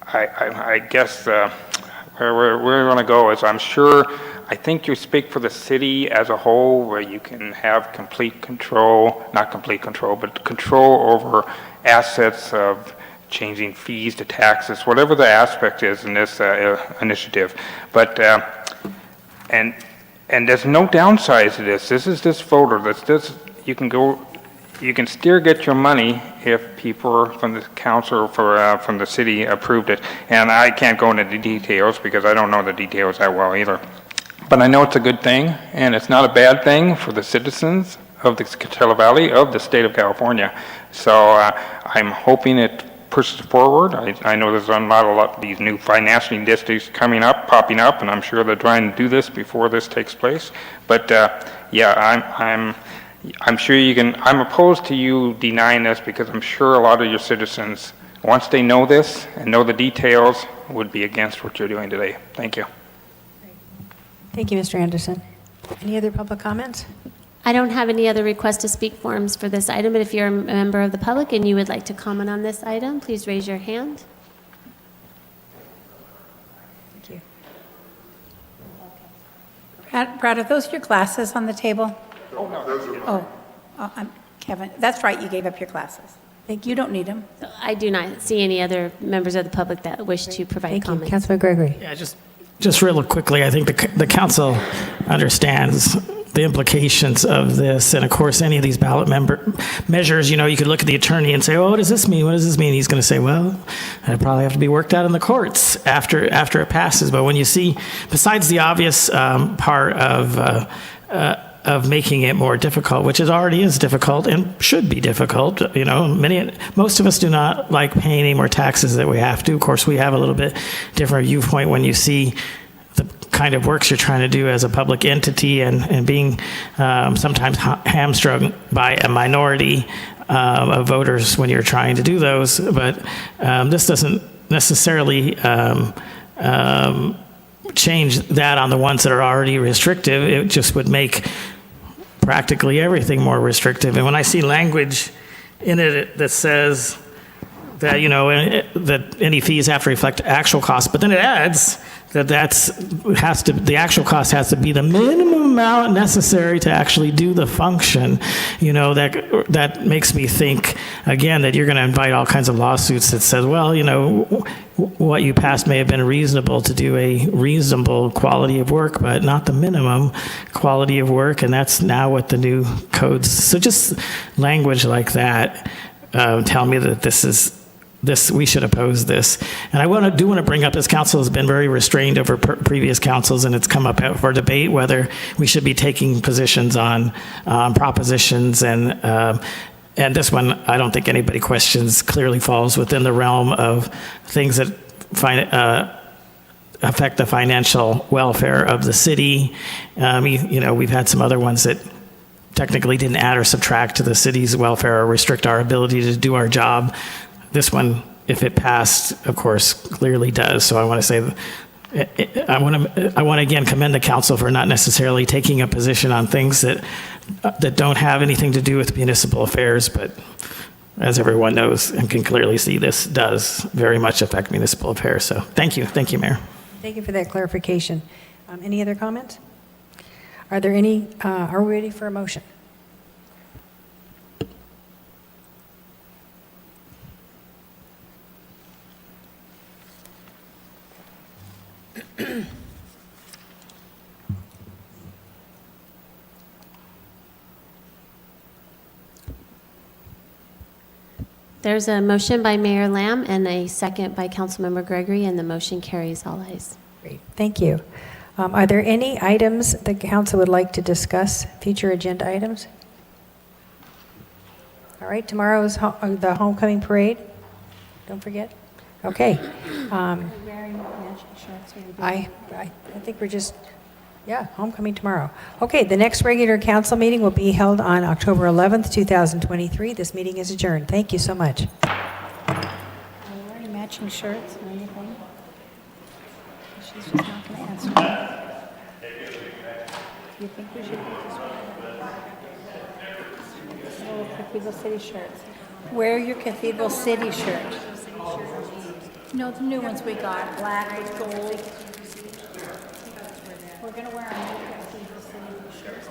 I guess where we're going to go is, I think you speak for the city as a whole, where you can have complete control, not complete control, but control over assets of changing fees to taxes, whatever the aspect is in this initiative. But, and there's no downside to this. This is this voter. You can still get your money if people from the council or from the city approved it. And I can't go into the details because I don't know the details that well either. But I know it's a good thing, and it's not a bad thing for the citizens of the Coachella Valley, of the state of California. So I'm hoping it pushes forward. I know there's not a lot of these new financing districts popping up, and I'm sure they're trying to do this before this takes place. But yeah, I'm sure you can. I'm opposed to you denying this, because I'm sure a lot of your citizens, once they know this and know the details, would be against what you're doing today. Thank you. Thank you, Mr. Anderson. Any other public comments? I don't have any other request to speak forms for this item, but if you're a member of the public and you would like to comment on this item, please raise your hand. Thank you. Brad, are those your glasses on the table? Oh, no, those are I'm Kevin. That's right, you gave up your glasses. You don't need them. I do not see any other members of the public that wish to provide Thank you. comments. Councilman Gregory. Yeah, just real quickly, I think the council understands the implications of this. And of course, any of these ballot measures, you know, you could look at the attorney and say, oh, what does this mean? What does this mean? He's going to say, well, it'll probably have to be worked out in the courts after it passes. But when you see, besides the obvious part of making it more difficult, which already is difficult and should be difficult, you know, most of us do not like paying any more taxes that we have to. Of course, we have a little bit different viewpoint when you see the kind of works you're trying to do as a public entity and being sometimes hamstrung by a minority of voters when you're trying to do those. But this doesn't necessarily change that on the ones that are already restrictive. It just would make practically everything more restrictive. And when I see language in it that says that, you know, that any fees have to reflect actual costs, but then it adds that the actual cost has to be the minimum amount necessary to actually do the function, you know, that makes me think, again, that you're going to invite all kinds of lawsuits that says, well, you know, what you passed may have been reasonable to do a reasonable quality of work, but not the minimum quality of work, and that's now what the new codes, so just language like that tell me that we should oppose this. And I do want to bring up, this council has been very restrained over previous councils, and it's come up for debate whether we should be taking positions on propositions. And this one, I don't think anybody questions, clearly falls within the realm of things that affect the financial welfare of the city. You know, we've had some other ones that technically didn't add or subtract to the city's welfare or restrict our ability to do our job. This one, if it passed, of course, clearly does. So I want to say, I want to again commend the council for not necessarily taking a position on things that don't have anything to do with municipal affairs, but as everyone knows and can clearly see, this does very much affect municipal affairs. So thank you, Mayor. Thank you for that clarification. Any other comments? Are there any? Are we ready for a motion? There's a motion by Mayor Lamb and a second by Councilmember Gregory, and the motion carries all ayes. Great, thank you. Are there any items the council would like to discuss, future agenda items? All right, tomorrow is the homecoming parade. Don't forget. Okay. I think we're just, yeah, homecoming tomorrow. Okay, the next regular council meeting will be held on October 11th, 2023. This meeting is adjourned. Thank you so much. Are we wearing matching shirts or anything? She's just not going to answer. Do you think we should do this one? Cathedral City shirts. Wear your Cathedral City shirt. No, the new ones we got, black with gold. We're going to wear our new Cathedral City shirts.